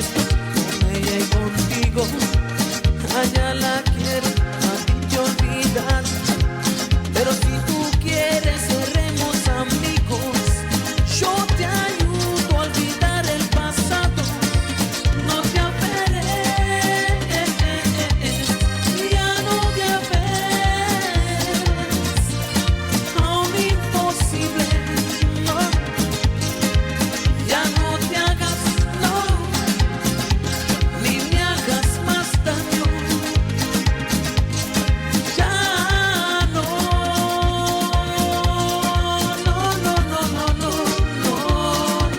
esto con ella y contigo. Allá la quiero, a ti te olvidar. Pero si tú quieres, seremos amigos. Yo te ayudo a olvidar el pasado. No te aferres, ya no te aferres a un imposible. No, ya no te hagas, no, ni me hagas más daño. Ya no, no, no, no, no, no, no,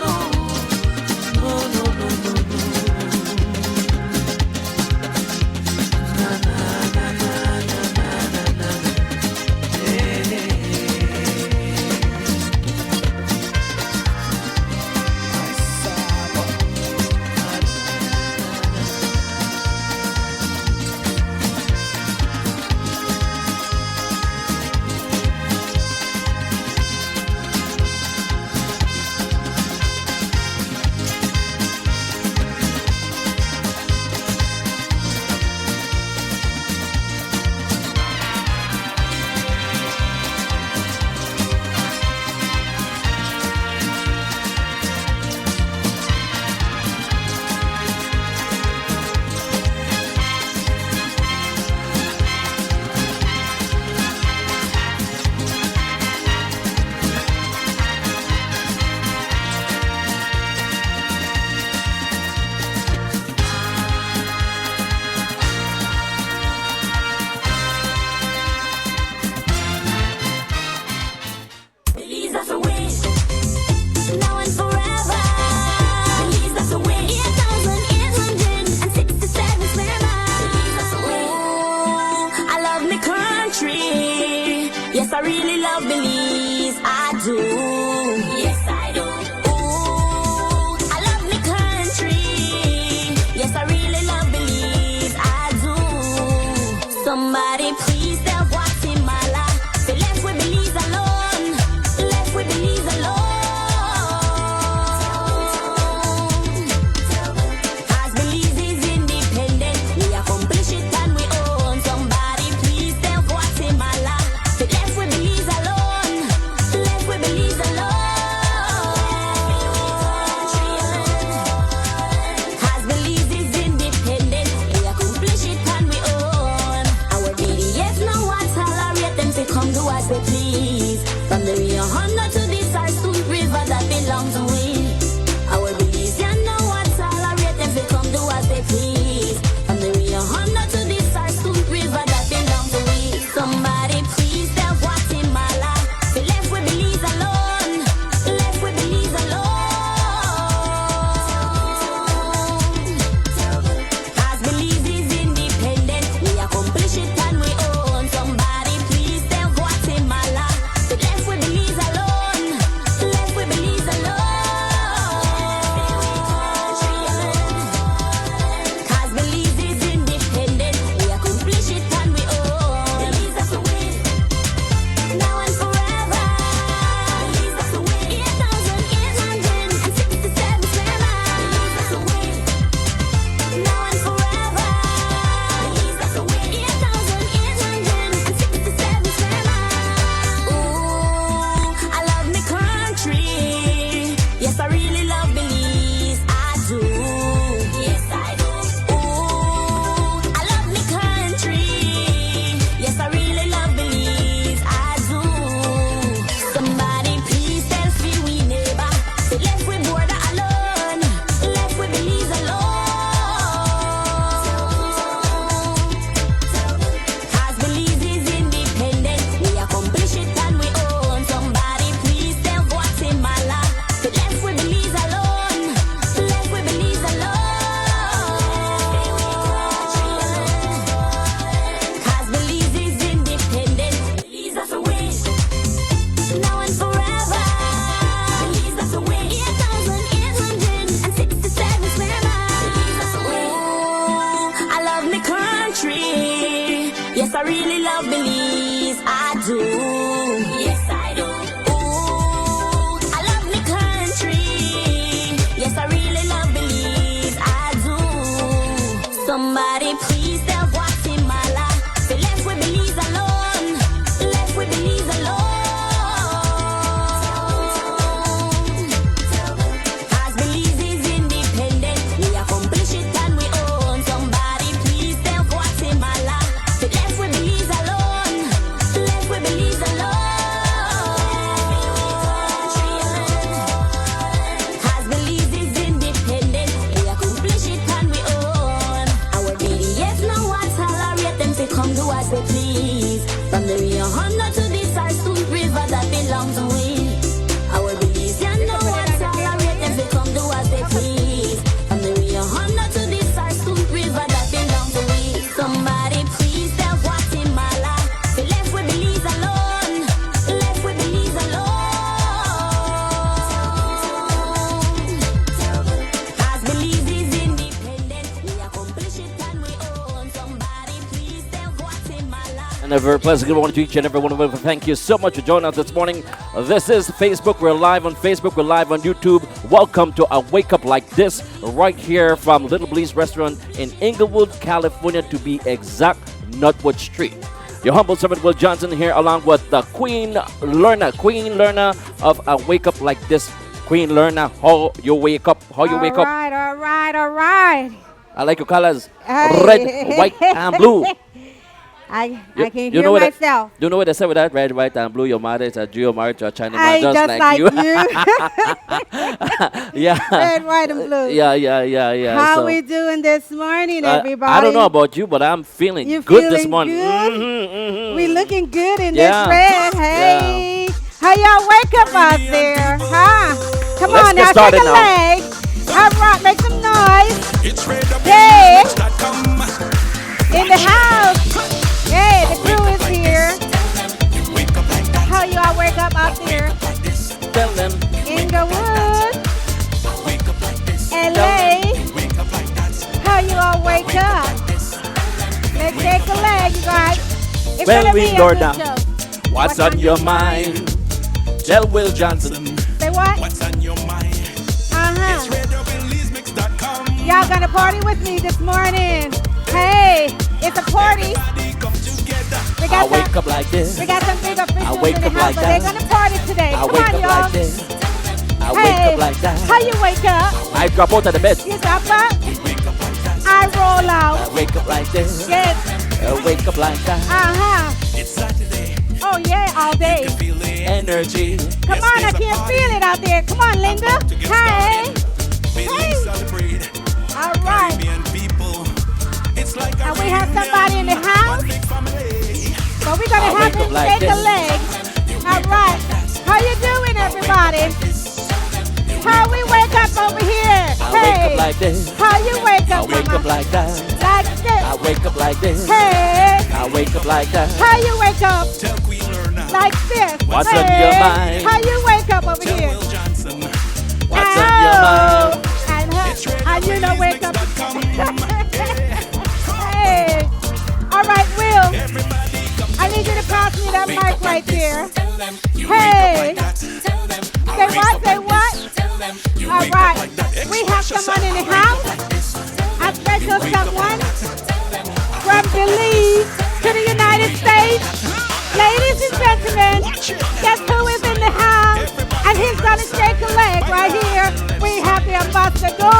no, no, no, no, no, no. Na, na, na, na, na, na, na, na. Ay, Saba. Belize, that's a win. Now and forever. Belize, that's a win. 8,867 square miles. Belize, that's a win. I love me country. Yes, I really love Belize. I do. Yes, I do. Ooh, I love me country. Yes, I really love Belize. I do. Somebody please tell Guatemala they left with Belize alone. Left with Belize alone. As Belize is independent, we accomplish it and we own. Somebody please tell Guatemala they left with Belize alone. Left with Belize alone. As Belize is independent, we accomplish it and we own. Our BDS no one tolerate them to come do as they please. From the Rio Honda to the Sarstoon River that belong to we. Our Belizean no one tolerate them to come do as they please. From the Rio Honda to the Sarstoon River that belong to we. Somebody please tell Guatemala they left with Belize alone. Left with Belize alone. As Belize is independent, we accomplish it and we own. Somebody please tell Guatemala they left with Belize alone. Left with Belize alone. As Belize is independent, we accomplish it and we own. Belize, that's a win. Now and forever. Belize, that's a win. 8,867 square miles. Belize, that's a win. Now and forever. Belize, that's a win. 8,867 square miles. Ooh, I love me country. Yes, I really love Belize. I do. Yes, I do. Ooh, I love me country. Yes, I really love Belize. I do. Somebody please tell me we neighbor they left with border alone. Left with Belize alone. As Belize is independent, we accomplish it and we own. Somebody please tell Guatemala they left with Belize alone. Left with Belize alone. As Belize is independent, Belize, that's a win. Now and forever. Belize, that's a win. 8,867 square miles. Belize, that's a win. Ooh, I love me country. Yes, I really love Belize. I do. Yes, I do. Ooh, I love me country. Yes, I really love Belize. I and a very pleasant good morning to each and every one of you. Thank you so much for joining us this morning. This is Facebook. We're live on Facebook. We're live on YouTube. Welcome to a Wake Up Like This right here from Little Belize Restaurant in Inglewood, California, to be exact, Nutwood Street. Your humble servant Will Johnson here along with the Queen Lerna of a Wake Up Like This. Queen Lerna, how you wake up? How you wake up? All right. I like your colors. Hey. Red, white, and blue. I can hear know myself. Do you know what they say with that? Red, white, and blue. Your mother is a Jew, married to a Chinese I man, just like you. Yeah. Red, white, and blue. Yeah. How so, we doing this morning, everybody? I don't know about you, but I'm feeling good this morning. Good? We looking good in Yeah. this red. Hey. Yeah. How y'all wake up out there? Huh? Come Let's on get now, started take a now. leg. All right, make some noise. It's red Hey. in In the house. Hey, the crew is here. How y'all wake up out there? Tell them. Inglewood, LA. How you all wake up? Let's take a leg, you guys. It's Well, gonna we be a go good down. show. What's on your mind? Tell Will Johnson. Say what? What's on your mind? Uh-huh. Belizemix.com. Y'all gonna party with me this morning. Hey, it's a party. Come together. We I got wake some, up like this. we got some big officials wake in the up house, like but they're that. gonna party today. I Come wake on, up y'all. like this. I Hey, wake up like that. how you wake up? I drop out of the bed. You drop up. I roll I out. wake up like this. Yes. I wake up like that. Uh-huh. It's Saturday. Oh yeah, all day. Feel the Energy. Come on, I can't feel it out there. Come on, Linda. Hey. Belize celebrate. All right. Caribbean people. It's like a And we have somebody in the house. big family. So we're going to I have wake him up like take a this. leg. All right. How you doing, everybody? How we wake up over here? I Hey. wake up like this. How you wake I up, wake mama? up like that. Like I this. wake up like this. Hey. I wake up like that. How you wake up? Tell Queen Lerna. Like this. What's hey. on your mind? How you wake up over Tell here? Will Johnson. What's on your mind? And you know, wake up. Hey. All right, Will. I need you to pass me that mic right there. Hey. Say what? Say what? All right. We have someone in the house. A special someone from Belize to the United States. Ladies and gentlemen, guess who is in the house? And he's gonna shake a leg right here. We have the ambassador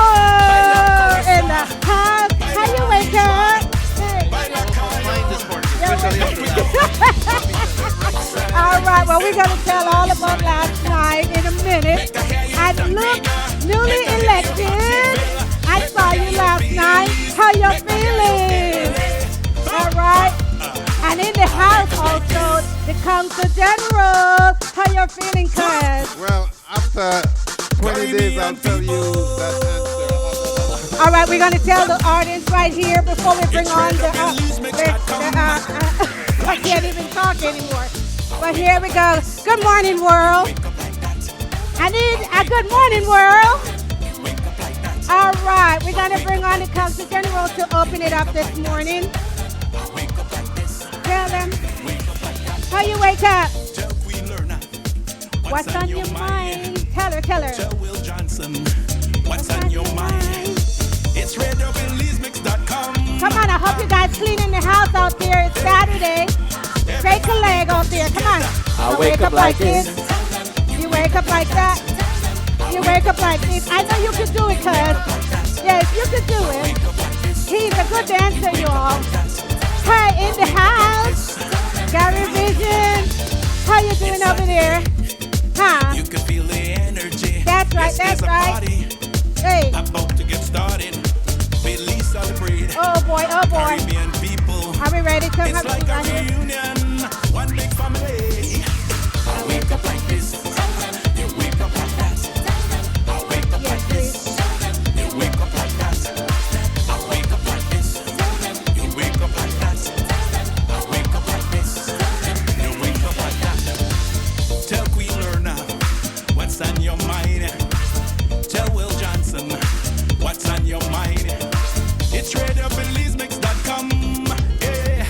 in the house. How you wake up? All right, well, we're gonna tell all about last night in a minute. And look, newly elected. I saw you last night. How you feeling? All right. And in the house also, the Council General. How you feeling, cuz? Well, after 20 days, I'll tell you that answer. All right, we're going to tell the audience right here before we bring on I can't even talk anymore. But here we go. Good morning, world. I need a good morning, world. All right, we're going to bring on the Council General to open it up this morning. Tell them how you wake up. Tell Queen Lerna. What's on your mind? Tell her. Tell Will Johnson. What's on your mind? It's RadioBelizemix.com. Come on, I hope you guys cleaning the house out there. It's Saturday. Take a leg out there. Come on. I wake up like this. You wake up like that. You wake up like this. I know you can do it, cuz. Yes, you can do it. He's a good dancer, y'all. Hey, in the house. Gary Vision. How you doing over there? Huh? You can feel the energy. That's right, Yes, that's there's a right. party Hey. about to get started. Belize celebrate. Oh boy, oh boy. Caribbean people. Are we ready to It's have like a right here? reunion. One big family. I wake up like this. You wake up like that. I wake up Yes, like this. You wake up like that. I wake up like this. You wake up like that. I wake up like this. You wake up like that. Tell Queen Lerna what's on your mind. Tell Will Johnson what's on your mind. It's RadioBelizemix.com. Yeah.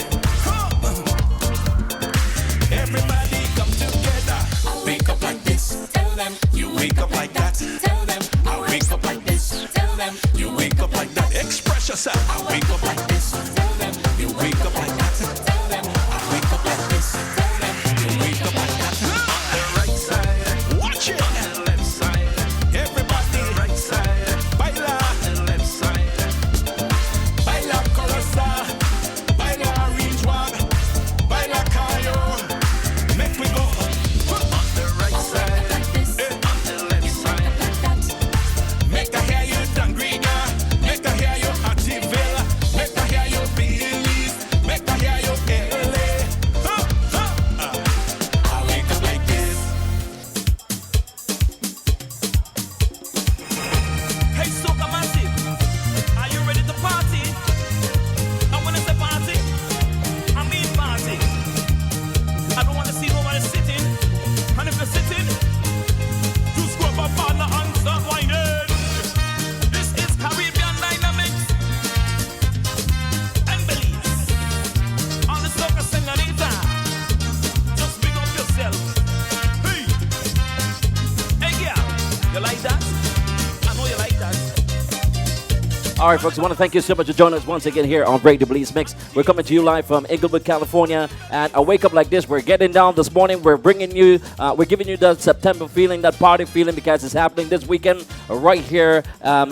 You wake up like that. Express yourself. I wake up like this. Tell them. You wake up like that. Tell them. I wake up like this. Tell them. You wake up like that. On the right side. Watch it. On the left side. Everybody. Right side. Baila. On the left side. Baila colosa. Baila orange one. Baila cayo. Make we go. On the right side. On the left side. Make I hear you Dangriga. Make I hear you Activilla. Make I hear you Belize. Make I hear you LA. I wake up like this. Hey, Soca Massive, are you ready to party? And when I say party, I mean party. I don't want to see nobody sitting. And if you're sitting, just grab a partner and start whining. This is Caribbean Dynamics and Belize. On the Soca Senorita, just big up yourself. Hey, hey girl, you like that? I know you like that. All right, folks, I want to thank you so much for joining us once again here on Break the Belizemix. We're coming to you live from Inglewood, California. And a wake up like this, we're getting down this morning. We're bringing you, we're giving you that September feeling, that party feeling, because it's happening this weekend right here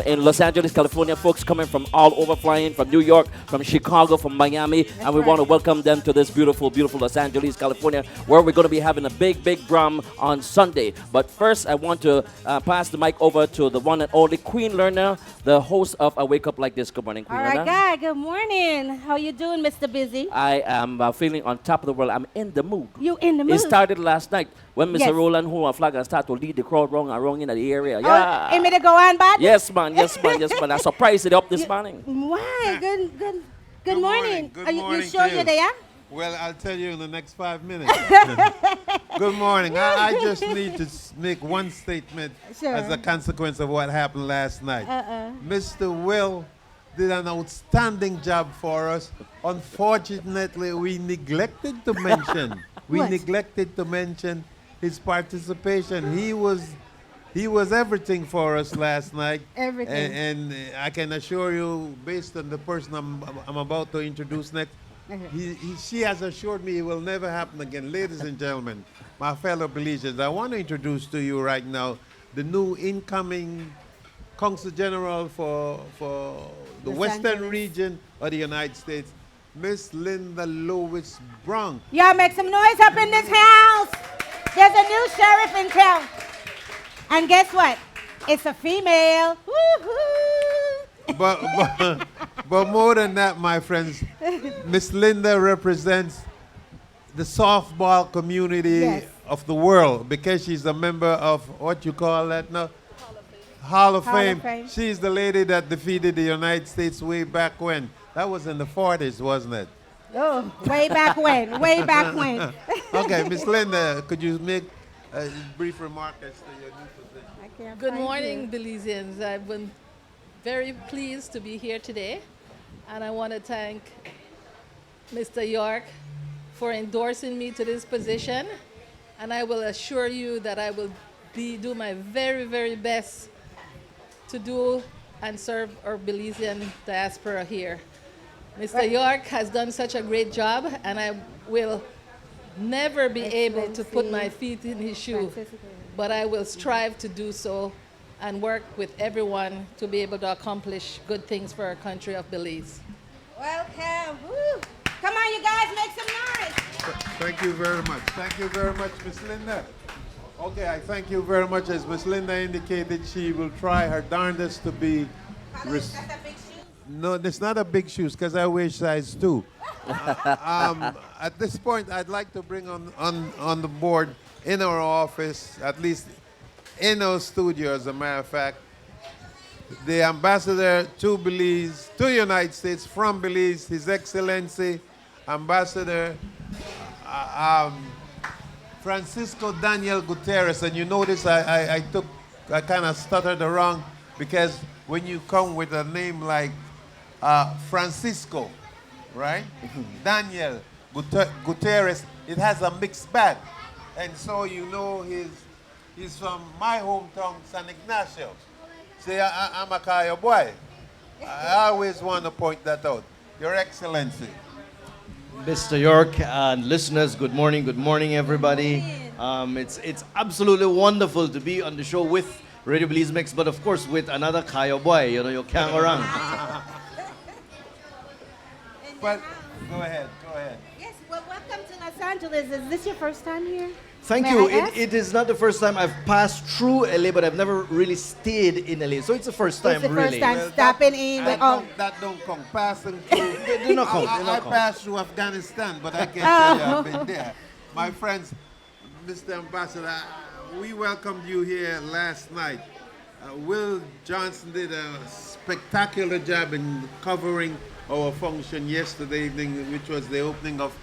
in Los Angeles, California. Folks coming from all over, flying from New York, from Chicago, from Miami. And we want to welcome them to this beautiful, beautiful Los Angeles, California, where we're going to be having a big, big drum on Sunday. But first, I want to pass the mic over to the one and only Queen Lerner, the host of A Wake Up Like This. Good morning, Queen All Lerner. right, guy. Good morning. How you doing, Mr. Busy? I am feeling on top of the world. I'm in the mood. You in the mood? It started last night when Mr. Yes. Roland Hua Flagger started to lead the crowd wrong and wrong in the area. Oh, Yeah. aim me to go on, bud? Yes, man. Yes, man. Yes, man. I surprised it up this morning. Why? Good morning. Good Are you morning sure to you're you. there? Well, I'll tell you in the next 5 minutes. Good morning. I just need to make one statement Sure. as a consequence of what happened last night. Mr. Will did an outstanding job for us. Unfortunately, we neglected to mention. What? neglected to mention his participation. He was everything for us last night. Everything. And I can assure you, based on the person I'm about to introduce next, she has assured me it will never happen again. Ladies and gentlemen, my fellow Belizeans, I want to introduce to you right now the new incoming Consul General for the Los Western Angeles. region of the United States, Miss Linda Lewis Brown. Y'all make some noise up in this house. There's a new sheriff in town. And guess what? It's a female. Woo-hoo. But more than that, my friends, Miss Linda represents the softball community Yes. of the world because she's a member of what you call that now? Hall of Hall of Fame. Fame. She's the lady that defeated the United States way back when. That was in the 40s, wasn't it? Oh, way back when. Way back when. Okay, Miss Linda, could you make a brief remark as to your new position? I can't Good find morning, you. Belizeans. I've been very pleased to be here today, and I want to thank Mr. York for endorsing me to this position, and I will assure you that I will do my very, very best to do and serve our Belizean diaspora here. Mr. York has done such a great job, and I will never be able to put my feet in his shoe, but I will strive to do so and work with everyone to be able to accomplish good things for our country of Belize. Welcome. Woo. Come on, you guys, make some noise. Thank you very much. Thank you very much, Miss Linda. Okay, I thank you very much. As Miss Linda indicated, she will try her darndest to be. That's a big shoe. No, it's not a big shoes because I wear size 2. At this point, I'd like to bring on the board in our office, at least in our studio, as a matter of fact, the ambassador to Belize, to the United States from Belize, His Excellency, Ambassador Francisco Daniel Gutierrez. And you notice I kind of stuttered around because when you come with a name like Francisco, right? Daniel Gutierrez, it has a mixed bag. And so you know he's from my hometown, San Ignacio. Say, I'm a Kaya boy. I always want to point that out. Your Excellency. Mr. York and listeners, good morning, everybody. It's absolutely wonderful to be on the show with Radio Belizemix, but of course with another Kaya boy. You know, you can't go wrong. But go ahead. Yes, well, welcome to Los Angeles. Is this your first time here? Thank May you. I ask? It is not the first time I've passed through LA, but I've never really stayed in LA. So it's the first time, It's the really. first time stopping in. That don't count. Passing through. They don't count. They don't I count. passed through Afghanistan, but I can't tell you I've been there. My friends, Mr. Ambassador, we welcomed you here last night. Will Johnson did a spectacular job in covering our function yesterday evening, which was the opening of,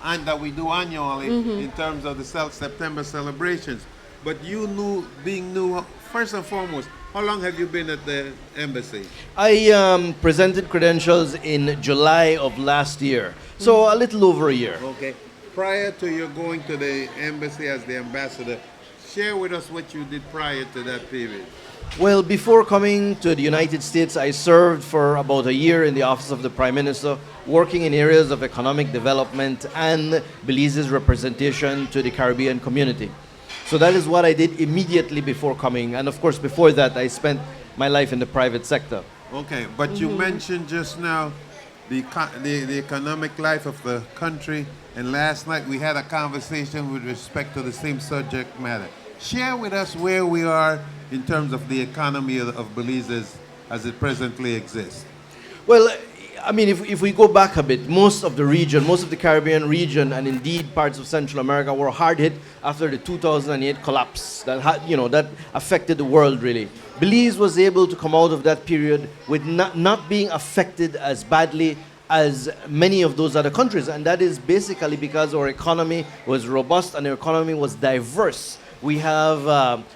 and that we do annually in terms of the September celebrations. But you being new, first and foremost, how long have you been at the embassy? I presented credentials in July of last year, so a little over a year. Okay. Prior to your going to the embassy as the ambassador, share with us what you did prior to that period. Well, before coming to the United States, I served for about a year in the office of the Prime Minister, working in areas of economic development and Belize's representation to the Caribbean community. So that is what I did immediately before coming. And of course, before that, I spent my life in the private sector. Okay, but you mentioned just now the economic life of the country, and last night we had a conversation with respect to the same subject matter. Share with us where we are in terms of the economy of Belize as it presently exists. Well, I mean, if we go back a bit, most of the region, most of the Caribbean region, and indeed parts of Central America were hard hit after the 2008 collapse that affected the world really. Belize was able to come out of that period with not being affected as badly as many of those other countries, and that is basically because our economy was robust and our economy was diverse. We have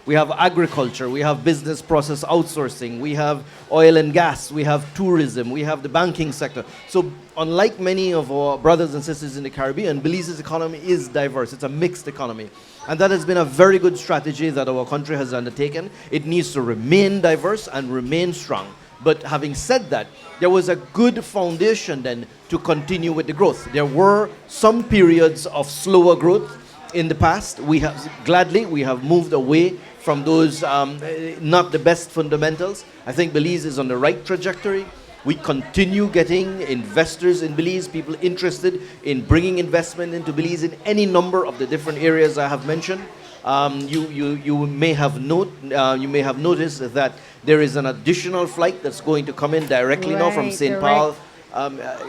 agriculture, we have business process outsourcing, we have oil and gas, we have tourism, we have the banking sector. So unlike many of our brothers and sisters in the Caribbean, Belize's economy is diverse. It's a mixed economy. And that has been a very good strategy that our country has undertaken. It needs to remain diverse and remain strong. But having said that, there was a good foundation then to continue with the growth. There were some periods of slower growth in the past. We have moved away from those not the best fundamentals. I think Belize is on the right trajectory. We continue getting investors in Belize, people interested in bringing investment into Belize in any number of the different areas I have mentioned. You may have noticed that there is an additional flight that's going to come in directly now from St. Paul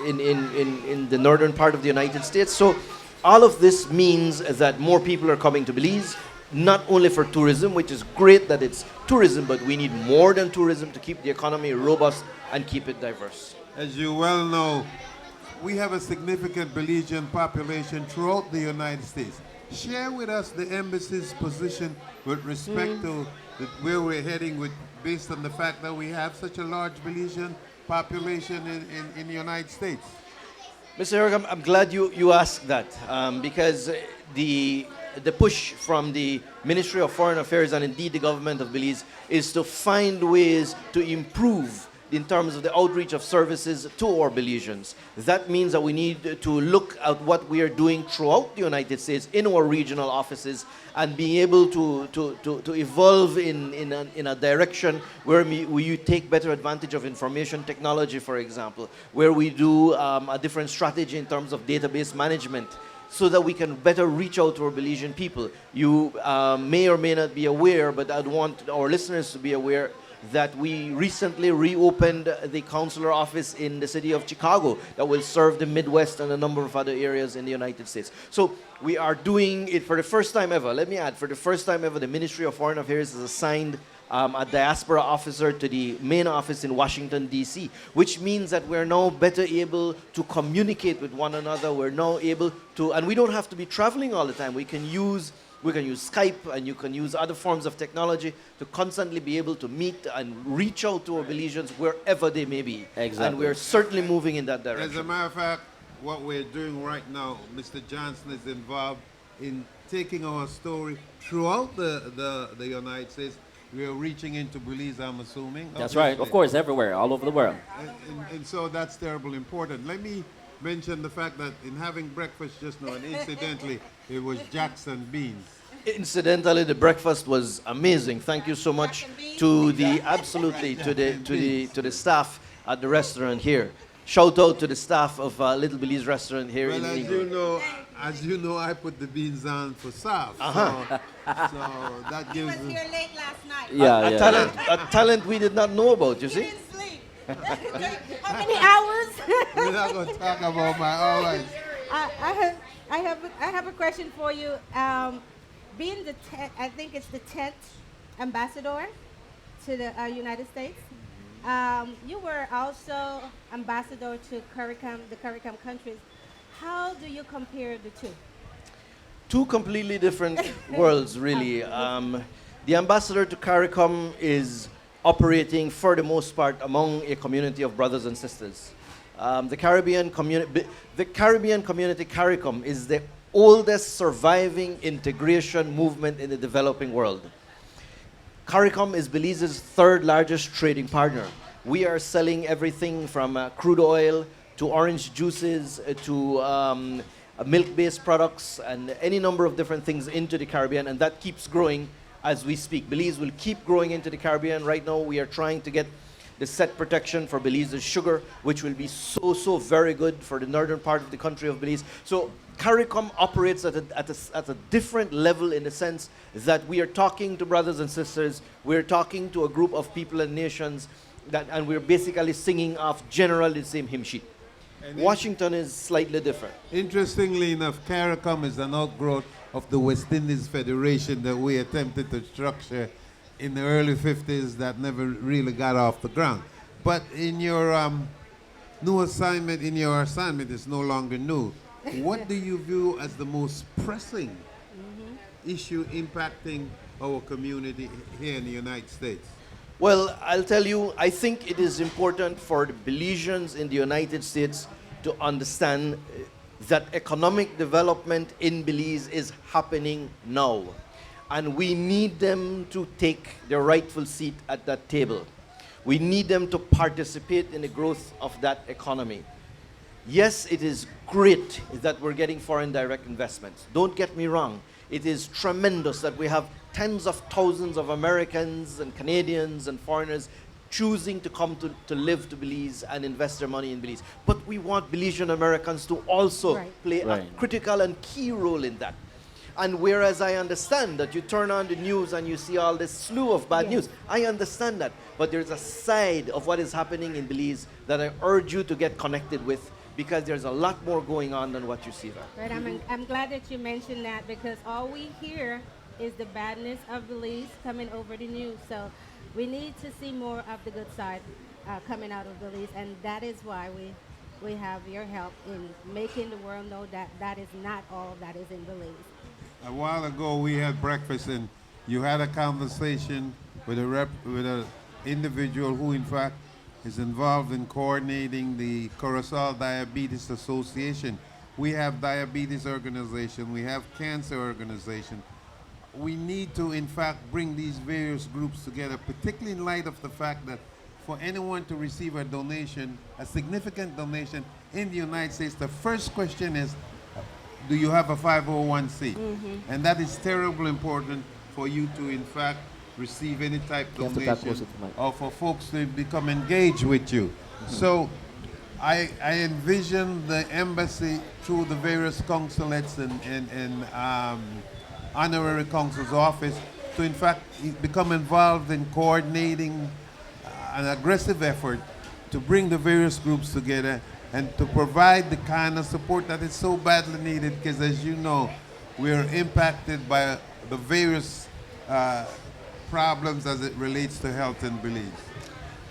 in the northern part of the United States. So all of this means that more people are coming to Belize, not only for tourism, which is great that it's tourism, but we need more than tourism to keep the economy robust and keep it diverse. As you well know, we have a significant Belizean population throughout the United States. Share with us the embassy's position with respect to where we're heading based on the fact that we have such a large Belizean population in the United States. Mr. Herrick, I'm glad you asked that because the push from the Ministry of Foreign Affairs and indeed the government of Belize is to find ways to improve in terms of the outreach of services to our Belizeans. That means that we need to look at what we are doing throughout the United States in our regional offices and being able to evolve in a direction where you take better advantage of information technology, for example, where we do a different strategy in terms of database management, so that we can better reach out to our Belizean people. You may or may not be aware, but I'd want our listeners to be aware that we recently reopened the consular office in the city of Chicago that will serve the Midwest and a number of other areas in the United States. So we are doing it for the first time ever. Let me add, for the first time ever, the Ministry of Foreign Affairs has assigned a diaspora officer to the main office in Washington, D.C., which means that we're now better able to communicate with one another. We're now able to, and we don't have to be traveling all the time. We can use Skype, and you can use other forms of technology to constantly be able to meet and reach out to our Belizeans wherever they may be. Exactly. And we're certainly moving in that direction. As a matter of fact, what we're doing right now, Mr. Johnson is involved in taking our story throughout the United States we are reaching into Belize, I'm assuming. That's right. Of course, everywhere, all over the world. And so that's terribly important. Let me mention the fact that in having breakfast just now, and incidentally, it was Jackson beans. Incidentally, the breakfast was amazing. Thank you so much to the to the staff at the restaurant here. Shout out to the staff of Little Belize restaurant here Well, in as England. as you know, I put the beans on for Sav. Uh-huh. So that gives. He was here late last night. Yeah, A yeah. talent, a talent we did not know about, you see? Didn't sleep. How many hours? We're not going to talk about my hours. I have a question for you. Being I think it's the 10th ambassador to the United States. You were also ambassador to the CARICOM countries. How do you compare the two? Two completely different worlds, really. The ambassador to CARICOM is operating, for the most part, among a community of brothers and sisters. The Caribbean community, CARICOM, is the oldest surviving integration movement in the developing world. CARICOM is Belize's third largest trading partner. We are selling everything from crude oil to orange juices to milk-based products and any number of different things into the Caribbean, and that keeps growing as we speak. Belize will keep growing into the Caribbean. Right now, we are trying to get the set protection for Belize's sugar, which will be so very good for the northern part of the country of Belize. So CARICOM operates at a different level in the sense that we are talking to brothers and sisters, we're talking to a group of people and nations, and we're basically singing off generally the same hymn sheet. Washington is slightly different. Interestingly enough, CARICOM is an outgrowth of the West Indies Federation that we attempted to structure in the early 50s that never really got off the ground. But in your new assignment, it's no longer new. What do you view as the most pressing issue impacting our community here in the United States? Well, I'll tell you, I think it is important for the Belizeans in the United States to understand that economic development in Belize is happening now. And we need them to take their rightful seat at that table. We need them to participate in the growth of that economy. Yes, it is great that we're getting foreign direct investments. Don't get me wrong. It is tremendous that we have tens of thousands of Americans and Canadians and foreigners choosing to come to live to Belize and invest their money in Belize. But we want Belizean Americans to also play a critical and key role in that. And whereas I understand that you turn on the news and you see all this slew of bad news, I understand that. But there's a side of what is happening in Belize that I urge you to get connected with, because there's a lot more going on than what you see there. Right, I'm glad that you mentioned that, because all we hear is the badness of Belize coming over the news. So we need to see more of the good side coming out of Belize, and that is why we have your help in making the world know that that is not all that is in Belize. A while ago, we had breakfast, and you had a conversation with a individual who, in fact, is involved in coordinating the Curacao Diabetes Association. We have diabetes organization, we have cancer organization. We need to, in fact, bring these various groups together, particularly in light of the fact that for anyone to receive a donation, a significant donation in the United States, the first question is, do you have a 501c? And that is terribly important for you to, in fact, receive any type of donation or for folks to become engaged with you. So I envision the embassy through the various consulates and honorary consul's office to, in fact, become involved in coordinating an aggressive effort to bring the various groups together and to provide the kind of support that is so badly needed, because as you know, we are impacted by the various problems as it relates to health in Belize.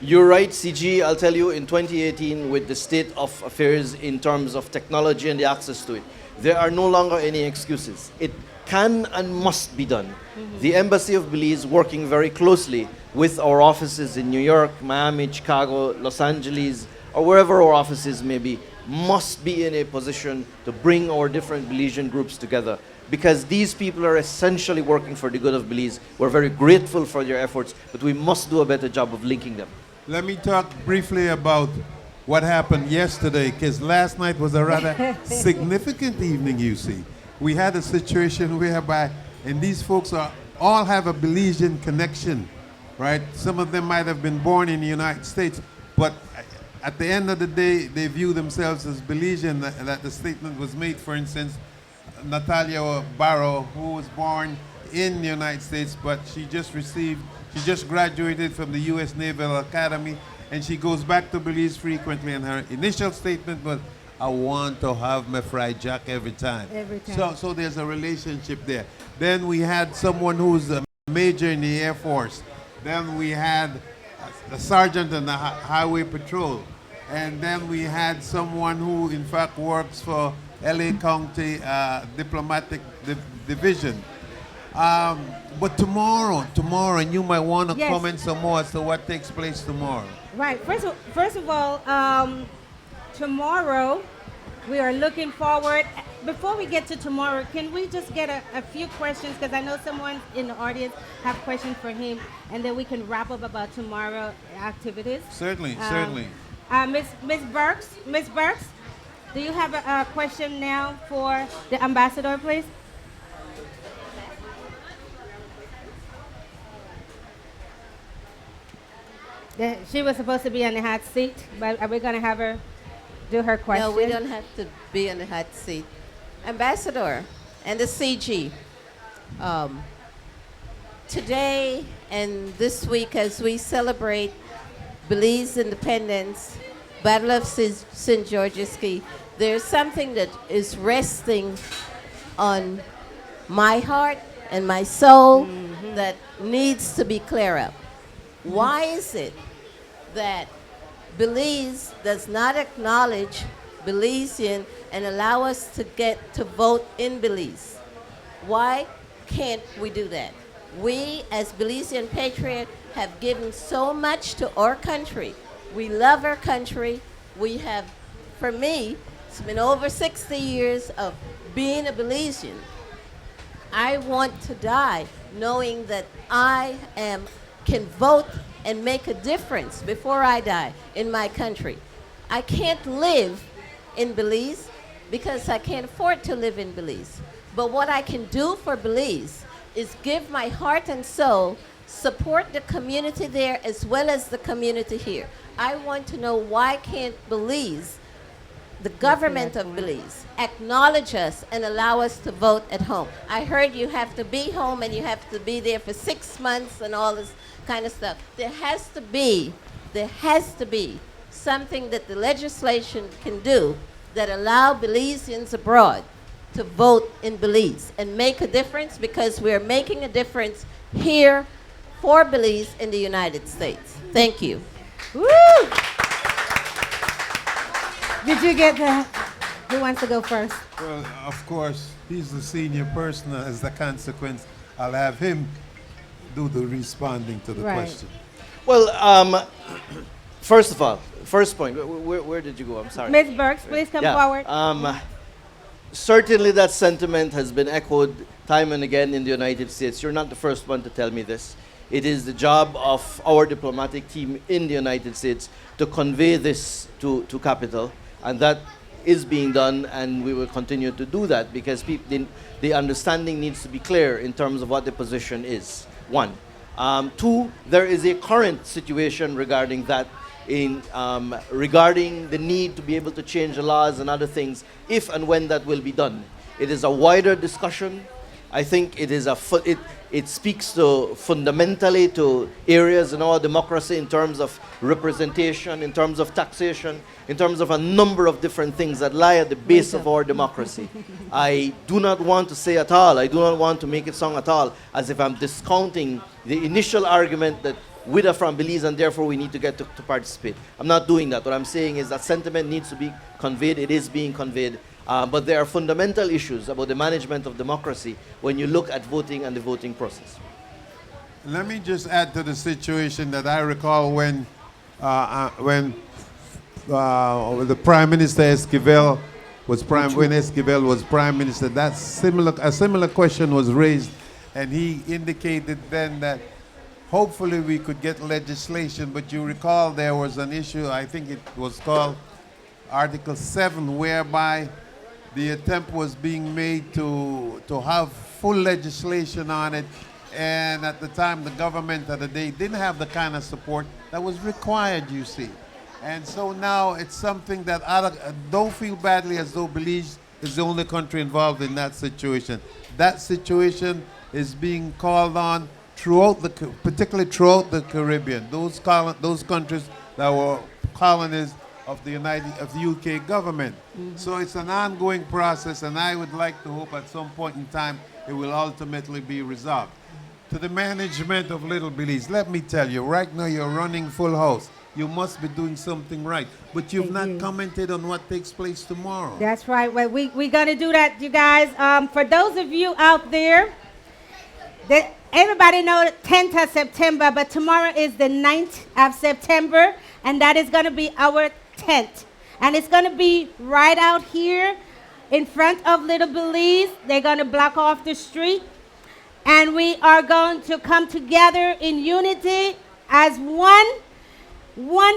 You're right, CG. I'll tell you, in 2018, with the state of affairs in terms of technology and the access to it, there are no longer any excuses. It can and must be done. The Embassy of Belize, working very closely with our offices in New York, Miami, Chicago, Los Angeles, or wherever our offices may be, must be in a position to bring our different Belizean groups together. because these people are essentially working for the good of Belize. We're very grateful for their efforts, but we must do a better job of linking them. Let me talk briefly about what happened yesterday, because last night was a rather significant evening, you see. We had a situation whereby, and these folks all have a Belizean connection, right? Some of them might have been born in the United States, but at the end of the day, they view themselves as Belizean, that the statement was made. For instance, Natalia Barrow, who was born in the United States, but she just graduated from the U.S. Naval Academy, and she goes back to Belize frequently, and her initial statement was, I want to have my fried jack every time. Every time. So there's a relationship there. Then we had someone who's a major in the Air Force. Then we had a sergeant in the Highway Patrol. And then we had someone who, in fact, works for LA County Diplomatic Division. But tomorrow, and you might want to Yes. comment some more as to what takes place tomorrow. Right. First of all, tomorrow we are looking forward. Before we get to tomorrow, can we just get a few questions? Because I know someone in the audience have questions for him, and then we can wrap up about tomorrow activities. Certainly. Miss Burks, do you have a question now for the ambassador, please? She was supposed to be on the hot seat, but are we going to have her do her question? No, we don't have to be in the hot seat. Ambassador and the CG, today and this week as we celebrate Belize independence, Battle of St. George's Key, there's something that is resting on my heart and my soul that needs to be clear up. Why is it that Belize does not acknowledge Belizean and allow us to get to vote in Belize? Why can't we do that? We, as Belizean patriots, have given so much to our country. We love our country. We have, for me, it's been over 60 years of being a Belizean. I want to die knowing that I can vote and make a difference before I die in my country. I can't live in Belize because I can't afford to live in Belize. But what I can do for Belize is give my heart and soul, support the community there as well as the community here. I want to know, why can't Belize, the government of Belize, acknowledge us and allow us to vote at home? I heard you have to be home and you have to be there for 6 months and all this kind of stuff. There has to be something that the legislation can do that allow Belizeans abroad to vote in Belize and make a difference, because we're making a difference here for Belize in the United States. Thank you. Woo! Did you get that? Who wants to go first? Well, of course, he's the senior person. As the consequence, I'll have him do the responding to the Right. question. Well, first of all, first point, where did you go? I'm sorry. Ms. Burks, please come forward. Certainly that sentiment has been echoed time and again in the United States. You're not the first one to tell me this. It is the job of our diplomatic team in the United States to convey this to capital, and that is being done, and we will continue to do that, because the understanding needs to be clear in terms of what the position is. One. Two, there is a current situation regarding that, regarding the need to be able to change the laws and other things, if and when that will be done. It is a wider discussion. I think it speaks to fundamentally to areas in our democracy in terms of representation, in terms of taxation, in terms of a number of different things that lie at the base of our democracy. I do not want to say at all, I do not want to make it sound at all as if I'm discounting the initial argument that we are from Belize and therefore we need to get to participate. I'm not doing that. What I'm saying is that sentiment needs to be conveyed. It is being conveyed. But there are fundamental issues about the management of democracy when you look at voting and the voting process. Let me just add to the situation that I recall when the Prime Minister Esquivel when Esquivel was prime minister. A similar question was raised, and he indicated then that hopefully we could get legislation. But you recall there was an issue, I think it was called Article 7, whereby the attempt was being made to have full legislation on it. And at the time, the government of the day didn't have the kind of support that was required, you see. And so now it's something that don't feel badly as though Belize is the only country involved in that situation. That situation is being called on particularly throughout the Caribbean. Those countries that were colonies of the UK government. Mm-hmm. So it's an ongoing process, and I would like to hope at some point in time it will ultimately be resolved. To the management of Little Belize, let me tell you, right now you're running full house. You must be doing something right. But you've not commented on what takes place tomorrow. That's right. Well, we're going to do that, you guys. For those of you out there, everybody knows 10th of September, but tomorrow is the 9th of September, and that is going to be our tent. And it's going to be right out here in front of Little Belize. They're going to block off the street. And we are going to come together in unity as one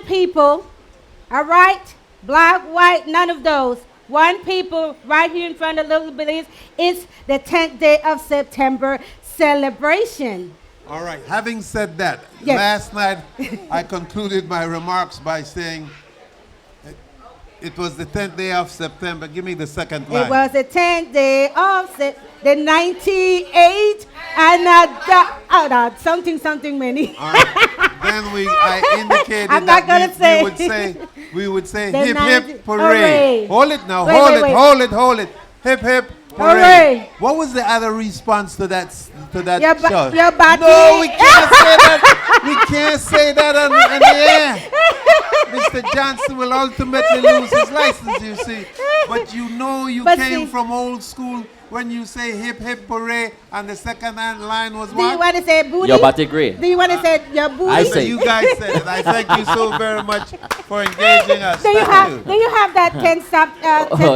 people, all right? Black, white, none of those. One people right here in front of Little Belize. It's the 10th day of September celebration. All right. Having said that, yes. Last night I concluded my remarks by saying it was the 10th day of September. Give me the second line. It was the 10th day of the 98 and something many. Then I indicated I'm that not gonna we would say the hip 90 hip hooray. Hold it now, Wait. hold it. Hip hip hooray. Hooray. What was the other response to that shout? Your body. No, we can't say that. We can't say that on the air. Mr. Johnson will ultimately lose his license, you see. But you know you came from old school when you say hip hip hooray, and the second line was what? Do you want to say booty? Your body great. Do you want to say your booty? I say. You guys said it. I thank you so very much for engaging us. Do you have that 10th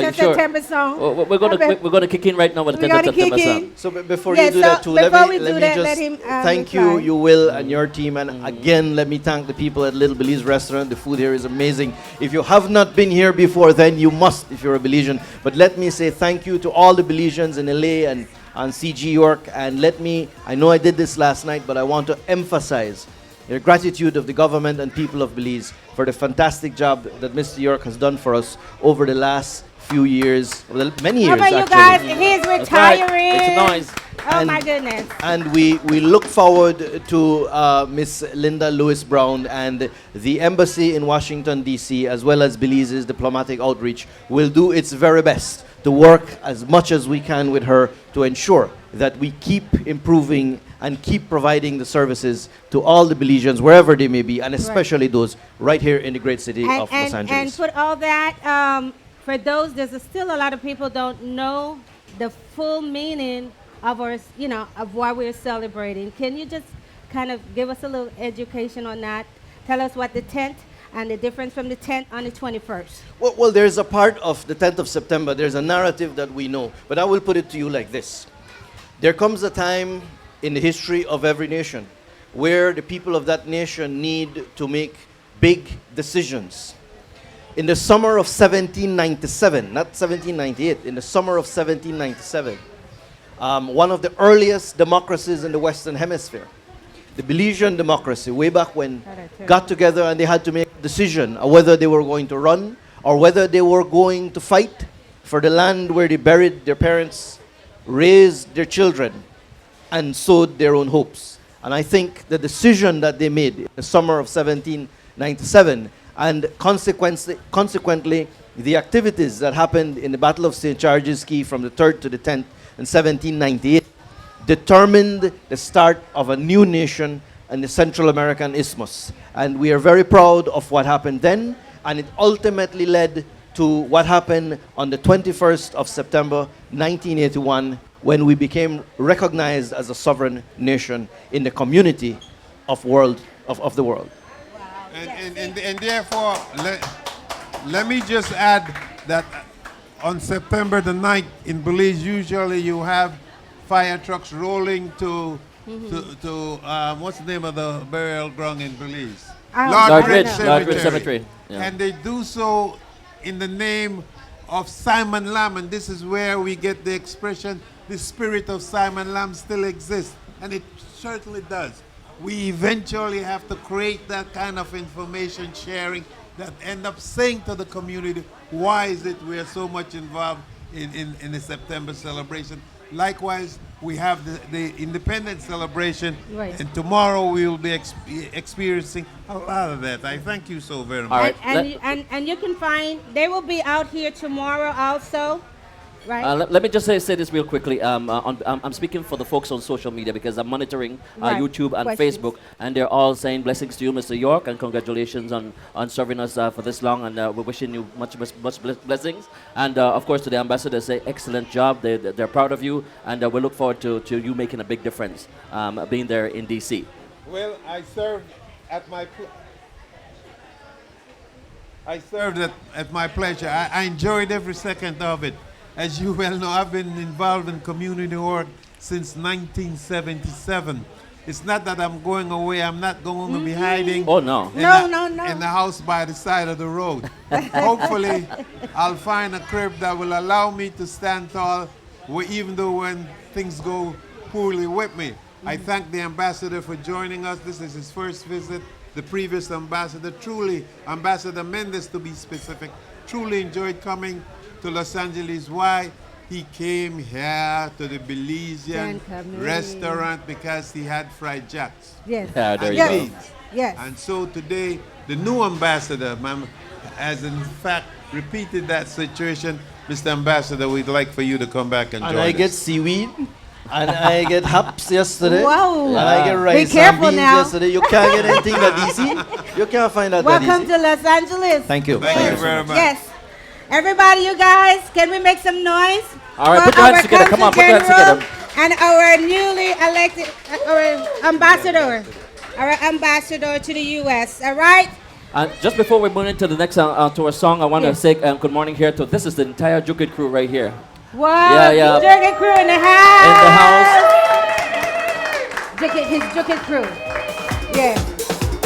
of sure. September song? We're gonna kick in right now with the 10th of September song. So before you do that too, let me just thank reply. you Will, and your team. And again, let me thank the people at Little Belize Restaurant. The food here is amazing. If you have not been here before, then you must if you're a Belizean. But let me say thank you to all the Belizeans in LA and on CG York. And I know I did this last night, but I want to emphasize the gratitude of the government and people of Belize for the fantastic job that Mr. York has done for us over the last few years, many years How about actually. you guys? He's retiring. It's noise. Oh my goodness. And we look forward to Miss Linda Lewis Brown, and the embassy in Washington, D.C., as well as Belize's diplomatic outreach, will do its very best to work as much as we can with her to ensure that we keep improving and keep providing the services to all the Belizeans, wherever they may be, and especially those right here in the great city of Los Angeles. And put all that, for those, still a lot of people don't know the full meaning of of what we're celebrating. Can you just kind of give us a little education on that? Tell us what the 10th and the difference from the 10th on the 21st. Well, there's a part of the 10th of September, there's a narrative that we know, but I will put it to you like this. There comes a time in the history of every nation where the people of that nation need to make big decisions. In the summer of 1797, not 1798, in the summer of 1797, one of the earliest democracies in the Western Hemisphere, the Belizean democracy, way back when, got together and they had to make a decision of whether they were going to run or whether they were going to fight for the land where they buried their parents, raised their children, and sowed their own hopes. And I think the decision that they made in the summer of 1797, and consequently the activities that happened in the Battle of St. George's Caye from the 3rd to the 10th in 1798, determined the start of a new nation in the Central American Isthmus. And we are very proud of what happened then, and it ultimately led to what happened on the 21st of September 1981, when we became recognized as a sovereign nation in the community of the world. And therefore, let me just add that on September the 9th in Belize, usually you have fire trucks rolling to what's the name of the burial ground in Belize? Lord Ridge Cemetery. Cemetery. Yeah. And they do so in the name of Simon Lamb, and this is where we get the expression, the spirit of Simon Lamb still exists, and it certainly does. We eventually have to create that kind of information sharing that end up saying to the community, why is it we are so much involved in the September celebration? Likewise, we have the Independence celebration, Right. and tomorrow we will be experiencing a lot of that. I thank you so very much. All right. And you can find, they will be out here tomorrow also, right? Let me just say this real quickly. I'm speaking for the folks on social media because I'm monitoring Right. YouTube and Questions. Facebook, and they're all saying blessings to you, Mr. York, and congratulations on serving us for this long, and we're wishing you much blessings. And of course, to the ambassador, say excellent job. They're proud of you, and we look forward to you making a big difference being there in DC. Well, I served at my pleasure. I enjoyed every second of it. As you well know, I've been involved in community work since 1977. It's not that I'm going away. I'm not going to be hiding. Oh no. In the house by the side of the road. Hopefully, I'll find a crib that will allow me to stand tall, even though when things go poorly with me. I thank the ambassador for joining us. This is his first visit. The previous ambassador, truly, Ambassador Mendes to be specific, truly enjoyed coming to Los Angeles. Why? He came here to the Belizean restaurant because he had fried jacks. Yes. Yeah, there and you go. beans. Yes. And so today, the new ambassador, ma'am, has in fact repeated that situation. Mr. Ambassador, we'd like for you to come back and And join I us. get seaweed. And I get hops yesterday. Whoa. And I get Be rice and careful beans now. yesterday. You can't get anything that easy. You can't find that Welcome easy. to Los Angeles. Thank you. Thank you very much. Yes. Everybody, you guys, can we make some noise? All right, for put your hands our together. Come on, put your hands Consul together. General and our newly elected, our ambassador to the U.S. All right? And just before we move into the next to our song, I want to say good morning here to this is the entire Jukit crew right here Wow. Yeah. Jukit crew in the house. in the house. His Jukit crew. Yeah.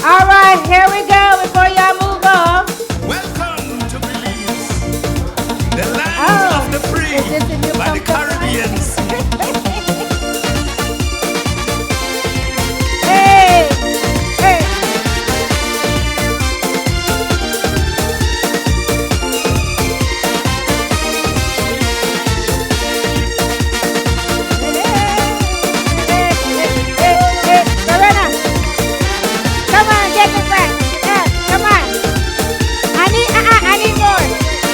All right, here we go before y'all move on. Welcome to Belize, the land of the free, Is this the new by the Comfort Caribbean Sea. Hey, hey. Hey, Lorena. Come on, get this back. Yeah, come on. I need more.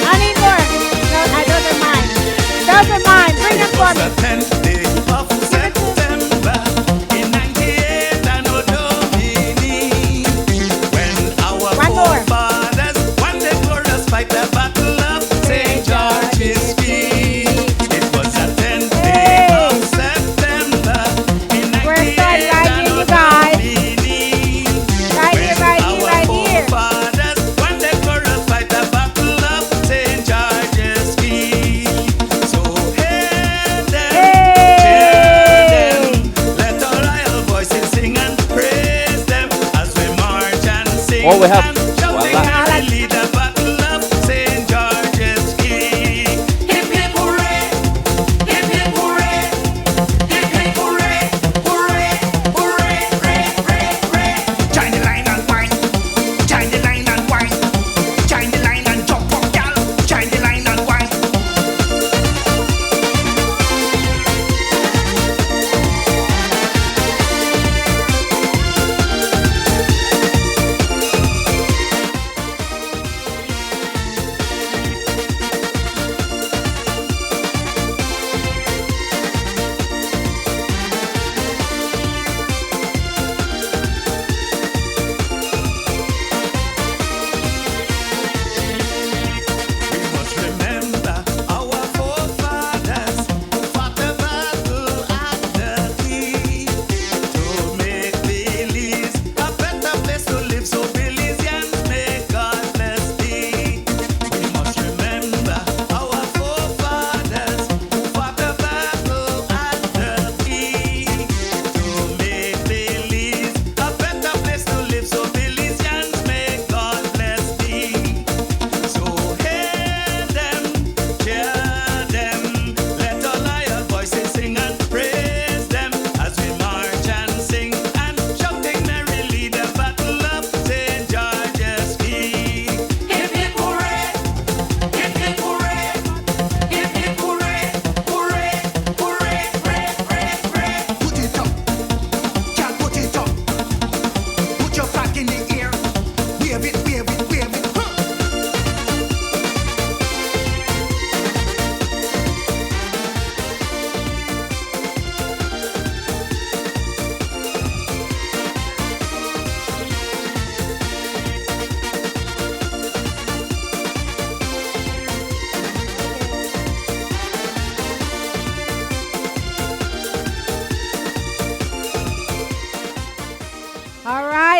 I need more. No, those are mine. Those are mine. Bring them for The me. 10th day of September in 98 Anno Domini, when our One more. forefathers won the glorious fight, the battle of St. George's Key. It was the 10th day of September in We're starting 98 right here, Anno you guys. Domini, Right here, when right here, our right here. forefathers won the glorious fight, the battle of St. George's Key. So hail them, cheer them, let our royal voices sing and praise them as we march and sing Oh, we have- and shouting voila. merrily the battle of St. George's Key. Hip hip hooray, hip hip hooray, hip hip hooray, hooray, hooray, hooray, hooray, hooray. Join the line and wine, join the line and wine, join the line and jump up, gal, join the line and wine.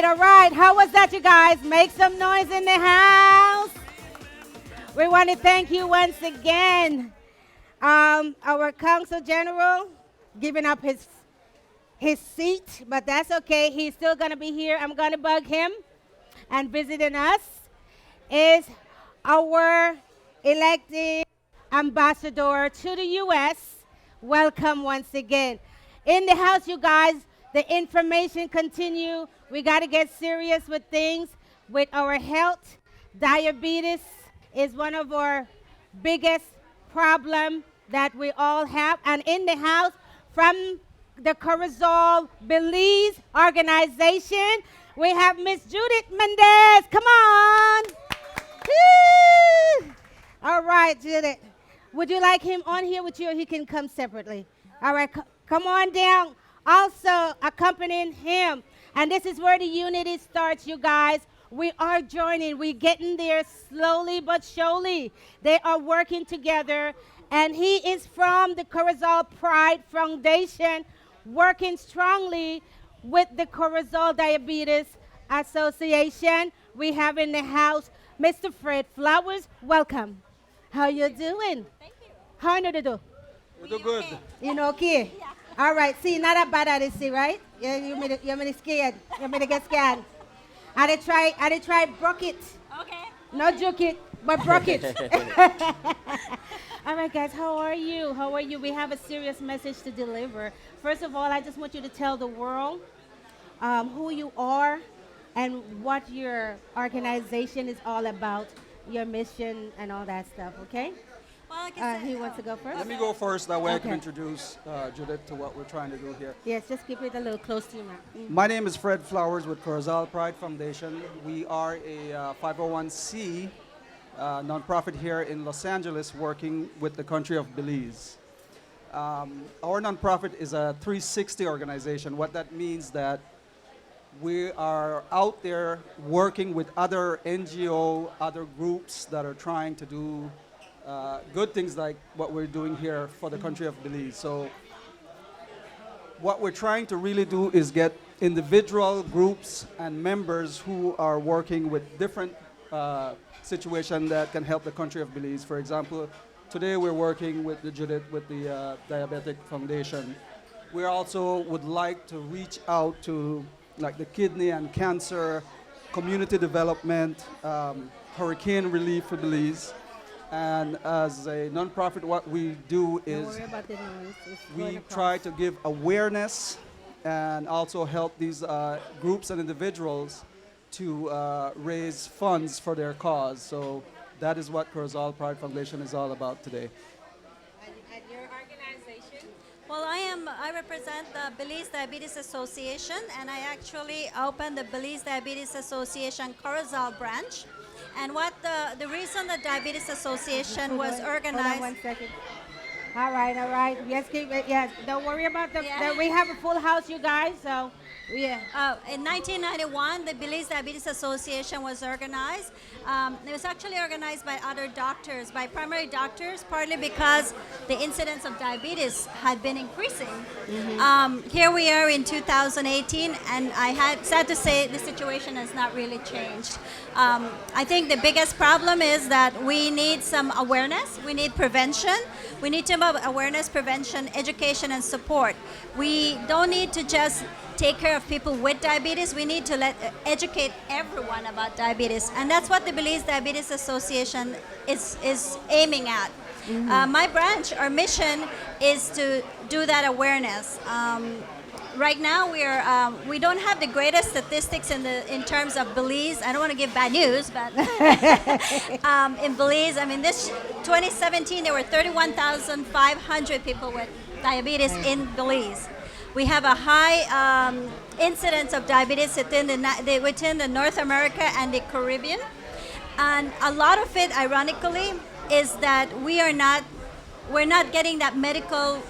right, all right. How was that, you guys? Make some noise in the house. We want to thank you once again. Our Council General giving up his seat, but that's okay. He's still going to be here. I'm going to bug him. And visiting us is our elected ambassador to the U.S. Welcome once again. In the house, you guys, the information continue. We got to get serious with things, with our health. Diabetes is one of our biggest problem that we all have. And in the house, from the Corozal Belize organization, we have Miss Judith Mendez. Come on. Woo! All right, Judith. Would you like him on here with you, or he can come separately? All right, come on down. Also accompanying him, and this is where the unity starts, you guys. We are joining. We're getting there slowly but surely. They are working together, and he is from the Corozal Pride Foundation, working strongly with the Corozal Diabetes Association. We have in the house Mr. Fred Flowers. Welcome. How you doing? Thank you. How you do? We do good. You know, okay? Yeah. All right. See, not that bad at it, see, right? Yeah, you made me scared. You made me get scared. I try broke it. Okay. Not joke it, but broke it. All right, guys, how are you? How are you? We have a serious message to deliver. First of all, I just want you to tell the world who you are and what your organization is all about, your mission and all that stuff, okay? Well, like I said, He wants to go first? Let me go first, that way I can Okay. introduce Judith to what we're trying to do here. Yes, just keep it a little close to your mouth. My name is Fred Flowers with Corozal Pride Foundation. We are a 501c nonprofit here in Los Angeles working with the country of Belize. Our nonprofit is a 360 organization. What that means that we are out there working with other NGO, other groups that are trying to do good things like what we're doing here for the country of Belize. So what we're trying to really do is get individual groups and members who are working with different situations that can help the country of Belize. For example, today we're working with Judith with the Diabetic Foundation. We also would like to reach out to like the kidney and cancer, community development, hurricane relief for Belize. And as a nonprofit, what we do Don't is worry about the noise. It's going we across. try to give awareness and also help these groups and individuals to raise funds for their cause. So that is what Corozal Pride Foundation is all about today. And your organization? Well, I represent the Belize Diabetes Association, and I actually opened the Belize Diabetes Association Corozal branch. And what the reason the Diabetes Association was Hold on organized. 1 second. All right. Yes, keep it. Yes, don't worry about Yeah. we have a full house, you guys. So, yeah. In 1991, the Belize Diabetes Association was organized. It was actually organized by other doctors, by primary doctors, partly because the incidence of diabetes had been increasing. Here we are in 2018, and sad to say, the situation has not really changed. I think the biggest problem is that we need some awareness. We need prevention. We need to have awareness, prevention, education, and support. We don't need to just take care of people with diabetes. We need to educate everyone about diabetes, and that's what the Belize Diabetes Association is aiming at. My branch, our mission is to do that awareness. Right now, we don't have the greatest statistics in terms of Belize. I don't want to give bad news, but in Belize, I mean, this 2017 there were 31,500 people with diabetes in Belize. We have a high incidence of diabetes within the North America and the Caribbean, and a lot of it, ironically, is that we're not getting that medical.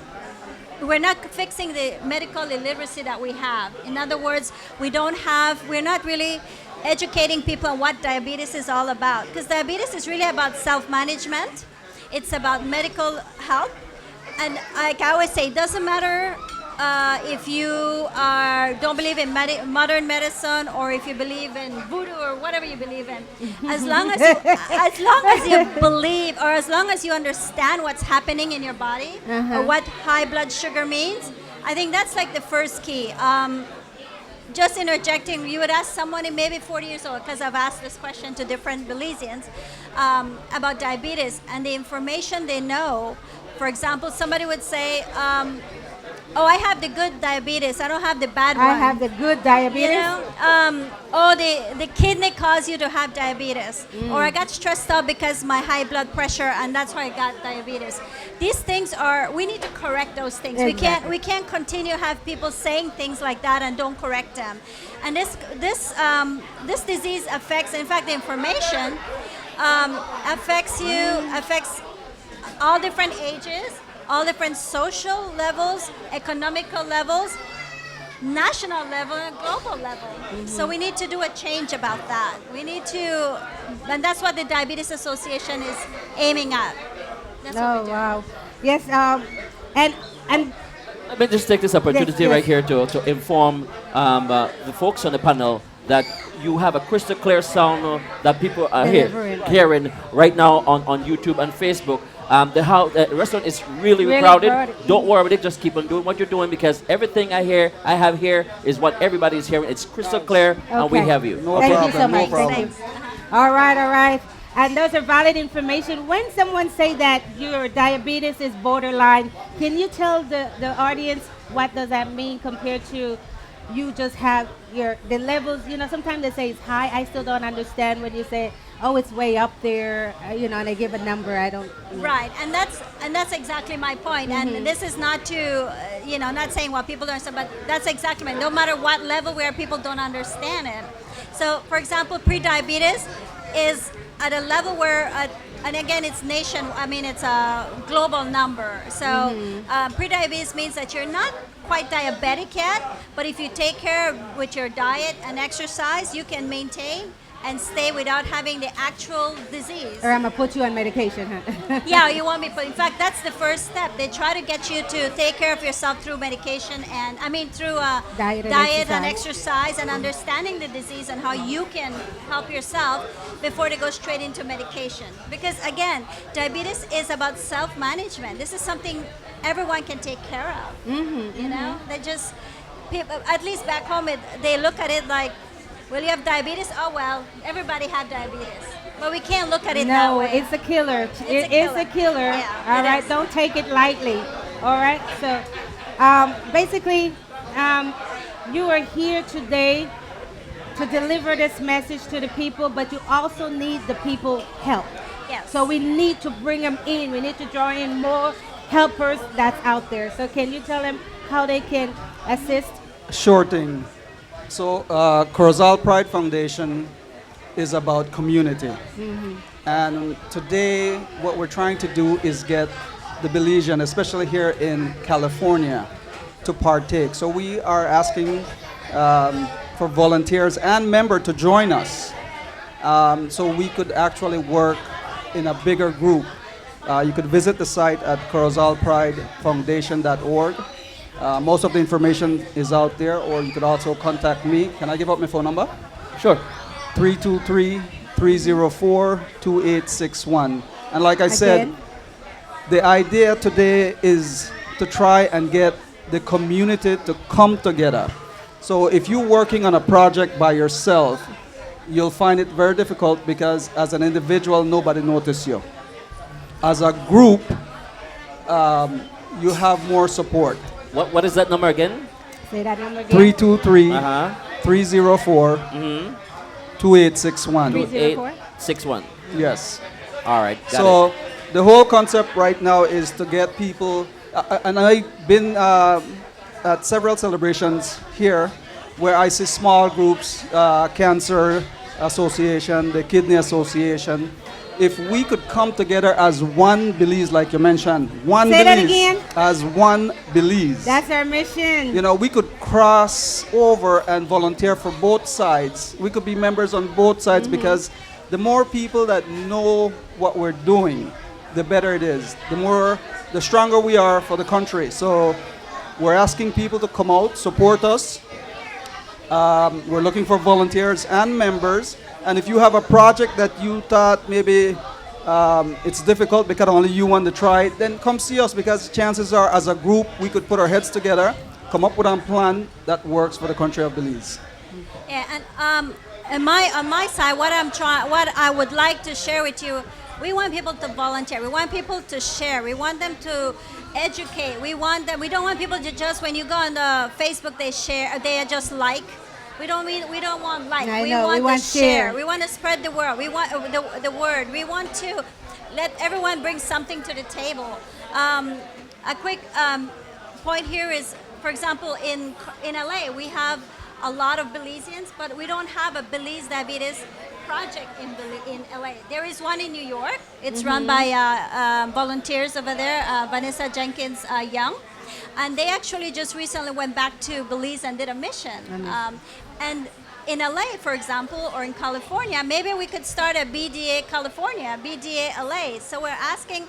We're not fixing the medical illiteracy that we have. In other words, we're not really educating people on what diabetes is all about. Because diabetes is really about self-management. It's about medical health. And like I always say, it doesn't matter if you don't believe in modern medicine, or if you believe in voodoo or whatever you believe in, as long as you believe, or as long as you understand what's happening in your body, or what high blood sugar means, I think that's like the first key. Just interjecting, you would ask someone who maybe 40 years old, because I've asked this question to different Belizeans about diabetes, and the information they know. For example, somebody would say, oh, I have the good diabetes, I don't have the bad one. I have the good diabetes. You know, oh, the kidney caused you to have diabetes. Or I got stressed out because my high blood pressure, and that's why I got diabetes. These things we need to correct those things. Exactly. We can't continue to have people saying things like that and don't correct them. And this disease affects, in fact, the information affects all different ages, all different social levels, economical levels, national level, and global level. So we need to do a change about that. We need to, and that's what the Diabetes Association is aiming at. That's what we're doing. Wow. Yes, and Let me just take this opportunity Yes, right here to inform the folks on the panel that you have a crystal clear sound that people are hearing right now on YouTube and Facebook. The restaurant is really crowded. Don't worry about it. Just keep on doing what you're doing, because everything I have here is what everybody is hearing. It's crystal clear, and we have you. Thank you so much. Thanks. All right. And those are valid information. When someone say that your diabetes is borderline, can you tell the audience what does that mean compared to you just have the levels? You know, sometimes they say it's high. I still don't understand when you say, oh, it's way up there, and they give a number. I don't. Right, and that's exactly my point. And this is not to, not saying what people don't understand, but that's exactly my. No matter what level where people don't understand it. So, for example, pre-diabetes is at a level where, and again, it's it's a global number. So, pre-diabetes means that you're not quite diabetic yet, but if you take care with your diet and exercise, you can maintain and stay without having the actual disease. Or I'm going to put you on medication, huh? Yeah, you won't be put. In fact, that's the first step. They try to get you to take care of yourself through medication through diet and exercise and understanding the disease and how you can help yourself before they go straight into medication. Because again, diabetes is about self-management. This is something everyone can take care of. They just, at least back home, they look at it like, well, you have diabetes? Oh, well, everybody have diabetes. But we can't look at it that way. No, it's a killer. It is a killer. Yeah, all right, don't take it lightly. All right, so basically, you are here today to deliver this message to the people, but you also need the people help. Yes. So we need to bring them in. We need to draw in more helpers that's out there. So can you tell them how they can assist? Sure thing. So Corozal Pride Foundation is about community. And today what we're trying to do is get the Belizean, especially here in California, to partake. So we are asking for volunteers and members to join us, so we could actually work in a bigger group. You could visit the site at corozalpridefoundation.org. Most of the information is out there, or you could also contact me. Can I give out my phone number? Sure. 323-304-2861. And like I said, the idea today is to try and get the community to come together. So if you're working on a project by yourself, you'll find it very difficult because as an individual, nobody notices you. As a group, you have more support. What is that number again? Say that number again. 323-304-2861. 2861. Yes. All right. So the whole concept right now is to get people, and I've been at several celebrations here where I see small groups, Cancer Association, the Kidney Association. If we could come together as one Belize, like you mentioned, one Say Belize, that again. as one Belize. That's our mission. You know, we could cross over and volunteer for both sides. We could be members on both sides because the more people that know what we're doing, the better it is. The stronger we are for the country. So We're asking people to come out, support us. We're looking for volunteers and members. And if you have a project that you thought maybe it's difficult because only you want to try it, then come see us, because chances are, as a group, we could put our heads together, come up with a plan that works for the country of Belize. Yeah, and on my side, what I would like to share with you, we want people to volunteer. We want people to share. We want them to educate. We don't want people to just, when you go on the Facebook, they share, they just like. We don't want like. I we know, want we want to share. share. We want to spread the word. We want the word. We want to let everyone bring something to the table. A quick point here is, for example, in LA, we have a lot of Belizeans, but we don't have a Belize Diabetes project in LA. There is one in New York. It's run by volunteers over there, Vanessa Jenkins Young. And they actually just recently went back to Belize and did a mission. And in LA, for example, or in California, maybe we could start a BDA California, BDA LA. So we're asking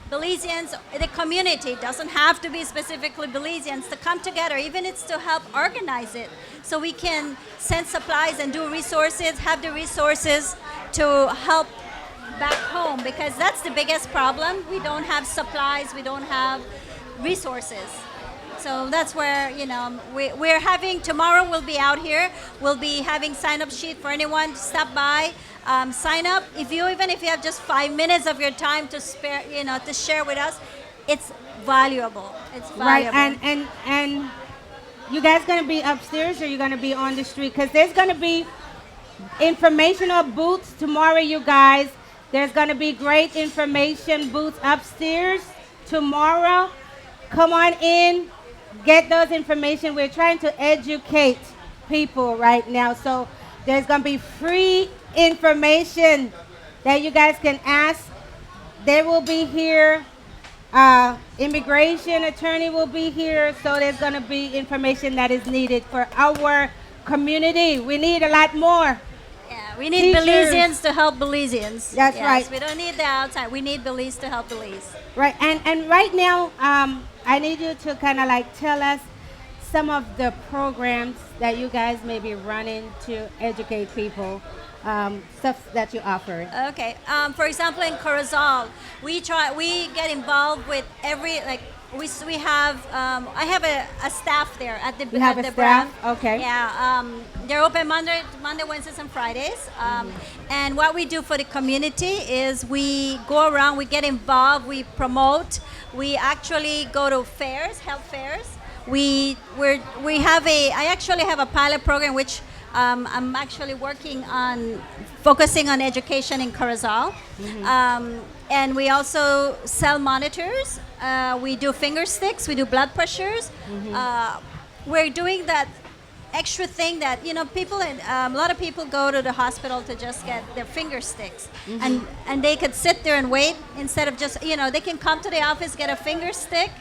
Belizeans, the community, doesn't have to be specifically Belizeans, to come together, even it's to help organize it, so we can send supplies and do resources, have the resources to help back home, because that's the biggest problem. We don't have supplies, we don't have resources. So that's where, we're having, tomorrow we'll be out here, we'll be having sign-up sheet for anyone to stop by, sign up. Even if you have just 5 minutes of your time to spare, to share with us, it's valuable. It's valuable. Right, and you guys gonna be upstairs, or you're gonna be on the street? Because there's gonna be informational booths tomorrow, you guys. There's gonna be great information booths upstairs tomorrow. Come on in, get those information. We're trying to educate people right now. So there's going to be free information that you guys can ask. They will be here. Immigration attorney will be here. So there's going to be information that is needed for our community. We need a lot more. Yeah, we need Teachers. Belizeans to help Belizeans. That's Yes, right. We don't need the outside. We need Belize to help Belize. Right, and right now, I need you to kind of like tell us some of the programs that you guys may be running to educate people, stuff that you offer. Okay. For example, in Corozal, we get involved with every, we have I have a staff there at the You have at a the staff? brand. Okay. Yeah. They're open Monday, Wednesdays, and Fridays. And what we do for the community is we go around, we get involved, we promote. We actually go to fairs, health fairs. I actually have a pilot program which I'm actually working on, focusing on education in Corozal. And we also sell monitors. We do finger sticks. We do blood pressures. We're doing that extra thing that, people, a lot of people go to the hospital to just get their finger sticks. And they could sit there and wait instead of just, they can come to the office, get a finger stick,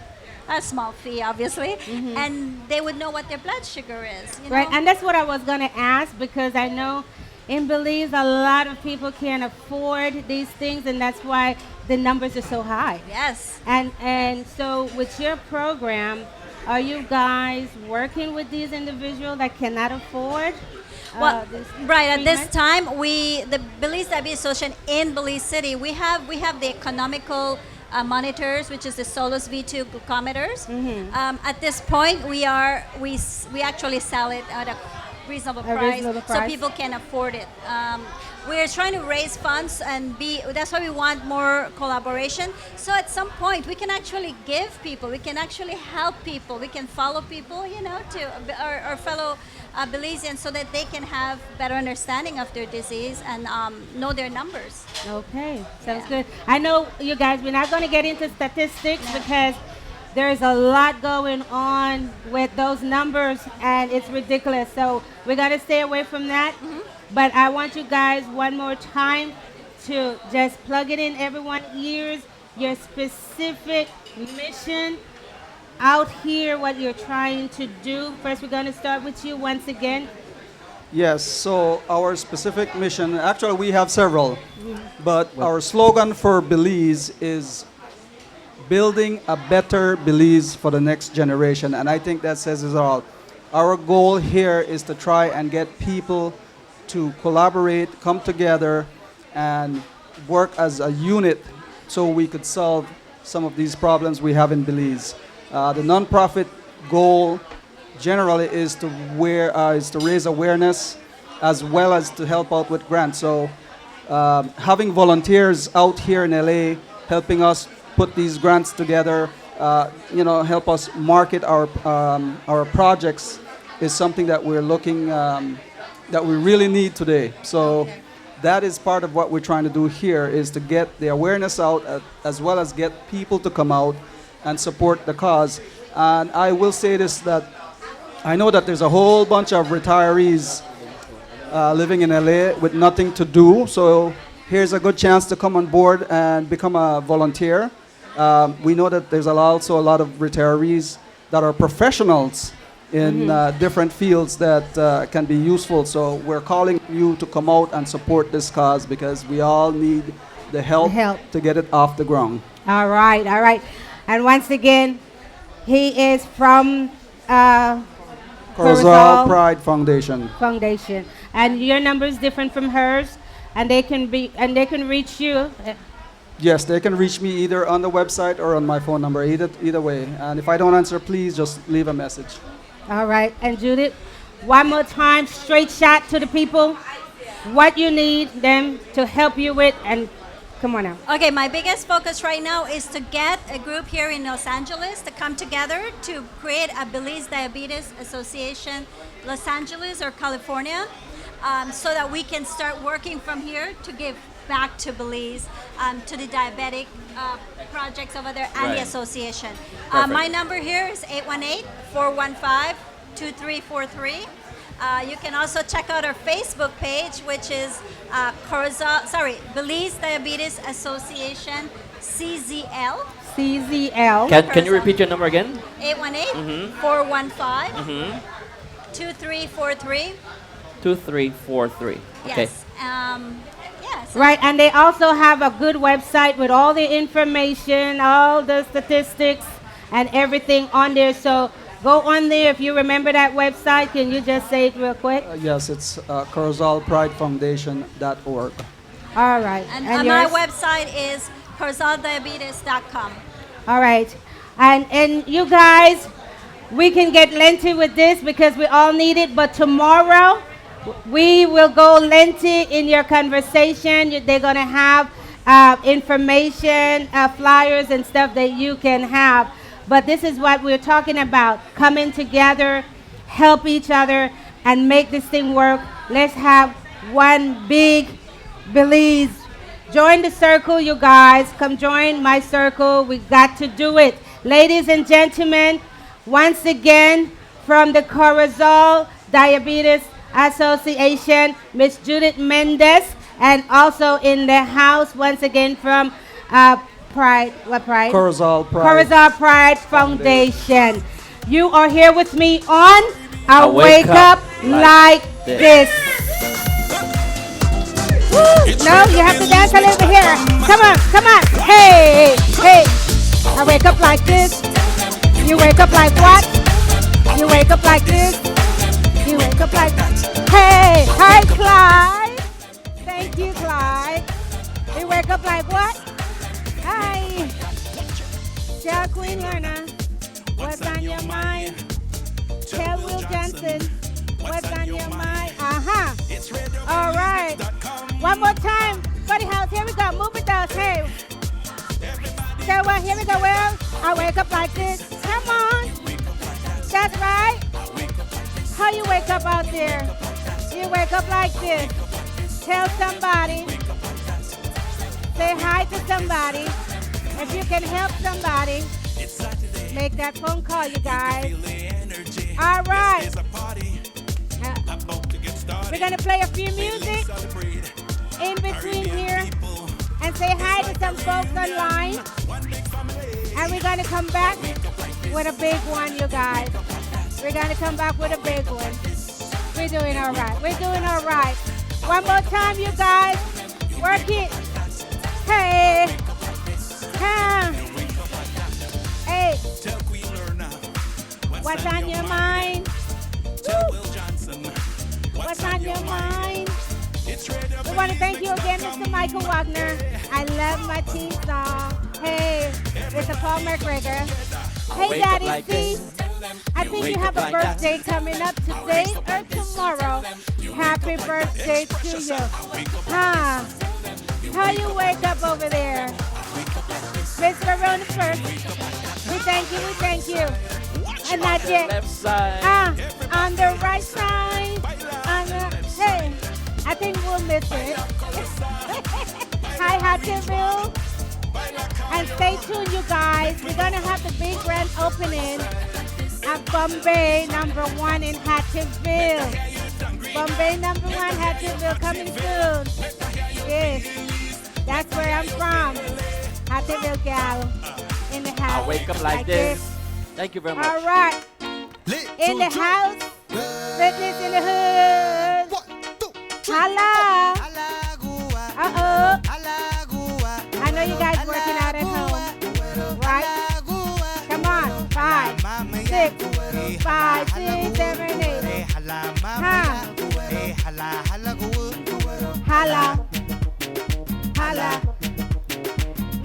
a small fee, obviously, and they would know what their blood sugar is. Right, and that's what I was going to ask, because I know in Belize a lot of people can't afford these things, and that's why the numbers are so high. Yes. And so with your program, are you guys working with these individuals that cannot afford? Well, this right at this treatment? time, the Belize Diabetes Association in Belize City, we have the economical monitors, which is the Solus V2 glucometers. At this point, we actually sell it at a reasonable price, so people can afford it. We're trying to raise funds, and that's why we want more collaboration. So at some point, we can actually give people, we can actually help people, we can follow people, to our fellow Belizeans, so that they can have better understanding of their disease and know their numbers. Okay, sounds good. I know you guys, we're not going to get into statistics because there's a lot going on with those numbers, and it's ridiculous. So we got to stay away from that. But I want you guys one more time to just plug it in everyone's ears, your specific mission out here, what you're trying to do. First, we're going to start with you once again. Yes, so our specific mission, actually we have several, but our slogan for Belize is building a better Belize for the next generation. And I think that says it all. Our goal here is to try and get people to collaborate, come together, and work as a unit so we could solve some of these problems we have in Belize. The nonprofit goal generally is to raise awareness as well as to help out with grants. So having volunteers out here in LA helping us put these grants together, help us market our projects is something that we're looking that we really need today. So that is part of what we're trying to do here, is to get the awareness out as well as get people to come out and support the cause. And I will say this, that I know that there's a whole bunch of retirees living in LA with nothing to do. So here's a good chance to come on board and become a volunteer. We know that there's also a lot of retirees that are professionals in different fields that can be useful. So we're calling you to come out and support this cause, because we all need the help to get it off the ground. All right, all right. And once again, he is from Corazal Pride Foundation. And your number is different from hers, and they can reach you. Yes, they can reach me either on the website or on my phone number, either way. And if I don't answer, please just leave a message. All right. And Judith, one more time, straight shot to the people, what you need them to help you with, and come on now. Okay, my biggest focus right now is to get a group here in Los Angeles to come together to create a Belize Diabetes Association, Los Angeles or California, so that we can start working from here to give back to Belize, to the diabetic projects over there and the association. My number here is 818-415-2343. You can also check out our Facebook page, which is Belize Diabetes Association, CZL. CZL. Can you repeat your number again? 818-415-2343. 2343. Okay. Yes. Yes. Right, and they also have a good website with all the information, all the statistics, and everything on there. So go on there. If you remember that website, can you just say it real quick? Yes, it's CorazalPrideFoundation.org. All right. And my website is corazaldiabetes.com. All right. And you guys, we can get lengthy with this because we all need it, but tomorrow we will go lengthy in your conversation. They're going to have information, flyers and stuff that you can have. But this is what we're talking about, coming together, help each other, and make this thing work. Let's have one big Belize. Join the circle, you guys. Come join my circle. We got to do it. Ladies and gentlemen, once again, from the Corazal Diabetes Association, Miss Judith Mendez, and also in the house, once again, from Pride? Corazal Pride Foundation. You are here with me on A Wake Up Like This. Woo. No, you have to dance a little bit here. Come on, come on. Hey, hey. I wake up like this. You wake up like what? You wake up like this. You wake up like that. Hey, hi, Clyde. Thank you, Clyde. You wake up like what? Hi. Tell Queen Herna what's on your mind. Tell Will Johnson what's on your mind. Uh-huh. All right. One more time. Buddy House, here we go. Move it down. Hey. So here we go. Well, I wake up like this. Come on. That's right. How you wake up out there? You wake up like this. Tell somebody. Say hi to somebody. If you can help somebody, make that phone call, you guys. All right. We're going to play a few music in between here and say hi to some folks online. And we're going to come back with a big one, you guys. We're going to come back with a big one. We're doing all right. We're doing all right. One more time, you guys. Work it. Hey. What's on your mind? Tell Will Johnson What's on your mind? It's Radio We want to thank you again, Mr. Michael Wagner. I love my team song. Hey, it's a Paul McGregor. Hey, wake up Daddy like C. this. I think wake you have up a like that. birthday coming up today or tomorrow. Happy birthday to you. Huh? How you wake up over there? Miss Verona first. We thank you. And not yet. Left side. On the right side. Hey, I think we'll miss it. Hi, Hatcherville. And stay tuned, you guys. We're going to have the big grand opening at Bombay #1 in Hatcherville. Bombay #1 Hatcherville coming soon. Yes, that's where I'm from. Hatcherville gal in the house. I wake up like this. Thank you very much. All right. In the house. Fitness in the hood. Holla. Uh-oh. I know you guys working out at home, right? Come on. 5, 6, 5, 6, 7, 8. Huh? Holla. Holla.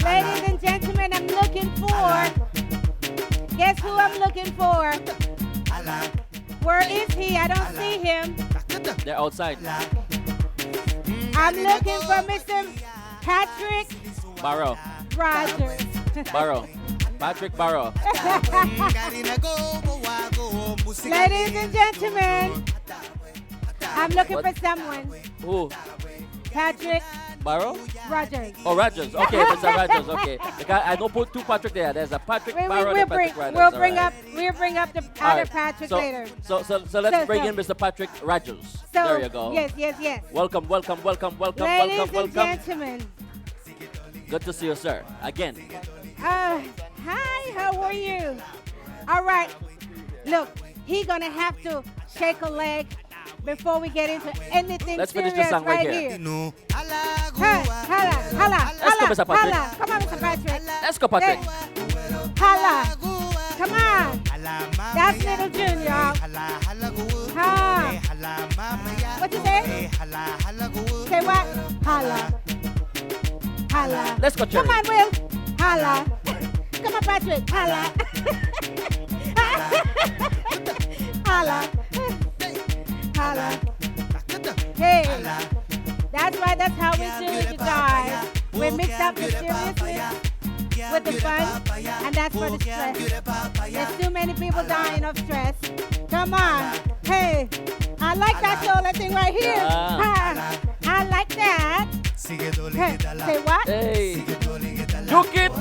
Ladies and gentlemen, I'm looking for. Guess who I'm looking for? Where is he? I don't see him. They're outside. I'm looking for Mr. Patrick Barrow. Rogers. Barrow. Patrick Barrow. Ladies and gentlemen, I'm looking for someone. Who? Patrick Barrow? Rogers. Oh, Rogers. Okay, Mr. Rogers. Okay. I don't put two Patrick there. There's a Patrick Barrow and a Patrick Rogers. We'll All bring right. up the All other right. Patrick so, later. So let's bring in Mr. Patrick Rogers. So, there you go. Yes. Welcome. Ladies and gentlemen. Good to see you, sir. Again. Hi, how are you? All right. Look, he's going to have to shake a leg before we get into anything Let's serious finish this song right here. Holla. Let's go, Mr. Patrick. Holla. Come on, Mr. Patrick. Let's go, Patrick. Holla. Come on. That's Little Junior. Huh. What you say? Say what? Holla. Holla. Let's go, Cherry. Come on, Will. Holla. Come on, Patrick. Holla. Holla. Holla. Hey. That's right. That's how we do it, you guys. We mix up the seriousness with the fun, and that's for the stress. There's too many people dying of stress. Come on. Hey. I like that solo thing right here. I like that. Hey, say what? Hey. Juke it.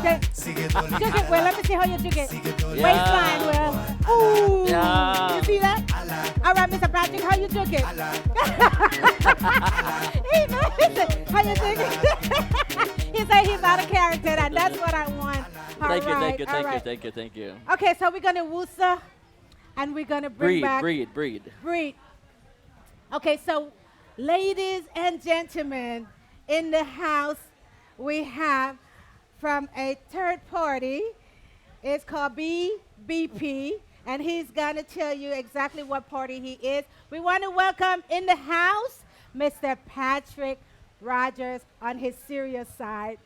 Juke it, Will. Let me see how you juke it. Yeah. Waistline, Will. Ooh. Yeah. You see that? All right, Mr. Patrick, how you juke it? How you juke it? He said he's out of character, and that's what I want. All Thank right. you. Okay, so we're going to woosa, and we're going to bring back... Breed. Okay, so ladies and gentlemen, in the house, we have from a third party. It's called BBP, and he's going to tell you exactly what party he is. We want to welcome in the house Mr. Patrick Rogers on his serious side.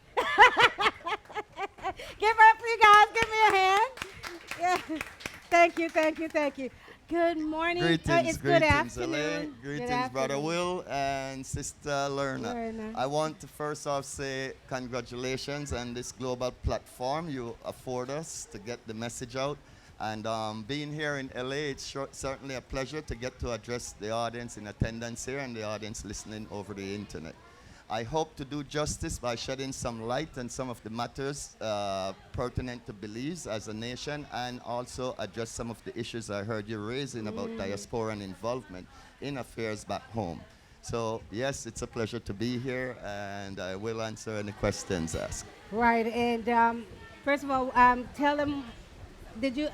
Give up, you guys. Give me a hand. Yeah. Thank you. Good morning. It's good afternoon. Elaine. Greetings, Brother Will and Sister Lerna. I want to first off say congratulations on this global platform you afford us to get the message out. And being here in LA, it's certainly a pleasure to get to address the audience in attendance here and the audience listening over the internet. I hope to do justice by shedding some light on some of the matters pertinent to Belize as a nation, and also address some of the issues I heard you raising about diaspora and involvement in affairs back home. So yes, it's a pleasure to be here, and I will answer any questions asked. Right, and first of all, tell them,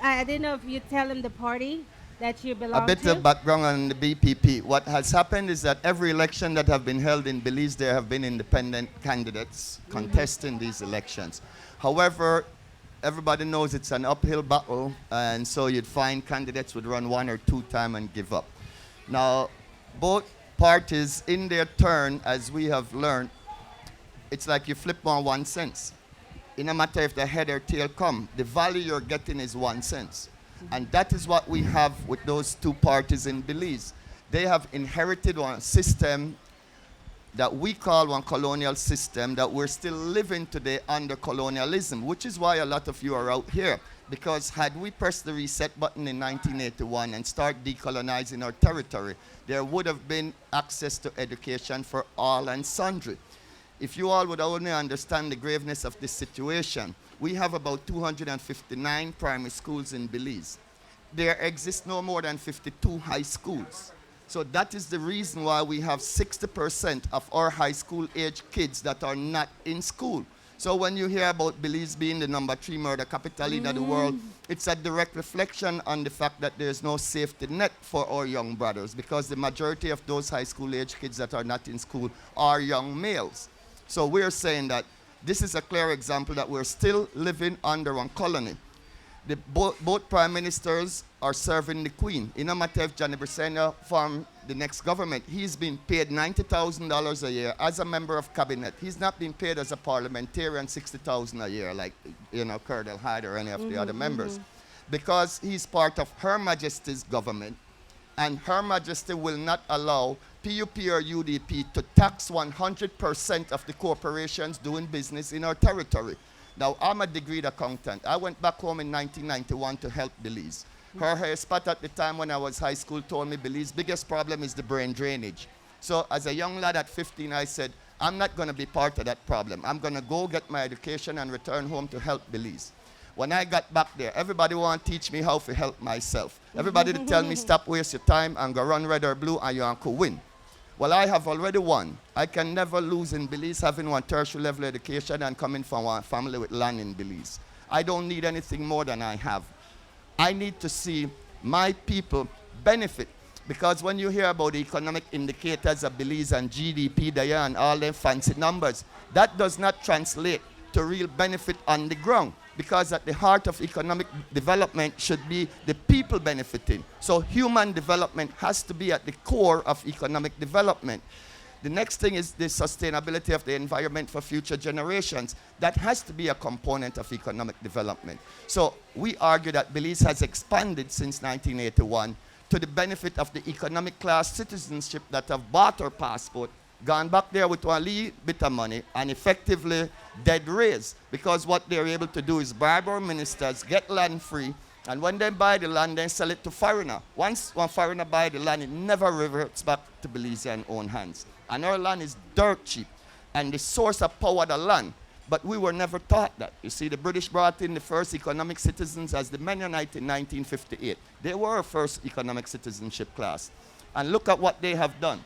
I didn't know if you tell them the party that you belong A bit to? of background on the BPP. What has happened is that every election that have been held in Belize, there have been independent candidates contesting these elections. However, everybody knows it's an uphill battle, and so you'd find candidates would run 1 or 2 times and give up. Now, both parties, in their turn, as we have learned, it's like you flip on 1 cent. In no matter if the head or tail come, the value you're getting is 1 cent. And that is what we have with those 2 parties in Belize. They have inherited one system that we call one colonial system that we're still living today under colonialism, which is why a lot of you are out here. Because had we pressed the reset button in 1981 and start decolonizing our territory, there would have been access to education for all and sundry. If you all would only understand the graveness of this situation, we have about 259 primary schools in Belize. There exist no more than 52 high schools. So that is the reason why we have 60% of our high school age kids that are not in school. So when you hear about Belize being the #3 murder capital in the world, it's a direct reflection on the fact that there's no safety net for our young brothers, because the majority of those high school age kids that are not in school are young males. So we're saying that this is a clear example that we're still living under one colony. Both prime ministers are serving the Queen. In a matter of Johnny Brissenda from the next government, he's been paid $90,000 a year as a member of cabinet. He's not been paid as a parliamentarian $60,000 a year like, Colonel Hyde or any of the other members. Because he's part of Her Majesty's government, and Her Majesty will not allow PUP or UDP to tax 100% of the corporations doing business in our territory. Now, I'm a degreed accountant. I went back home in 1991 to help Belize. Her hair spot at the time when I was high school told me Belize's biggest problem is the brain drainage. So as a young lad at 15, I said, I'm not going to be part of that problem. I'm going to go get my education and return home to help Belize. When I got back there, everybody want to teach me how to help myself. Everybody to tell me, stop waste your time and go run red or blue and you could win. Well, I have already won. I can never lose in Belize having one tertiary level education and coming from one family with land in Belize. I don't need anything more than I have. I need to see my people benefit, because when you hear about the economic indicators of Belize and GDP there and all them fancy numbers, that does not translate to real benefit on the ground, because at the heart of economic development should be the people benefiting. So human development has to be at the core of economic development. The next thing is the sustainability of the environment for future generations. That has to be a component of economic development. So we argue that Belize has expanded since 1981 to the benefit of the economic class citizenship that have bought our passport, gone back there with one little bit of money, and effectively dead raise. Because what they're able to do is bribe our ministers, get land free, and when they buy the land, they sell it to foreigner. Once one foreigner buy the land, it never reverts back to Belizean own hands. And our land is dirt cheap, and the source of power the land. But we were never taught that. You see, the British brought in the first economic citizens as the Mennonite in 1958. They were our first economic citizenship class. And look at what they have done.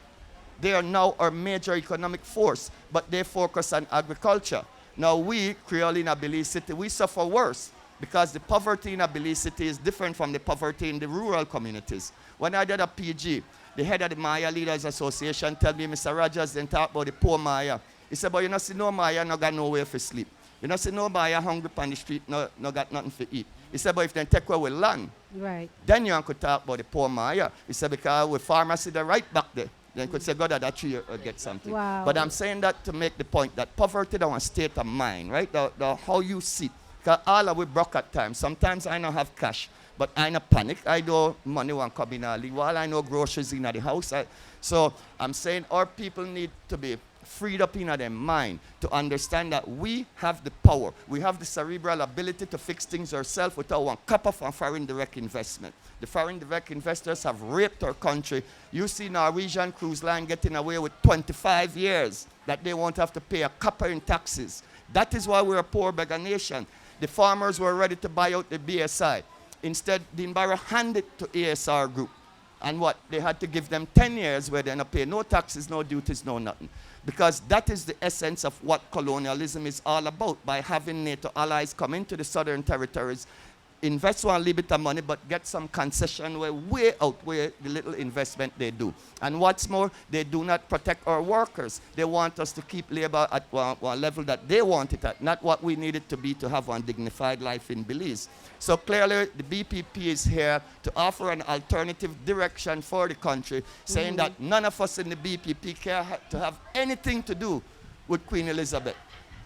They are now our major economic force, but they focus on agriculture. Now we, Creole in Belize City, we suffer worse, because the poverty in Belize City is different from the poverty in the rural communities. When I did a PG, the head of the Maya Leaders Association tell me, Mr. Rogers, then talk about the poor Maya. He said, but you know, see no Maya no got nowhere for sleep. You know, see no Maya hungry on the street, no got nothing for eat. He said, but if they take away land, right, then you could talk about the poor Maya. He said, because with pharmacy, they're right back there. Then you could say, God, that tree get something. Wow. But I'm saying that to make the point that poverty is a state of mind, right? The how you sit. Because all of we broke at times. Sometimes I don't have cash, but I don't panic. I know money won't come in early. While I know groceries in the house. So I'm saying our people need to be freed up in their mind to understand that we have the power. We have the cerebral ability to fix things ourselves without one cup of foreign direct investment. The foreign direct investors have raped our country. You see Norwegian Cruise Line getting away with 25 years that they won't have to pay a copper in taxes. That is why we're a poor beggar nation. The farmers were ready to buy out the BSI. Instead, the Mbara handed to ASR Group. And what? They had to give them 10 years where they don't pay no taxes, no duties, no nothing. Because that is the essence of what colonialism is all about. By having NATO allies come into the southern territories, invest one little bit of money, but get some concession way outweigh the little investment they do. And what's more, they do not protect our workers. They want us to keep labor at one level that they want it at, not what we need it to be to have one dignified life in Belize. So clearly, the BPP is here to offer an alternative direction for the country, saying that none of us in the BPP care to have anything to do with Queen Elizabeth,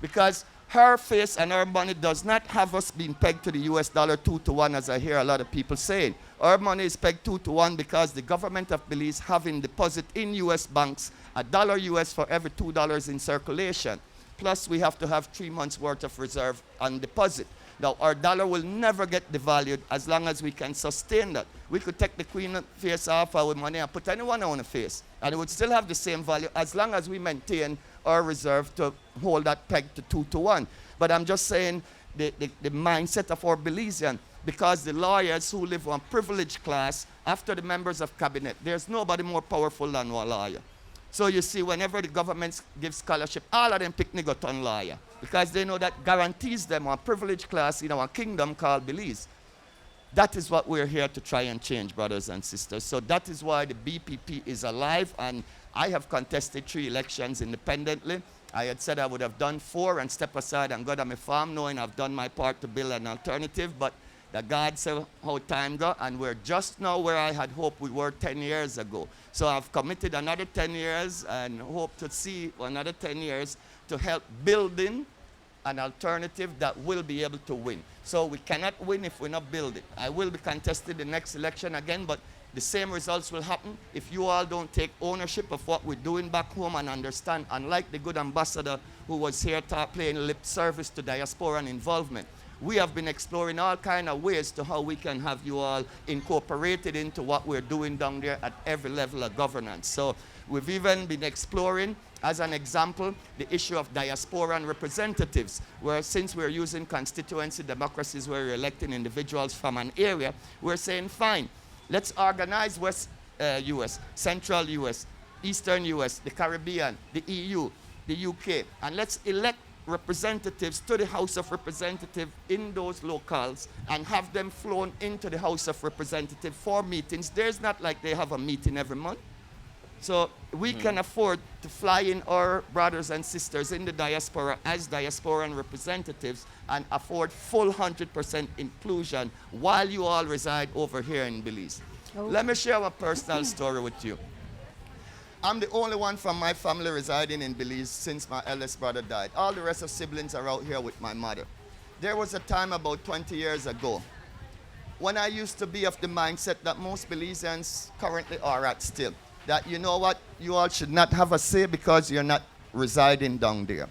because her face and her money does not have us being pegged to the US dollar 2 to 1, as I hear a lot of people saying. Our money is pegged 2 to 1 because the government of Belize having deposit in US banks $1 US for every $2 in circulation. Plus, we have to have 3 months worth of reserve on deposit. Now, our dollar will never get devalued as long as we can sustain that. We could take the Queen face off our money and put anyone on the face, and it would still have the same value as long as we maintain our reserve to hold that peg to 2 to 1. But I'm just saying the mindset of our Belizean, because the lawyers who live on privileged class, after the members of cabinet, there's nobody more powerful than one lawyer. So you see, whenever the government gives scholarship, all of them pick Nigoton lawyer, because they know that guarantees them a privileged class in our kingdom called Belize. That is what we're here to try and change, brothers and sisters. So that is why the BPP is alive, and I have contested 3 elections independently. I had said I would have done 4 and step aside and go to my farm, knowing I've done my part to build an alternative, but the God said how time go, and we're just now where I had hoped we were 10 years ago. So I've committed another 10 years and hope to see another 10 years to help building an alternative that will be able to win. So we cannot win if we not build it. I will be contested the next election again, but the same results will happen if you all don't take ownership of what we're doing back home and understand, unlike the good ambassador who was here paying lip service to diaspora and involvement. We have been exploring all kinds of ways to how we can have you all incorporated into what we're doing down there at every level of governance. So we've even been exploring, as an example, the issue of diaspora and representatives, where since we're using constituency democracies where we're electing individuals from an area, we're saying, fine, let's organize West US, Central US, Eastern US, the Caribbean, the EU, the UK, and let's elect representatives to the House of Representatives in those locales and have them flown into the House of Representatives for meetings. There's not like they have a meeting every month. So we can afford to fly in our brothers and sisters in the diaspora as diasporan representatives and afford full 100% inclusion while you all reside over here in Belize. Oh. Let me share a personal story with you. I'm the only one from my family residing in Belize since my eldest brother died. All the rest of siblings are out here with my mother. There was a time about 20 years ago when I used to be of the mindset that most Belizeans currently are at still. That, you know what, you all should not have a say because you're not residing down there.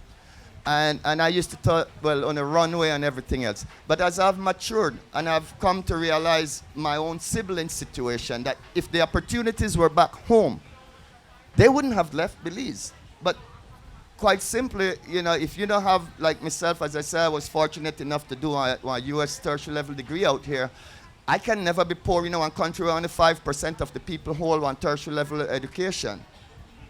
And I used to thought, well, on a runway and everything else. But as I've matured and I've come to realize my own sibling situation, that if the opportunities were back home, they wouldn't have left Belize. But quite simply, you know, if you don't have, like myself, as I said, I was fortunate enough to do a US tertiary level degree out here. I can never be poor, you know, one country where only 5% of the people hold one tertiary level education.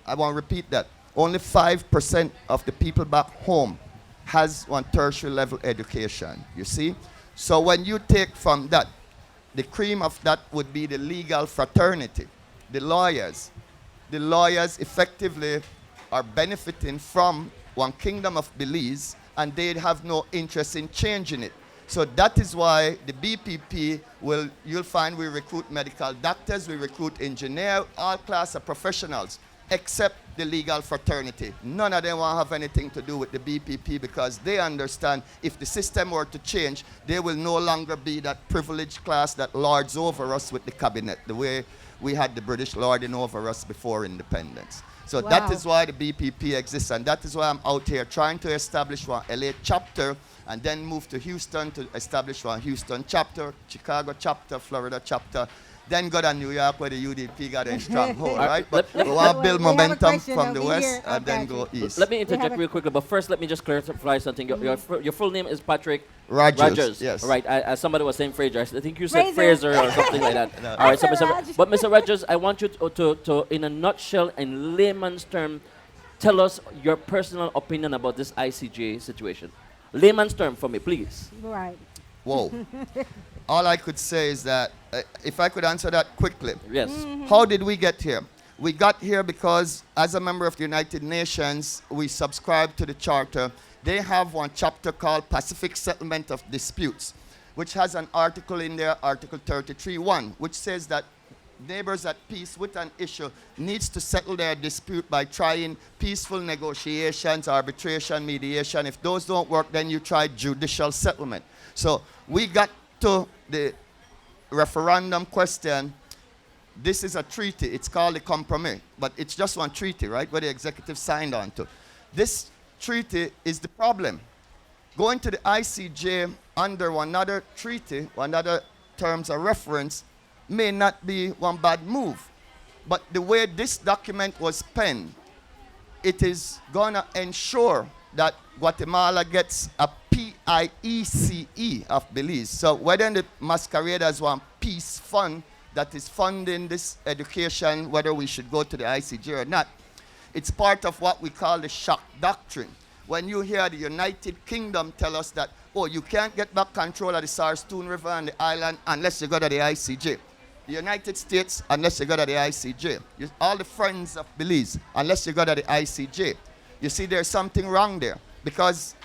I want to repeat that. Only 5% of the people back home has one tertiary level education, you see? So when you take from that, the cream of that would be the legal fraternity, the lawyers. The lawyers effectively are benefiting from one kingdom of Belize, and they have no interest in changing it. So that is why the BPP will, you'll find we recruit medical doctors, we recruit engineers, all class of professionals, except the legal fraternity. None of them want to have anything to do with the BPP because they understand if the system were to change, they will no longer be that privileged class that lords over us with the cabinet, the way we had the British lording over us before independence. So that is why the BPP exists, and that is why I'm out here trying to establish one LA chapter and then move to Houston to establish one Houston chapter, Chicago chapter, Florida chapter, then go to New York where the UDP got a stronghold, right? But we want to build momentum from the west and then go east. Let me interject real quickly, but first let me just clarify something. Your full name is Patrick Rogers. Yes. Right. As somebody was saying Fraser. I think you said Fraser or something like that. No. All right. So, Mr. Rogers, I want you to, in a nutshell, in layman's term, tell us your personal opinion about this ICJ situation. Layman's term for me, please. Right. Whoa. All I could say is that, if I could answer that quickly. Yes. How did we get here? We got here because, as a member of the United Nations, we subscribe to the Charter. They have one chapter called Pacific Settlement of Disputes, which has an article in there, Article 33.1, which says that neighbors at peace with an issue needs to settle their dispute by trying peaceful negotiations, arbitration, mediation. If those don't work, then you try judicial settlement. So we got to the referendum question. This is a treaty. It's called a compromise, but it's just one treaty, right, where the executive signed on to. This treaty is the problem. Going to the ICJ under another treaty, another terms of reference, may not be one bad move. But the way this document was penned, it is going to ensure that Guatemala gets a PIECE of Belize. So whether the masquerade as one peace fund that is funding this education, whether we should go to the ICJ or not, it's part of what we call the shock doctrine. When you hear the United Kingdom tell us that, oh, you can't get back control of the Sarstoon River and the island unless you go to the ICJ. The United States, unless you go to the ICJ. All the friends of Belize, unless you go to the ICJ. You see, there's something wrong there because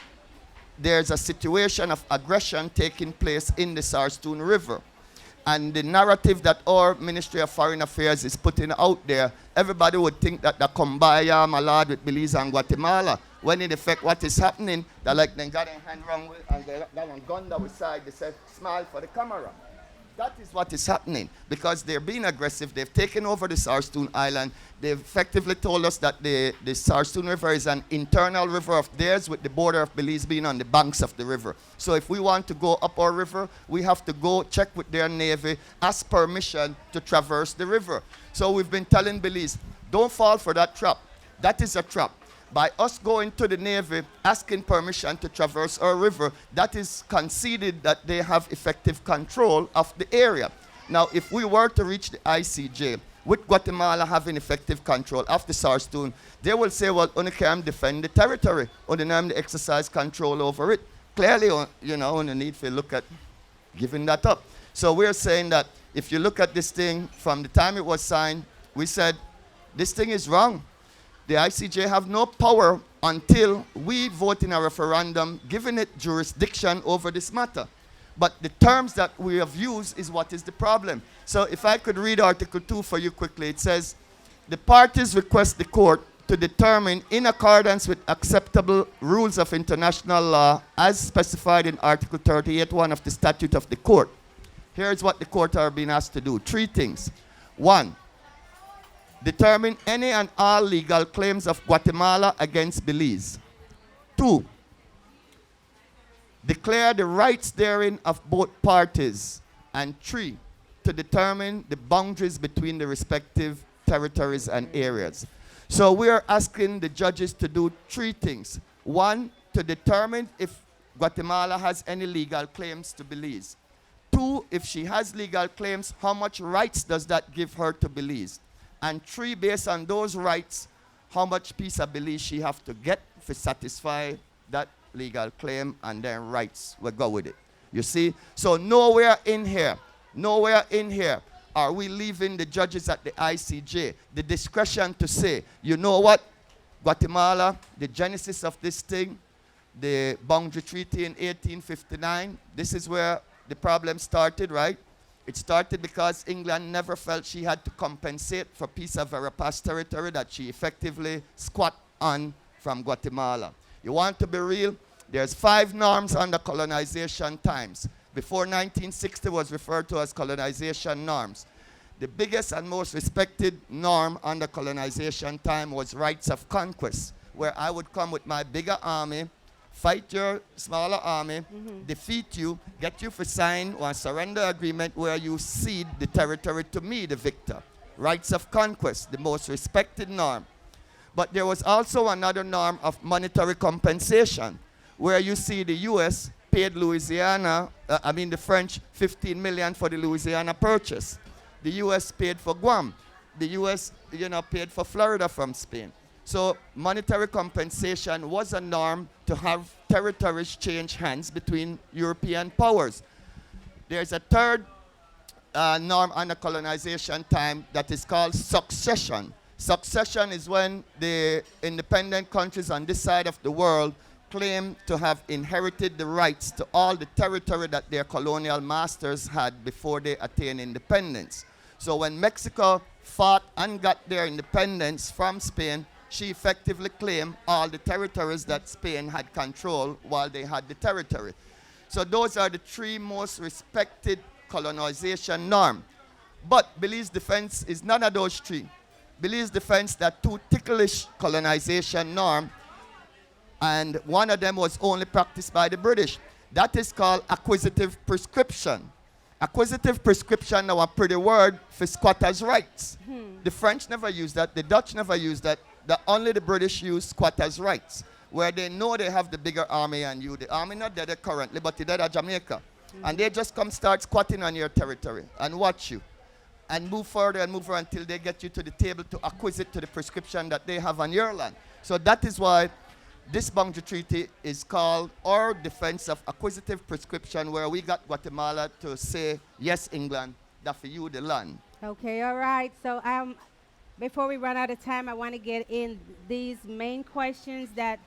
there's a situation of aggression taking place in the Sarstoon River. And the narrative that our Ministry of Foreign Affairs is putting out there, everybody would think that the Kumbaya, Malad with Belize and Guatemala, when in effect what is happening, they're like, they got a hand wrong with, and they got one gun that was side, they said, smile for the camera. That is what is happening because they're being aggressive. They've taken over the Sarstoon Island. They've effectively told us that the Sarstoon River is an internal river of theirs with the border of Belize being on the banks of the river. So if we want to go up our river, we have to go check with their Navy, ask permission to traverse the river. So we've been telling Belize, don't fall for that trap. That is a trap. By us going to the Navy, asking permission to traverse our river, that is conceded that they have effective control of the area. Now, if we were to reach the ICJ, with Guatemala having effective control of the Sarstoon, they will say, well, only can defend the territory, only can exercise control over it. Clearly, you know, only need to look at giving that up. So we're saying that if you look at this thing from the time it was signed, we said, this thing is wrong. The ICJ have no power until we vote in a referendum giving it jurisdiction over this matter. But the terms that we have used is what is the problem. So if I could read Article 2 for you quickly, it says, the parties request the court to determine in accordance with acceptable rules of international law as specified in Article 38(1) of the Statute of the Court. Here's what the court are being asked to do. 3 things. 1, determine any and all legal claims of Guatemala against Belize. 2, declare the rights therein of both parties. And 3, to determine the boundaries between the respective territories and areas. So we are asking the judges to do 3 things. 1, to determine if Guatemala has any legal claims to Belize. 2, if she has legal claims, how much rights does that give her to Belize? And 3, based on those rights, how much piece of Belize she have to get to satisfy that legal claim, and then rights will go with it. You see? So nowhere in here are we leaving the judges at the ICJ the discretion to say, you know what, Guatemala, the genesis of this thing, the boundary treaty in 1859, this is where the problem started, right? It started because England never felt she had to compensate for a piece of her past territory that she effectively squat on from Guatemala. You want to be real? There's 5 norms under colonization times. Before 1960 was referred to as colonization norms. The biggest and most respected norm under colonization time was rights of conquest, where I would come with my bigger army, fight your smaller army, defeat you, get you to sign one surrender agreement where you cede the territory to me, the victor. Rights of conquest, the most respected norm. But there was also another norm of monetary compensation, where you see the U.S. paid the French 15 million for the Louisiana Purchase. The U.S. paid for Guam. The U.S. paid for Florida from Spain. So monetary compensation was a norm to have territories change hands between European powers. There's a third norm under colonization time that is called succession. Succession is when the independent countries on this side of the world claim to have inherited the rights to all the territory that their colonial masters had before they attained independence. So when Mexico fought and got their independence from Spain, she effectively claimed all the territories that Spain had control while they had the territory. So those are the three most respected colonization norms. But Belize defense is none of those three. Belize defense that two ticklish colonization norm, and one of them was only practiced by the British. That is called acquisitive prescription. Acquisitive prescription now a pretty word for squatters' rights. The French never used that, the Dutch never used that, only the British use squatters' rights, where they know they have the bigger army than you. The army not there currently, but they're at Jamaica. And they just come start squatting on your territory and watch you. And move further and move further until they get you to the table to acquisite to the prescription that they have on your land. So that is why this boundary treaty is called our defense of acquisitive prescription, where we got Guatemala to say, yes, England, that for you the land. Okay, all right. So before we run out of time, I want to get in these main questions that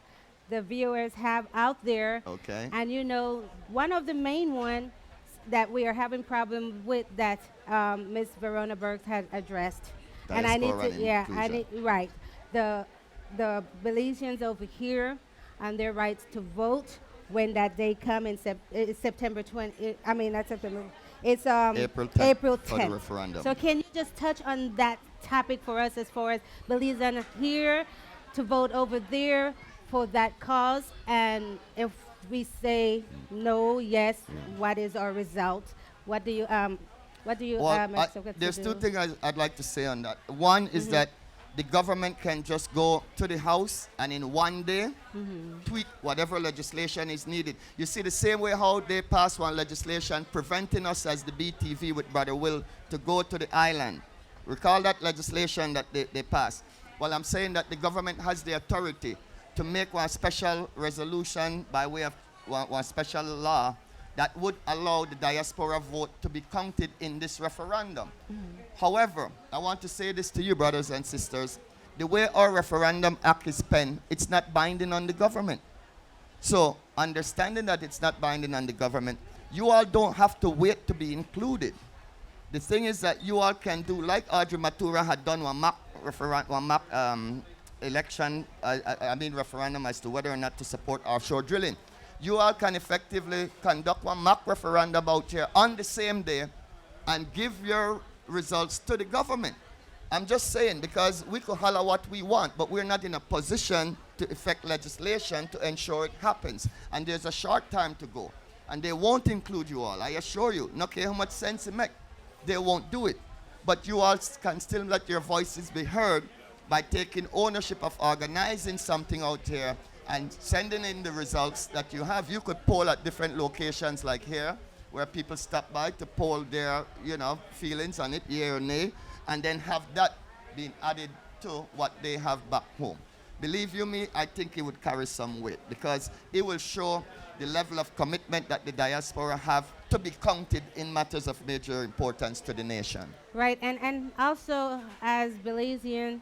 the viewers have out there. Okay. And you know, one of the main ones that we are having problems with that Ms. Verona Burks had addressed. And I need to, right. The Belizeans over here and their rights to vote when that day come in September 20, I mean, not September, it's April 10th. April For 10th. the referendum. So can you just touch on that topic for us as far as Belizeans here to vote over there for that cause? And if we say no, yes, what is our result? What do you expect there's to two do? things I'd like to say on that. One is that the government can just go to the House and in one day tweak whatever legislation is needed. You see, the same way how they passed one legislation preventing us as the BTV with Brother Will to go to the island. Recall that legislation that they passed. Well, I'm saying that the government has the authority to make one special resolution by way of one special law that would allow the diaspora vote to be counted in this referendum. However, I want to say this to you, brothers and sisters. The way our referendum act is penned, it's not binding on the government. So, understanding that it's not binding on the government, you all don't have to wait to be included. The thing is that you all can do like Audrey Matura had done one mock election, referendum as to whether or not to support offshore drilling. You all can effectively conduct one mock referendum out here on the same day and give your results to the government. I'm just saying, because we could holler what we want, but we're not in a position to effect legislation to ensure it happens. And there's a short time to go. And they won't include you all, I assure you. No care how much sense it makes, they won't do it. But you all can still let your voices be heard by taking ownership of organizing something out here and sending in the results that you have. You could poll at different locations like here, where people stop by to poll their, feelings on it, yea or nay, and then have that being added to what they have back home. Believe you me, I think it would carry some weight, because it will show the level of commitment that the diaspora have to be counted in matters of major importance to the nation. Right, and also as Belizean,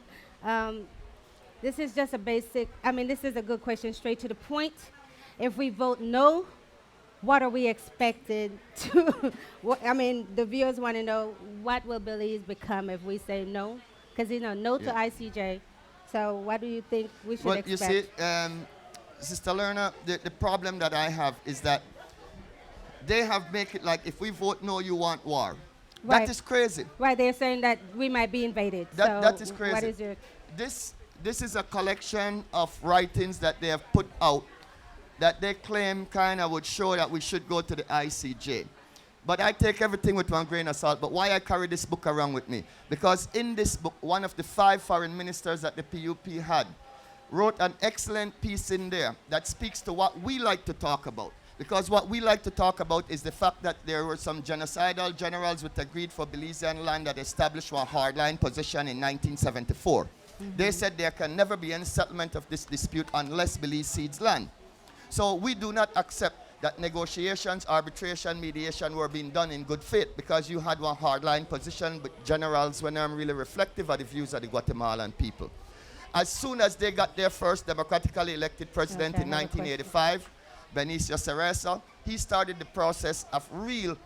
this is just a basic, this is a good question, straight to the point. If we vote no, what are we expected to, the viewers want to know, what will Belize become if we say no? Because, no to ICJ. So what do you think we should expect? Well, you see, Sister Lerner, the problem that I have is that they have make it like, if we vote no, you want war. Right. That is crazy. Right, they're saying that we might be invaded. That is crazy. What is your... This is a collection of writings that they have put out that they claim kind of would show that we should go to the ICJ. But I take everything with one grain of salt. But why I carry this book around with me? Because in this book, one of the 5 foreign ministers that the PUP had wrote an excellent piece in there that speaks to what we like to talk about. Because what we like to talk about is the fact that there were some genocidal generals which agreed for Belizean land that established a hardline position in 1974. They said there can never be any settlement of this dispute unless Belize cedes land. So we do not accept that negotiations, arbitration, mediation were being done in good faith, because you had one hardline position, but generals were not really reflective of the views of the Guatemalan people. As soon as they got their first democratically elected president in 1985, Benicio Cereza, he started the process of real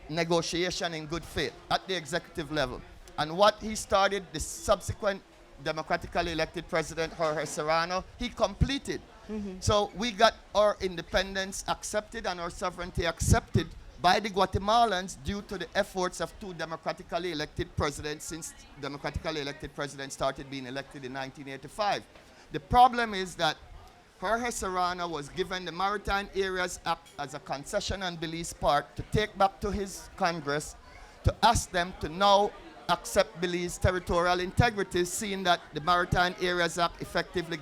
negotiation in good faith at the executive level. And what he started, the subsequent democratically elected president, Jorge Serrano, he completed. So we got our independence accepted and our sovereignty accepted by the Guatemalans due to the efforts of two democratically elected presidents, since democratically elected presidents started being elected in 1985. The problem is that Jorge Serrano was given the Maritime Areas Act as a concession on Belize part to take back to his Congress to ask them to now accept Belize territorial integrity, seeing that the Maritime Areas Act effectively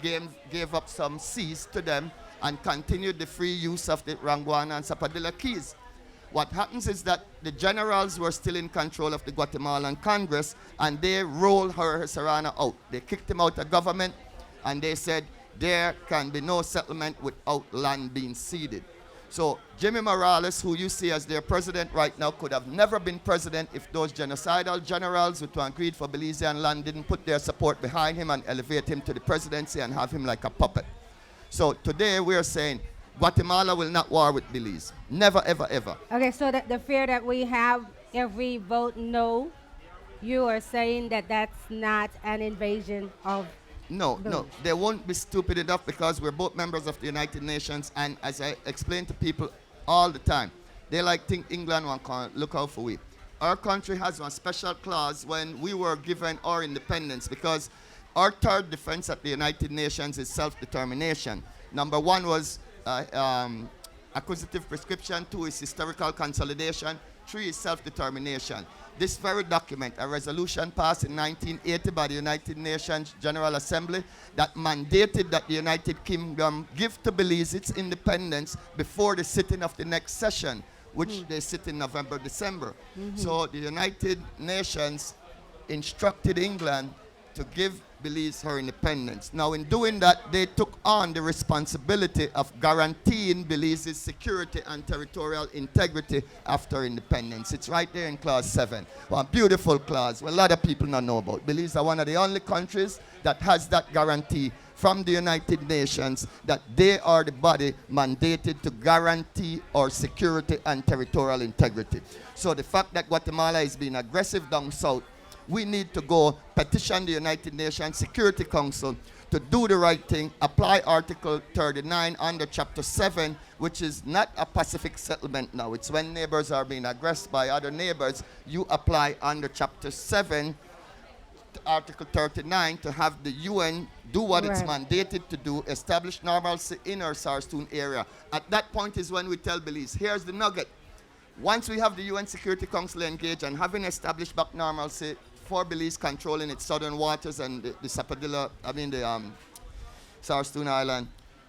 gave up some seas to them and continued the free use of the Ranguana and Zapadilla Keys. What happens is that the generals were still in control of the Guatemalan Congress, and they rolled Jorge Serrano out. They kicked him out of government, and they said there can be no settlement without land being ceded. So Jimmy Morales, who you see as their president right now, could have never been president if those genocidal generals who agreed for Belizean land didn't put their support behind him and elevate him to the presidency and have him like a puppet. So today we are saying Guatemala will not war with Belize. Never, ever, ever. Okay, so the fear that we have if we vote no, you are saying that that's not an invasion of No, no, they won't be stupid enough, because we're both members of the United Nations, and as I explain to people all the time, they think England can look out for we. Our country has one special clause when we were given our independence, because our third defense at the United Nations is self-determination. Number one was acquisitive prescription, 2 is historical consolidation, 3 is self-determination. This very document, a resolution passed in 1980 by the United Nations General Assembly that mandated that the United Kingdom give to Belize its independence before the sitting of the next session, which they sit in November, December. So the United Nations instructed England to give Belize her independence. Now, in doing that, they took on the responsibility of guaranteeing Belize's security and territorial integrity after independence. It's right there in Clause 7. One beautiful clause, a lot of people not know about. Belize are one of the only countries that has that guarantee from the United Nations that they are the body mandated to guarantee our security and territorial integrity. So the fact that Guatemala is being aggressive down south, we need to go petition the United Nations Security Council to do the right thing, apply Article 39 under Chapter 7, which is not a pacific settlement now. It's when neighbors are being aggressed by other neighbors, you apply under Chapter 7, Article 39, to have the UN do what it's mandated to do, establish normalcy in our Sarstoon area. At that point is when we tell Belize, here's the nugget. Once we have the UN Security Council engaged and having established back normalcy for Belize controlling its southern waters and the Zapadilla, Sarstoon Island,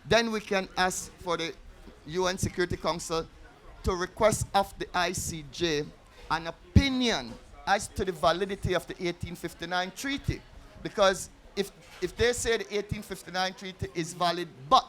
then we can ask for the UN Security Council to request of the ICJ an opinion as to the validity of the 1859 treaty. Because if they say the 1859 treaty is valid, but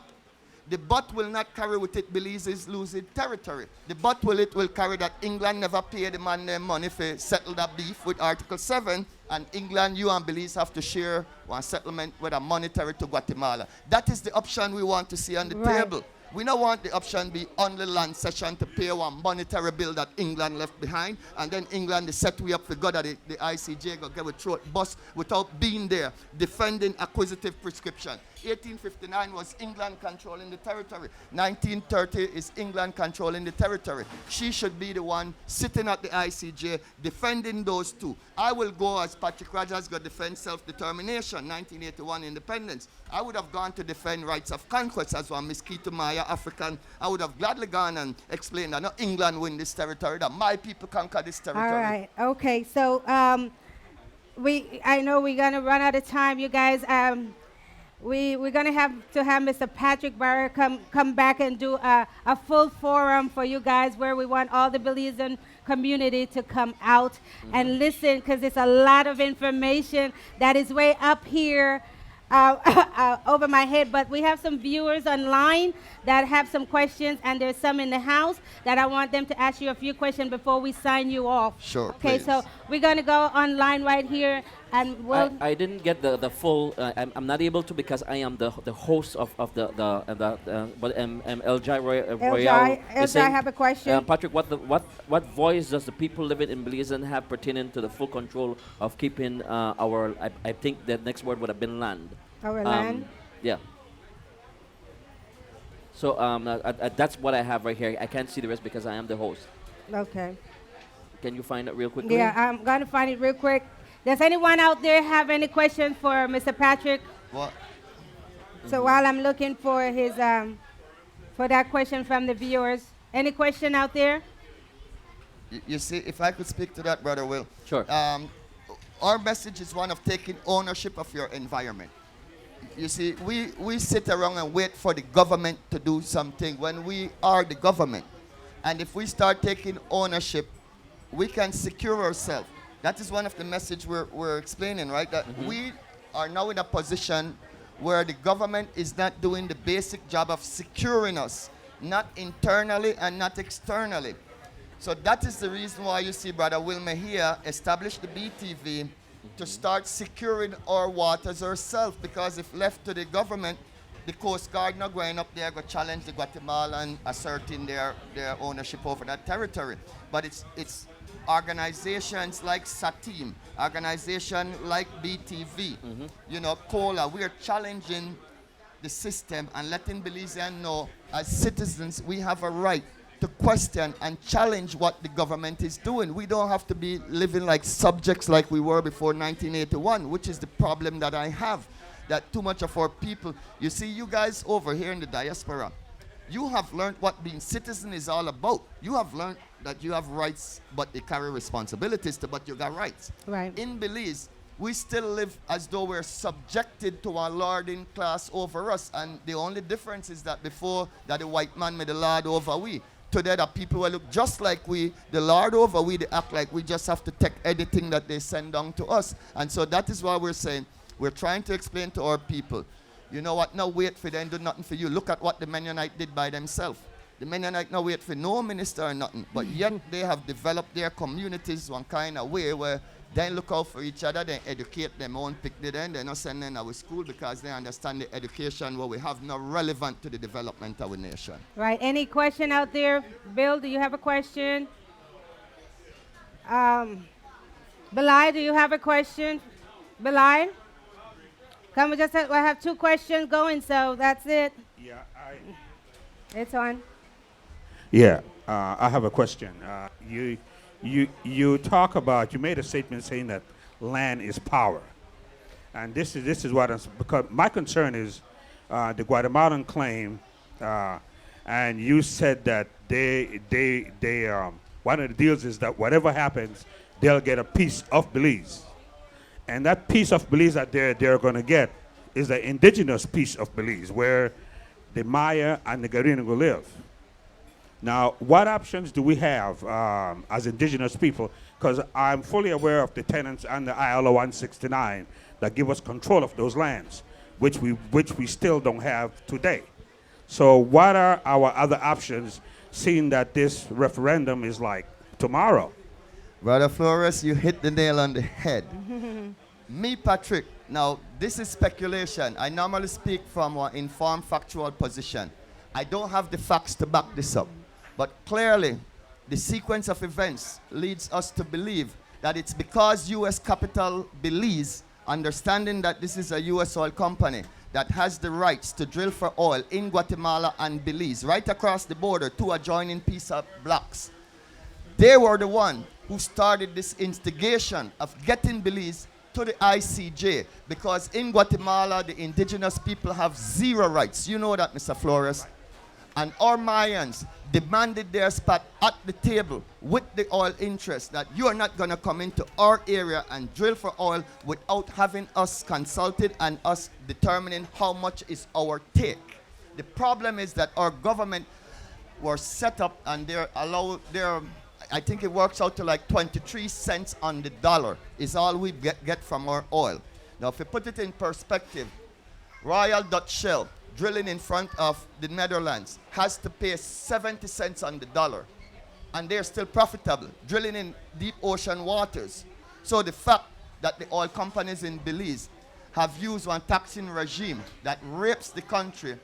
the but will not carry with it Belize is losing territory. The but will carry that England never paid the man their money for settle that beef with Article 7, and England, you and Belize have to share one settlement with a monetary to Guatemala. That is the option we want to see on the table. We don't want the option be only land cession to pay one monetary bill that England left behind, and then England is set we up for God that the ICJ go get a throat bust without being there, defending acquisitive prescription. 1859 was England controlling the territory. 1930 is England controlling the territory. She should be the one sitting at the ICJ defending those two. I will go as Patrick Rogers go defend self-determination, 1981 independence. I would have gone to defend rights of conquest as one Mosquito Maya African. I would have gladly gone and explained that not England win this territory, that my people conquer this territory. All right. Okay. So I know we're gonna run out of time, you guys. we're gonna have to have Mr. Patrick Barr come back and do a full forum for you guys where we want all the Belizean community to come out and listen, because it's a lot of information that is way up here over my head. But we have some viewers online that have some questions, and there's some in the house that I want them to ask you a few questions before we sign you off. Sure, Okay, please. so we're gonna go online right here, and we'll. I didn't get the full. I'm not able to because I am the host of but El Jai Royale. El Jai have a question. Patrick, what voice does the people living in Belize have pertaining to the full control of keeping our? I think the next word would have been land. Our land. Yeah. So that's what I have right here. I can't see the rest because I am the host. Okay. Can you find it real quickly? Yeah, I'm gonna find it real quick. Does anyone out there have any questions for Mr. Patrick? What? So while I'm looking for his for that question from the viewers, any question out there? You see, if I could speak to that, Brother Will. Sure. Our message is one of taking ownership of your environment. You see, we sit around and wait for the government to do something when we are the government. And if we start taking ownership, we can secure ourselves. That is one of the message we're explaining, right? That we are now in a position where the government is not doing the basic job of securing us, not internally and not externally. So that is the reason why you see Brother Wilmer here establish the BTV to start securing our waters ourselves, because if left to the government, the Coast Guard not going up there go challenge the Guatemalan asserting their ownership over that territory. But it's organizations like SATIM, organization like BTV, you know, COLA, we are challenging the system and letting Belizeans know as citizens we have a right to question and challenge what the government is doing. We don't have to be living like subjects like we were before 1981, which is the problem that I have, that too much of our people, you see, you guys over here in the diaspora, you have learned what being citizen is all about. You have learned that you have rights, but they carry responsibilities too, but you got rights. Right. In Belize, we still live as though we're subjected to a lording class over us, and the only difference is that before that the white man made the lord over we. Today the people will look just like we, the lord over we, they act like we just have to take anything that they send down to us. And so that is why we're saying, we're trying to explain to our people, you know what, now wait for them, do nothing for you. Look at what the Mennonite did by themselves. The Mennonite now wait for no minister or nothing, but yet they have developed their communities one kind of way where they look out for each other, they educate them own pick the then, they're not sending our school because they understand the education what we have not relevant to the development of our nation. Right. Any question out there? Bill, do you have a question? Belai, do you have a question? Belai? Come, we just have, I have two questions going, so that's it. Yeah, It's on. Yeah, I have a question. You talk about, you made a statement saying that land is power, and this is what because my concern is the Guatemalan claim, and you said that they one of the deals is that whatever happens, they'll get a piece of Belize, and that piece of Belize that they're going to get is the indigenous piece of Belize where the Maya and the Garinagu live. Now, what options do we have as indigenous people? Because I'm fully aware of the tenants and the ILO 169 that give us control of those lands, which we still don't have today. So what are our other options, seeing that this referendum is like tomorrow? Brother Flores, you hit the nail on the head. Me, Patrick, now this is speculation. I normally speak from an informed factual position. I don't have the facts to back this up. But clearly, the sequence of events leads us to believe that it's because U.S. capital Belize, understanding that this is a U.S. oil company that has the rights to drill for oil in Guatemala and Belize, right across the border, two adjoining piece of blocks. They were the one who started this instigation of getting Belize to the ICJ, because in Guatemala, the indigenous people have zero rights. You know that, Mr. Flores. And our Mayans demanded their spot at the table with the oil interest, that you are not going to come into our area and drill for oil without having us consulted and us determining how much is our take. The problem is that our government were set up and I think it works out to like 23 cents on the dollar is all we get from our oil. Now, if you put it in perspective, Royal Dutch Shell, drilling in front of the Netherlands, has to pay 70 cents on the dollar. And they're still profitable, drilling in deep ocean waters. So the fact that the oil companies in Belize have used one taxing regime that rapes the country,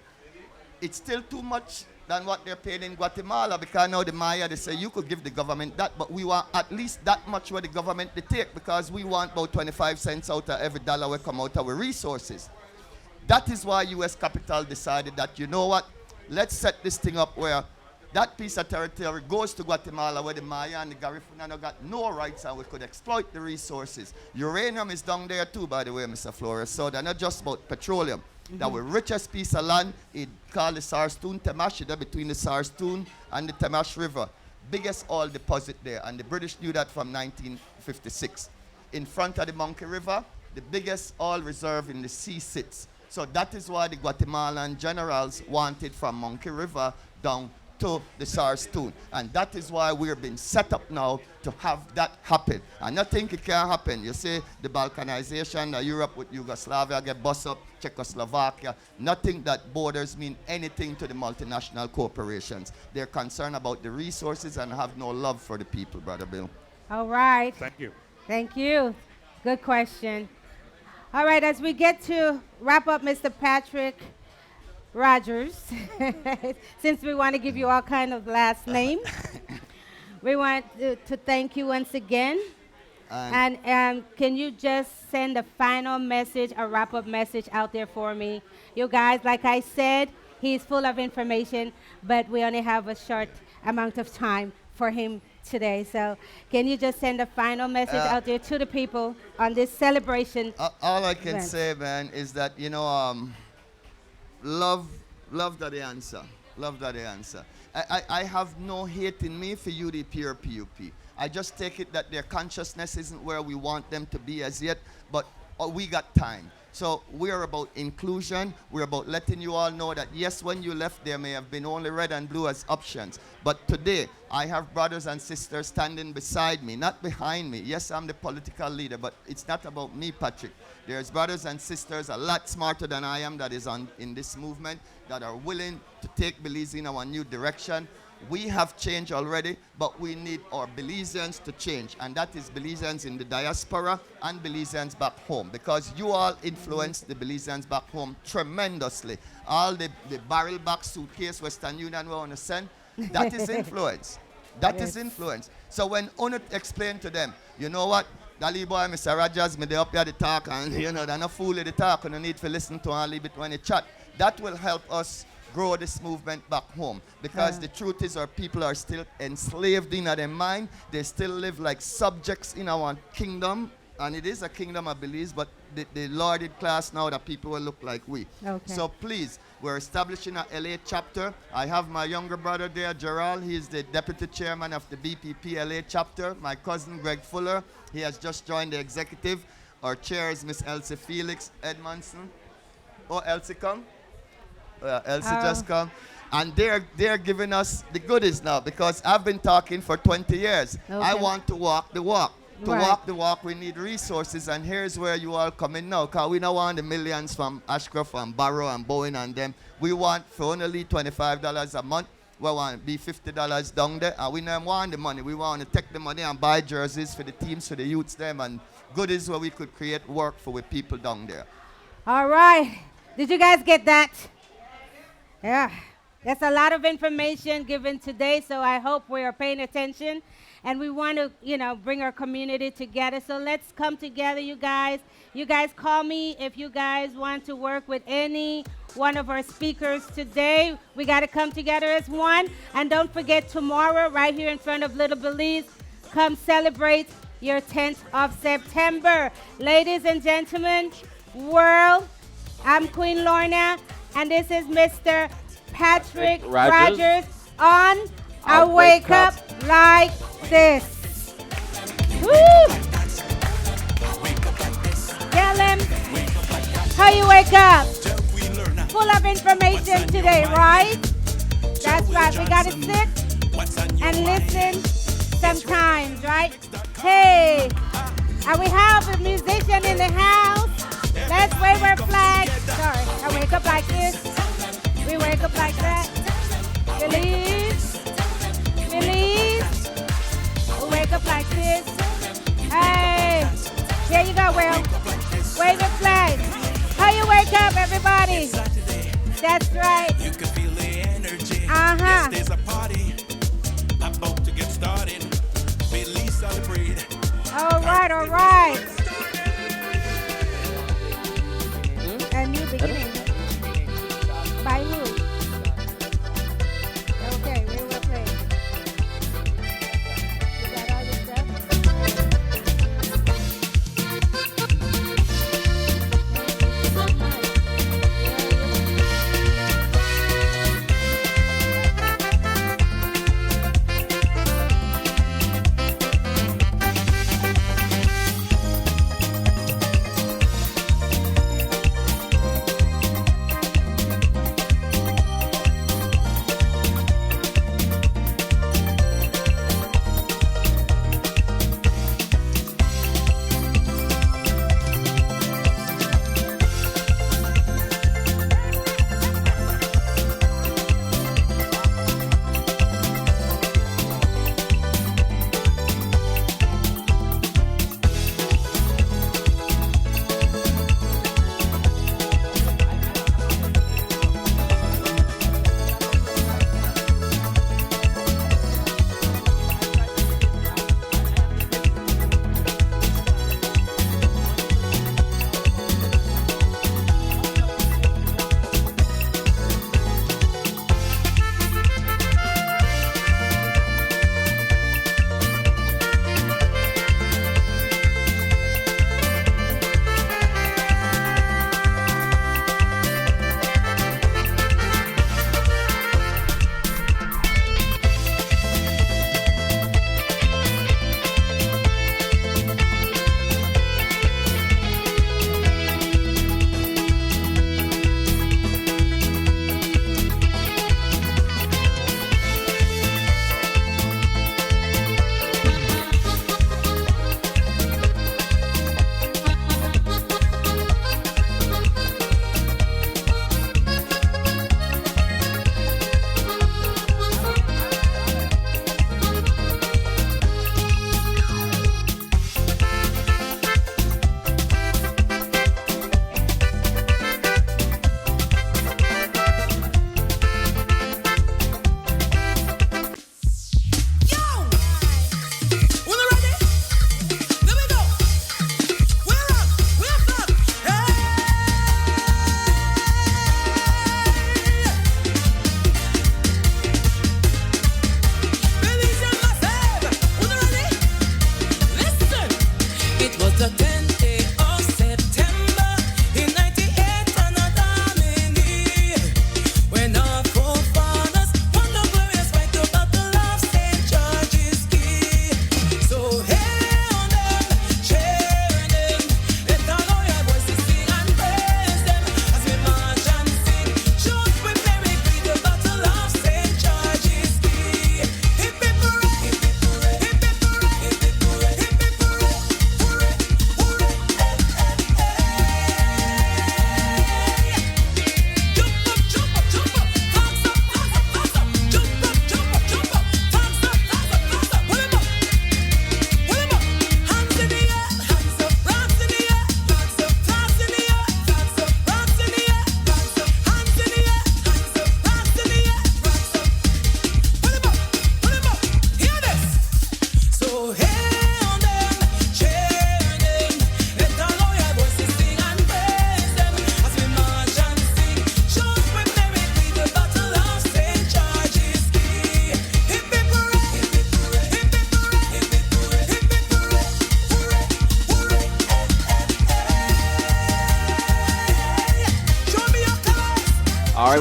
it's still too much than what they're paying in Guatemala, because now the Maya, they say you could give the government that, but we want at least that much where the government they take, because we want about 25 cents out of every dollar we come out of our resources. That is why U.S. capital decided that, you know what, let's set this thing up where that piece of territory goes to Guatemala, where the Maya and the Garifuna got no rights and we could exploit the resources. Uranium is down there too, by the way, Mr. Flores. So they're not just about petroleum. That was richest piece of land, it called the Sarstoon Temash, there between the Sarstoon and the Temash River. Biggest oil deposit there, and the British knew that from 1956. In front of the Monkey River, the biggest oil reserve in the sea sits. So that is why the Guatemalan generals wanted from Monkey River down to the Sarstoon. And that is why we're being set up now to have that happen. And I think it can happen. You see the Balkanization, Europe with Yugoslavia get bust up, Czechoslovakia. Nothing that borders mean anything to the multinational corporations. They're concerned about the resources and have no love for the people, Brother Bill. All right. Thank you. Thank you. Good question. All right, as we get to wrap up, Mr. Patrick Rogers, since we want to give you all kind of last names, we want to thank you once again. And can you just send a final message, a wrap-up message out there for me? You guys, like I said, he's full of information, but we only have a short amount of time for him today. So can you just send a final message out there to the people on this celebration? All I can event? say, man, is that, you know, love that the answer. Love that the answer. I have no hate in me for UDP or PUP. I just take it that their consciousness isn't where we want them to be as yet, but we got time. So we're about inclusion. We're about letting you all know that, yes, when you left, there may have been only red and blue as options. But today, I have brothers and sisters standing beside me, not behind me. Yes, I'm the political leader, but it's not about me, Patrick. There's brothers and sisters a lot smarter than I am that is in this movement that are willing to take Belize in our new direction. We have changed already, but we need our Belizeans to change. And that is Belizeans in the diaspora and Belizeans back home. Because you all influence the Belizeans back home tremendously. All the barrel back suitcase Western Union we want to send, that is influence. That is influence. So when Unit explain to them, you know what, Dali boy, Mr. Rogers, me they up here the talk, and you know, they're not fool with the talk, and you need to listen to and leave it when they chat. That will help us grow this movement back home, because the truth is our people are still enslaved in their mind. They still live like subjects in our kingdom, and it is a kingdom, I believe, but the lorded class now that people will look like we. Okay. So please, we're establishing a LA chapter. I have my younger brother there, Gerald. He's the deputy chairman of the BPP LA chapter. My cousin, Greg Fuller, he has just joined the executive. Our chair is Miss Elsie Felix Edmondson. Oh, Elsie come? Elsie just come. And they're giving us the goodies now, because I've been talking for 20 years. Okay. I want to walk the walk. To Right. walk the walk, we need resources, and here's where you all come in now, because we don't want the millions from Ashcroft and Barrow and Bowen and them. We want for only $25 a month. We want to be $50 down there, and we don't want the money. We want to take the money and buy jerseys for the teams, for the youths them, and goodies where we could create work for the people down there. All right. Did you guys get that? Yeah. That's a lot of information given today, so I hope we are paying attention. And we want to, you know, bring our community together. So let's come together, you guys. You guys call me if you guys want to work with any one of our speakers today. We got to come together as one. And don't forget, tomorrow, right here in front of Little Belize, come celebrate your 10th of September. Ladies and gentlemen, world, I'm Queen Lorna, and this is Mr. Patrick Rogers. Rogers on I Wake Up Like This. Woo! Tell him how you wake up. Full of information today, right? That's right. We gotta sit and listen sometimes, right? Hey, and we have a musician in the house. Let's wave our flag. Sorry, I wake up like this. We wake up like that. Believe. We wake up like this. Hey, here you go, Will. Wave your flag. How you wake up, everybody? That's right. You can feel the energy. Uh-huh. Yes, there's a party about to get started. Belize celebrate. All right, all right. A new beginning. By who? Okay, we will play. You got all your stuff?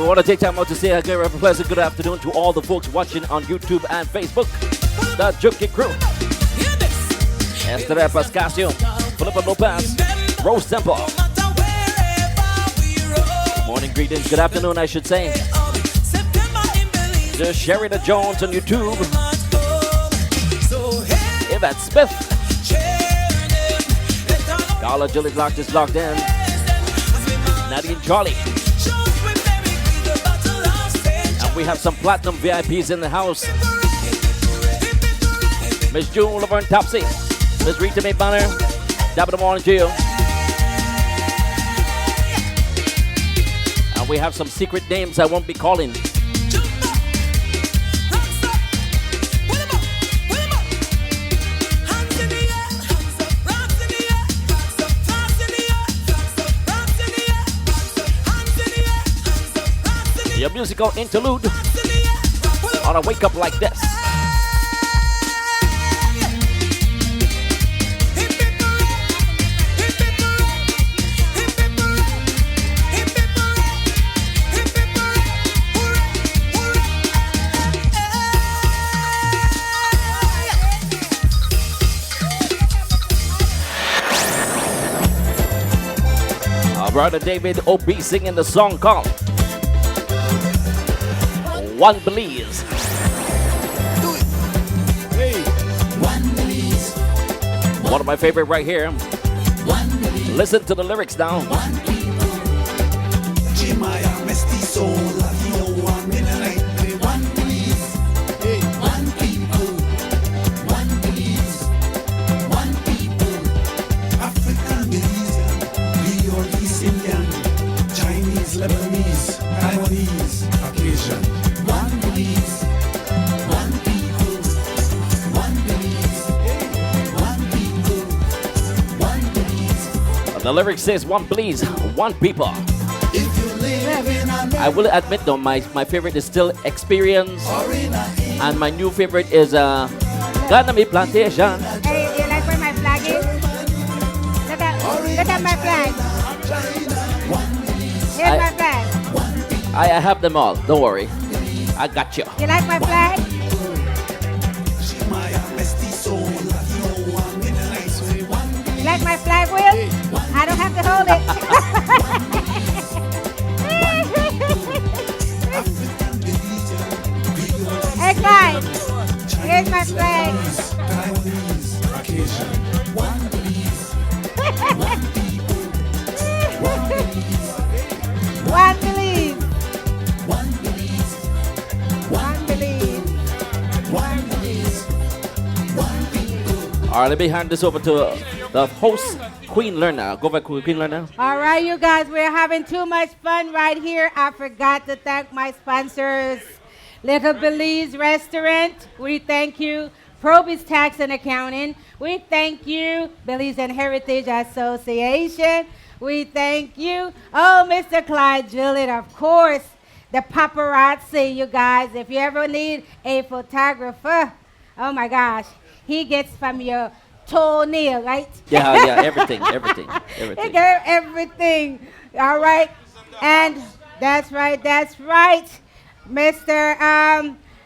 we want to take time out to say a very pleasant good afternoon to all the folks watching on YouTube and Facebook. The Junkie Crew. Esther Pascasio, Philippa Lopez, Rose Temple. Morning greetings, good afternoon, I should say. To Sherida Jones on YouTube. Yvette Smith. Carla Julie Locked is locked in. Nadine Charlie. And we have some platinum VIPs in the house. Miss June Laverne Topsy. Miss Rita May Banner. Top of the morning to you. And we have some secret names I won't be calling. Your musical interlude on a wake up like this. Our brother David O.B. singing the song called One Belize. One of my favorite right here. Listen to the lyrics now. Chinese, Lebanese, Taiwanese, Caucasian. One Belize, one people, one Belize, one people, one Belize. The lyric says one Belize, one people. I will admit though, my favorite is still Experience. And my new favorite is Ganami Plantation. Hey, you like where my flag is? Look at my flag. Here's my flag. I have them all, don't worry. I got you. You like my flag? You like my flag, Will? I don't have to hold it. Hey guys, here's my flag. One Belize. One Belize. One Belize. One Belize. One people. All right, let me hand this over to the host, Queen Lerna. Go back, Queen Lerna. All right, you guys, we're having too much fun right here. I forgot to thank my sponsors. Little Belize Restaurant, we thank you. Probis Tax and Accounting, we thank you. Belize and Heritage Association, we thank you. Oh, Mr. Clyde Juliet, of course. The paparazzi, you guys. If you ever need a photographer, oh my gosh, he gets from your toenail, right? Yeah, everything. He got everything. All right. And that's right. Mr.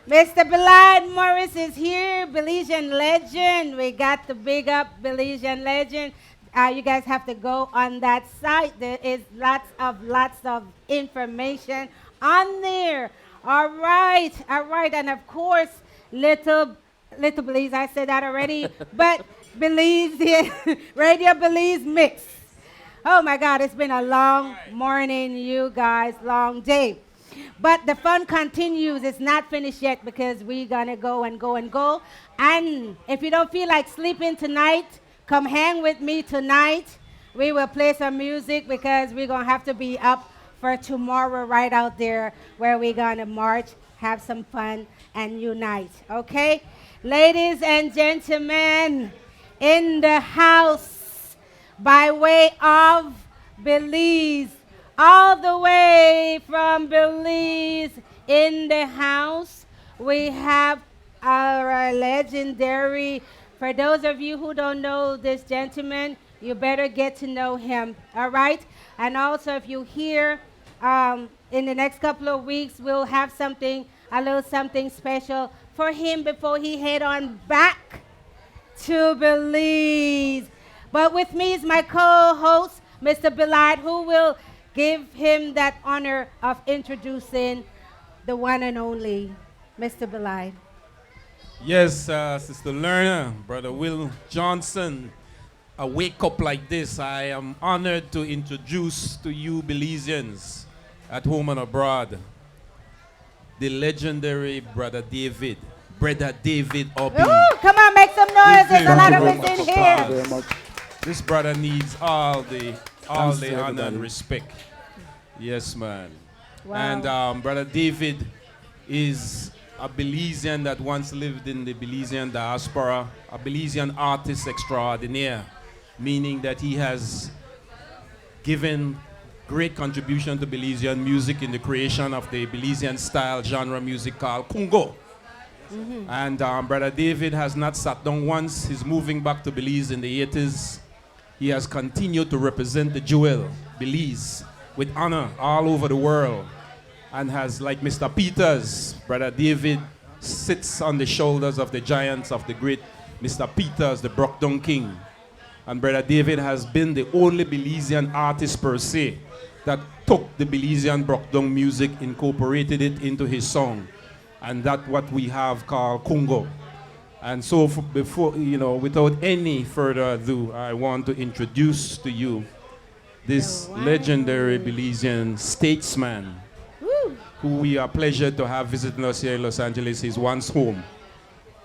Belad Morris is here, Belizean legend. We got to big up Belizean legend. You guys have to go on that site. There is lots of information on there. All right. And of course, Little Belize, I said that already, but Belize, Radio Belize Mix. Oh my God, it's been a long morning, you guys, long day. But the fun continues. It's not finished yet because we're going to go and go and go. And if you don't feel like sleeping tonight, come hang with me tonight. We will play some music because we're going to have to be up for tomorrow right out there where we're going to march, have some fun, and unite. Okay? Ladies and gentlemen, in the house, by way of Belize, all the way from Belize in the house, we have our legendary, for those of you who don't know this gentleman, you better get to know him, all right? And also if you hear in the next couple of weeks, we'll have something, a little something special for him before he head on back to Belize. But with me is my co-host, Mr. Belide, who will give him that honor of introducing the one and only Mr. Belide. Yes, Sister Lerner, Brother Will Johnson. A wake up like this, I am honored to introduce to you Belizeans at home and abroad the legendary Brother David. Brother David Obi. Ooh, come on, make some noise. There's a lot of us in here. Very much. This brother needs all the honor and respect. Yes, man. Wow. And Brother David is a Belizean that once lived in the Belizean diaspora, a Belizean artist extraordinaire, meaning that he has given great contribution to Belizean music in the creation of the Belizean style genre music called Kungo. And Brother David has not sat down once. He's moving back to Belize in the 80s. He has continued to represent the jewel, Belize, with honor all over the world. And has, like Mr. Peters, Brother David sits on the shoulders of the giants of the great Mr. Peters, the Brockdown King. And Brother David has been the only Belizean artist per se that took the Belizean Brockdown music, incorporated it into his song. And that's what we have called Kungo. And so before, without any further ado, I want to introduce to you this legendary Belizean statesman who we are pleasured to have visiting us here in Los Angeles, his once home.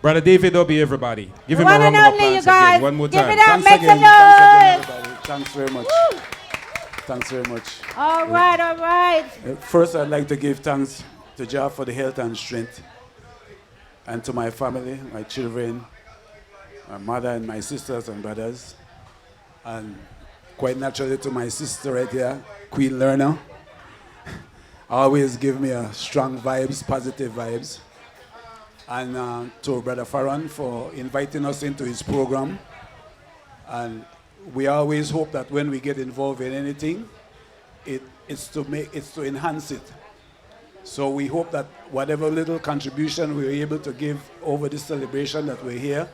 Brother David Obi, everybody. Give him a round of applause again, one more time. Give it up, make some Thanks noise. again, everybody. Thanks very much. Woo. Thanks very much. All right, all right. First, I'd like to give thanks to Jah for the health and strength, and to my family, my children, my mother and my sisters and brothers, and quite naturally to my sister right here, Queen Lerner. Always give me a strong vibes, positive vibes. And to Brother Farron for inviting us into his program. And we always hope that when we get involved in anything, it's to enhance it. So we hope that whatever little contribution we're able to give over this celebration that we're here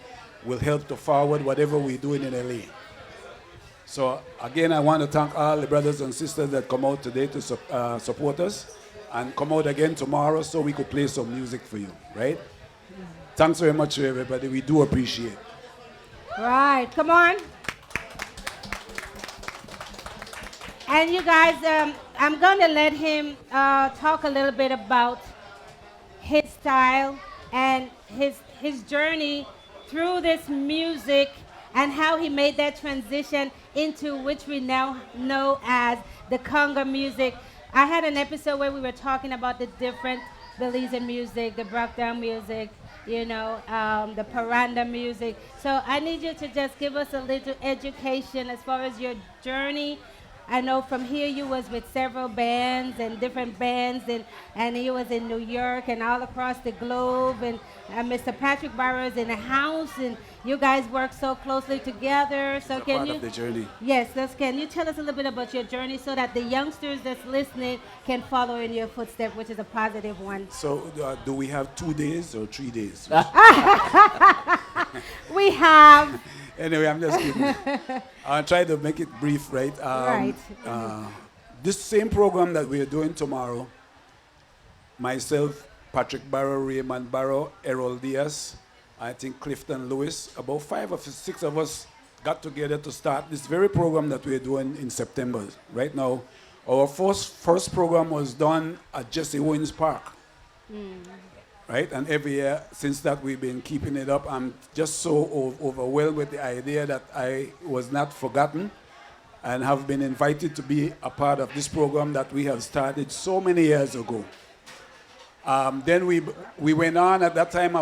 will help to forward whatever we're doing in LA. So again, I want to thank all the brothers and sisters that come out today to support us, and come out again tomorrow so we could play some music for you, right? Thanks very much to everybody. We do appreciate it. Right, come on. And you guys, I'm going to let him talk a little bit about his style and his journey through this music and how he made that transition into which we now know as the conga music. I had an episode where we were talking about the different Belizean music, the Brockdown music, the Paranda music. So I need you to just give us a little education as far as your journey. I know from here you was with several bands and different bands, and you was in New York and all across the globe, and Mr. Patrick Barrow is in the house, and you guys work so closely together. So can you? Part of the journey. Yes, can you tell us a little bit about your journey so that the youngsters that's listening can follow in your footsteps, which is a positive one? So do we have 2 days or 3 days? We have. Anyway, I'm just kidding. I'll try to make it brief, right? Right. This same program that we are doing tomorrow, myself, Patrick Barrow, Raymond Barrow, Errol Diaz, I think Clifton Lewis, about 5 or 6 of us got together to start this very program that we're doing in September. Right now, our first program was done at Jesse Owens Park. Right? And every year since that, we've been keeping it up. I'm just so overwhelmed with the idea that I was not forgotten and have been invited to be a part of this program that we have started so many years ago. Then we went on. At that time,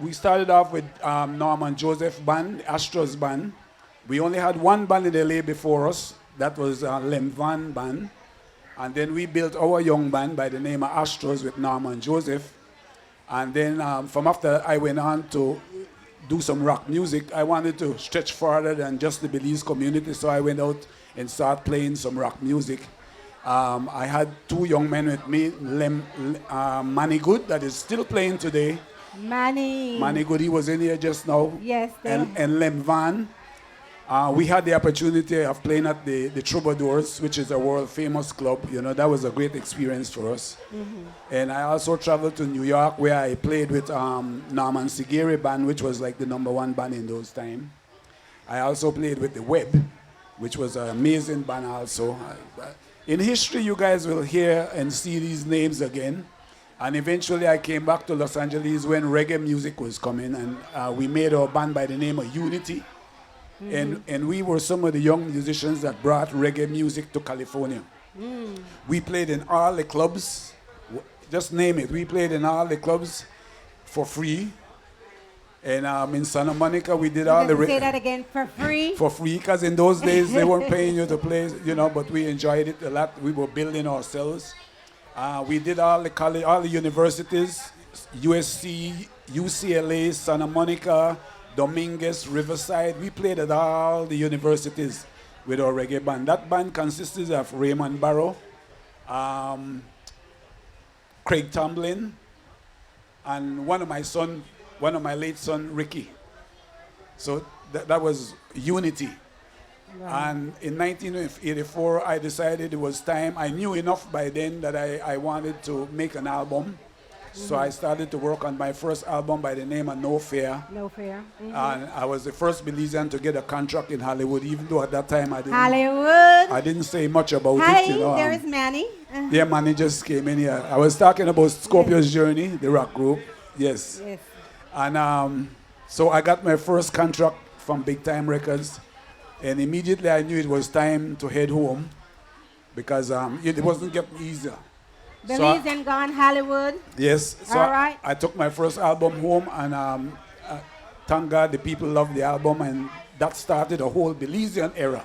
we started off with Norman Joseph Band, Astros Band. We only had one band in LA before us. That was Lem Van Band. And then we built our young band by the name of Astros with Norman Joseph. And then from after I went on to do some rock music, I wanted to stretch farther than just the Belize community, so I went out and started playing some rock music. I had two young men with me, Manny Good, that is still playing today. Manny Good, he was in here just now. Yes, and Lem Van. We had the opportunity of playing at the Troubadours, which is a world famous club. You know, that was a great experience for us. And I also traveled to New York where I played with Norman Sigeri band, which was like the #1 band in those times. I also played with the Web, which was an amazing band also. In history, you guys will hear and see these names again. And eventually I came back to Los Angeles when reggae music was coming, and we made our band by the name of Unity. And we were some of the young musicians that brought reggae music to California. We played in all the clubs, just name it. We played in all the clubs for free. And in Santa Monica, we did all the... Say that again, for free? For free, because in those days, they weren't paying you to play, you know, but we enjoyed it a lot. We were building ourselves. We did all the college, all the universities, USC, UCLA, Santa Monica, Dominguez, Riverside. We played at all the universities with our reggae band. That band consisted of Raymond Barrow, Craig Tomlin, and one of my late son, Ricky. So that was Unity. Right. And in 1984, I decided it was time. I knew enough by then that I wanted to make an album. So I started to work on my first album by the name of No Fear. No Fear. And I was the first Belizean to get a contract in Hollywood, even though at that time I didn't say much about Hi, it. You know, there is Manny. Yeah, Manny just came in here. I was talking about Scorpio's Journey, the rock group. Yes. Yes. And so I got my first contract from Big Time Records. And immediately I knew it was time to head home because it wasn't getting easier. Belize and gone Hollywood. Yes. So all right. I took my first album home, and thank God the people loved the album, and that started a whole Belizean era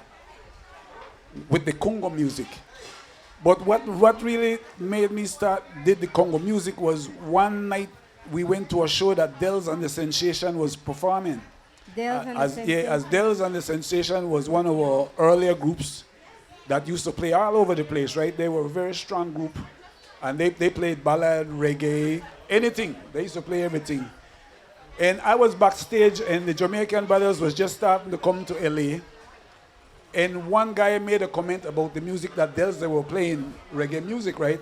with the Congo music. But what really made me did the Congo music was one night we went to a show that Dells and the Sensation was performing. As Dells and the Sensation was one of our earlier groups that used to play all over the place, right? They were a very strong group. And they played ballad, reggae, anything. They used to play everything. And I was backstage, and the Jamaican brothers was just starting to come to LA. And one guy made a comment about the music that they were playing, reggae music, right?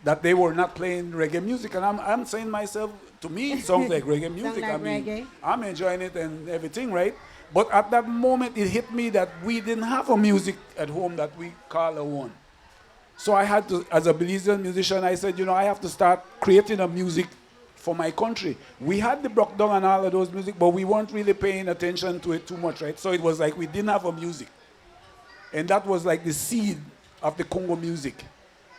That they were not playing reggae music. And I'm saying myself, to me, it sounds like reggae music. Reggae. I'm enjoying it and everything, right? But at that moment, it hit me that we didn't have a music at home that we call our own. So I had to, as a Belizean musician, I said, you know, I have to start creating a music for my country. We had the Brock Down and all of those music, but we weren't really paying attention to it too much, right? So it was like we didn't have a music. And that was like the seed of the Congo music.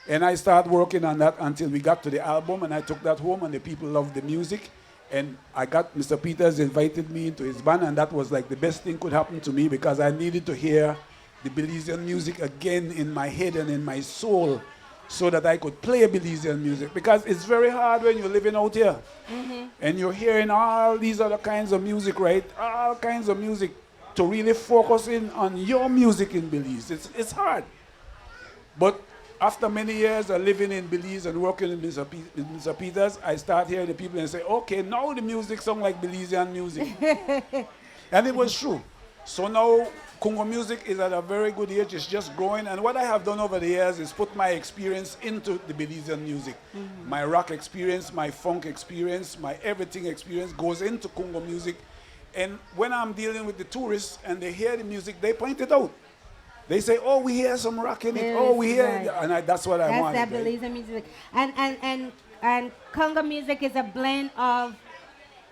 And I started working on that until we got to the album, and I took that home, and the people loved the music. And I got, Mr. Peters invited me into his band, and that was like the best thing could happen to me because I needed to hear the Belizean music again in my head and in my soul so that I could play Belizean music. Because it's very hard when you're living out here and you're hearing all these other kinds of music, right? All kinds of music to really focus in on your music in Belize. It's hard. But after many years of living in Belize and working in Mr. Peters, I start hearing the people and say, okay, now the music sounds like Belizean music. And it was true. So now Congo music is at a very good age. It's just growing. And what I have done over the years is put my experience into the Belizean music. My rock experience, my funk experience, my everything experience goes into Congo music. And when I'm dealing with the tourists and they hear the music, they point it out. They say, oh, we hear some rock in it. Oh, we hear it. And that's what I want. That's that Belizean music. And Congo music is a blend of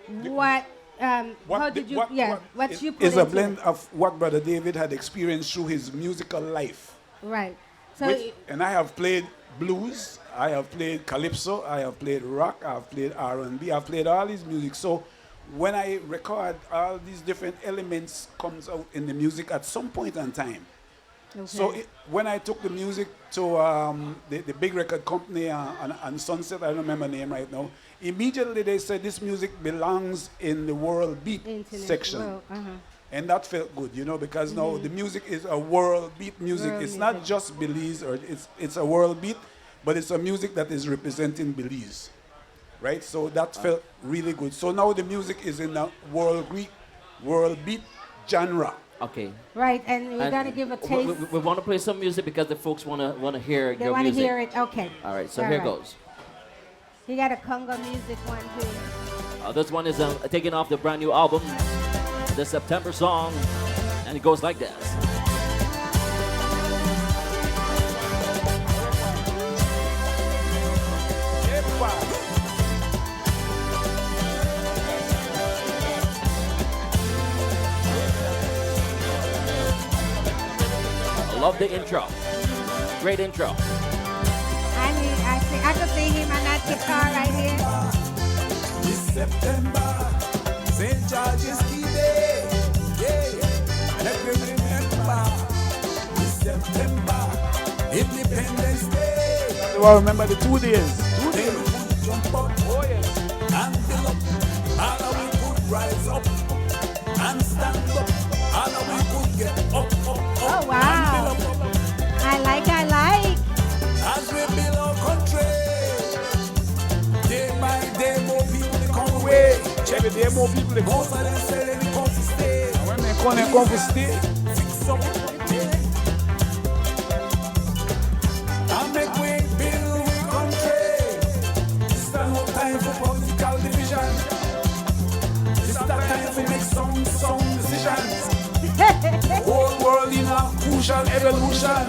what you put is into a blend of what Brother David had experienced through his musical life. Right. So and I have played blues, I have played calypso, I have played rock, I have played R&B, I've played all these music. So when I record, all these different elements comes out in the music at some point in time. Okay. So when I took the music to the big record company on Sunset, I don't remember the name right now, immediately they said this music belongs in the world beat section. And that felt good, you know, because now the music is a world beat music. It's not just Belize, or it's a world beat, but it's a music that is representing Belize, right? So that felt really good. So now the music is in a world beat genre. Okay. Right, and we're gonna give a taste. We want to play some music because the folks want to hear They your want to music. hear it. Okay. All right, so All here right. goes. He got a Congo music one too. This one is taken off the brand new album, the September song, and it goes like this. I love the intro. Great intro. I could see him on that guitar right here. This September, St. George's Key Day. Yeah, let me remember. This September, Independence Day. Well, remember the 2 days. 2 Then days. we could jump up, and fill up. All of we could rise up and stand up. All of we could get up. Oh wow! I like. As we build our country, day by day more people they come away. Every day more people they come. Most of them say they come to stay. And when they come to stay, Fix up, and make we build we country. This is no time for political division. This is the time to make some decisions. Whole world in a crucial evolution.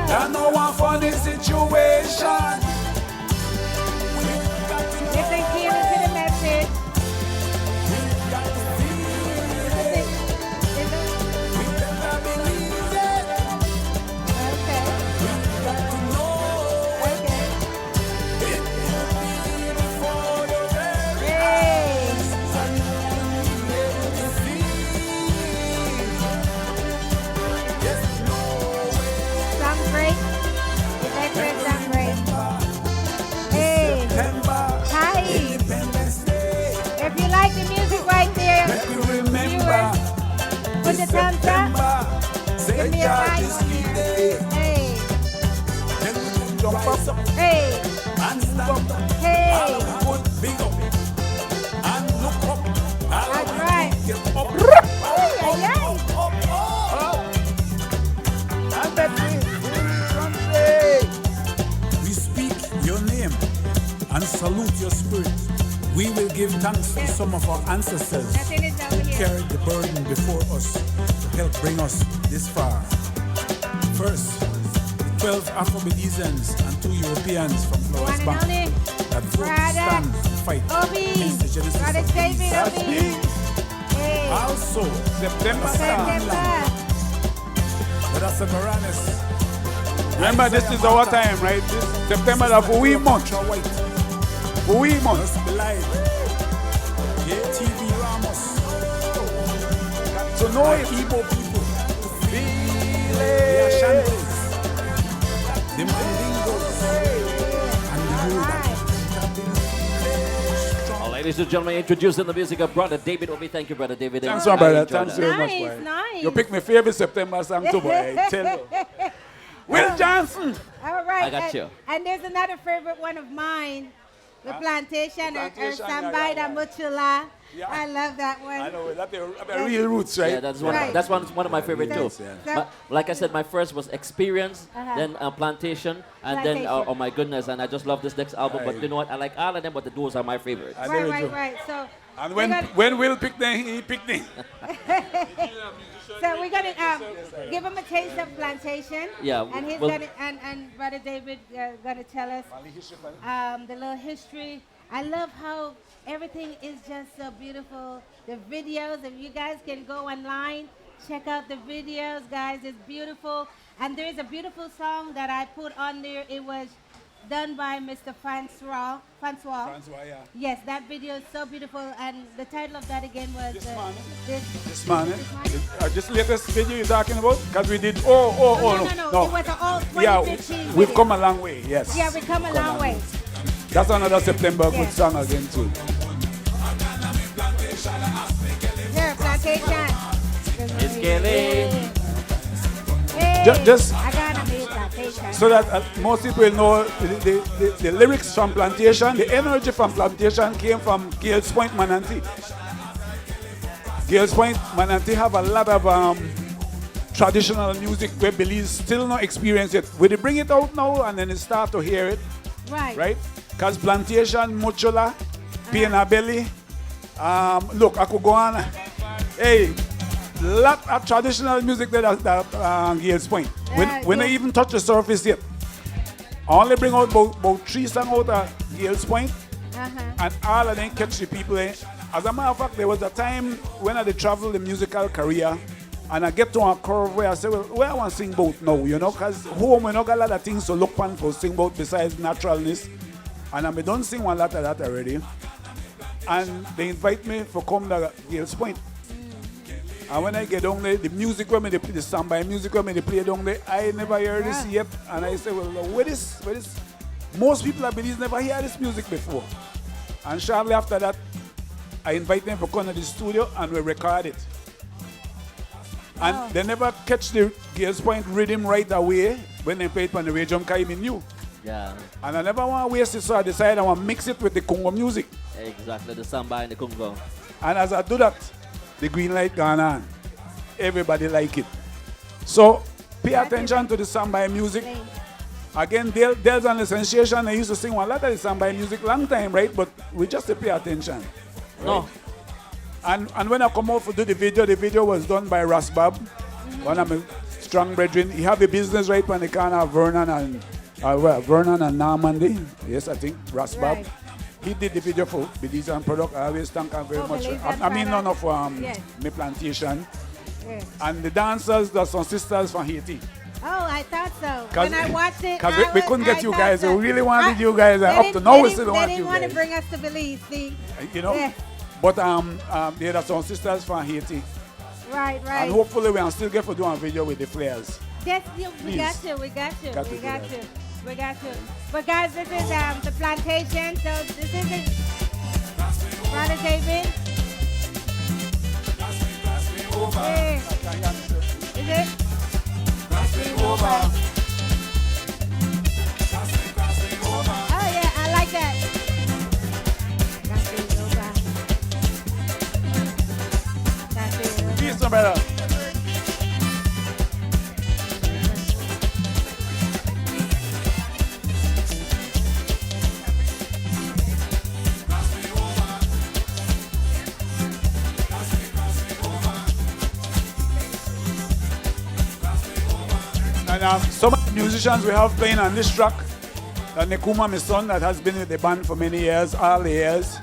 And no one funny situation. If they key into the message. If you like the music right there, viewers, put the thumbs up. Give me a like. Hey. Hey. Hey. That's right. We speak your name and salute your spirit. We will give thanks to some of our ancestors who carried the burden before us to help bring us this far. First, the 12 Afro-Belizeans and 2 Europeans from Flores Bank that took stand and fight against the genesis of Belize. Also, September Brother Severanis. remember this is our time, right? This September of we month. We month. TV Ramos. So know it. Igbo people. The Ashantis. The Mandingos. And the Yoruba. Ladies and gentlemen, introducing the music of Brother David Obi. Thank you, Brother David. Thanks, my brother. I enjoyed Thanks that. very much, boy. You picked my favorite September song too, boy. I tell you. Will Johnson. All right. I got you. And there's another favorite one of mine, the Plantation, or Sambaida Muchula. Yeah. I love that one. I know that's the real roots, right? Yeah, that's one of my favorite too. But like I said, my first was Experience, then Plantation, and then oh my goodness, and I just love this next album. But you know what? I like all of them, but those are my favorites. Right. So and when Will picked them, he picked them. So we're gonna give him a taste of Plantation. Yeah, and he's gonna and Brother David gonna tell us the little history. I love how everything is just so beautiful. The videos, if you guys can go online, check out the videos, guys. It's beautiful. And there is a beautiful song that I put on there. It was done by Mr. Francois. Yeah. Yes, that video is so beautiful. And the title of that again was This man, this latest video you're talking about? Because we did, no. It was an old 2015 we've come a long way, yes. Yeah, we've come a long way. That's another September good song again too. Here, Plantation. Kelly. Hey, I gotta be plantation. so that most people know the lyrics from Plantation, the energy from Plantation came from Gales Point, Manatee. Gales Point, Manatee have a lot of traditional music where Belize still not experience it. We they bring it out now and then they start to hear it, Right. right? Because Plantation, Mochola, Pianabelly, look, I could go on. Hey, lot of traditional music that Gales Point. When I even touch the surface yet, I only bring out about 3 songs out of Gales Point, and all of them catch the people. As a matter of fact, there was a time when I did travel the musical career, and I get to a curve where I say, well, where I want to sing about now, you know, because home we not got a lot of things to look on for sing about besides naturalness. And I done sing one lot of that already. And they invite me for come to Gales Point. And when I get down there, the music when they play, the samba music when they play down there, I never hear this yet. And I say, well, where this? Most people I believe never hear this music before. And shortly after that, I invite them to come to the studio and we record it. And they never catch the Gales Point rhythm right away when they play it on the radio because I'm new. Yeah. And I never want to waste it, so I decided I want to mix it with the Congo music. Exactly, the samba and the Congo. And as I do that, the green light gone on. Everybody like it. So pay attention to the samba music. Again, Dale's on the sensation. They used to sing one lot of the samba music long time, right? But we just pay attention. Right? No. And when I come out to do the video was done by Rasbab, one of my strong brethren. He have a business right when the corner of Vernon and Normandy. Yes, I think Rasbab. Right. He did the video for Belize and Product. I always thank him very much. I mean, none of my plantation. Yes. And the dancers, there's some sisters from Haiti. Oh, I thought so. When I watched it, because we couldn't get you guys. So. We really wanted you guys. Up to now, we still don't want you guys. They didn't want to bring us to Belize, see? You know? Yes. But there are some sisters from Haiti. Right. And hopefully we can still get to do a video with the flares. Yes, we got you. But guys, this is the plantation. So this isn't Brother David. Hey. Is it? Oh yeah, I like that. Peace, my brother. And some of the musicians we have playing on this track, Nekuma, my son, that has been with the band for many years, all the years.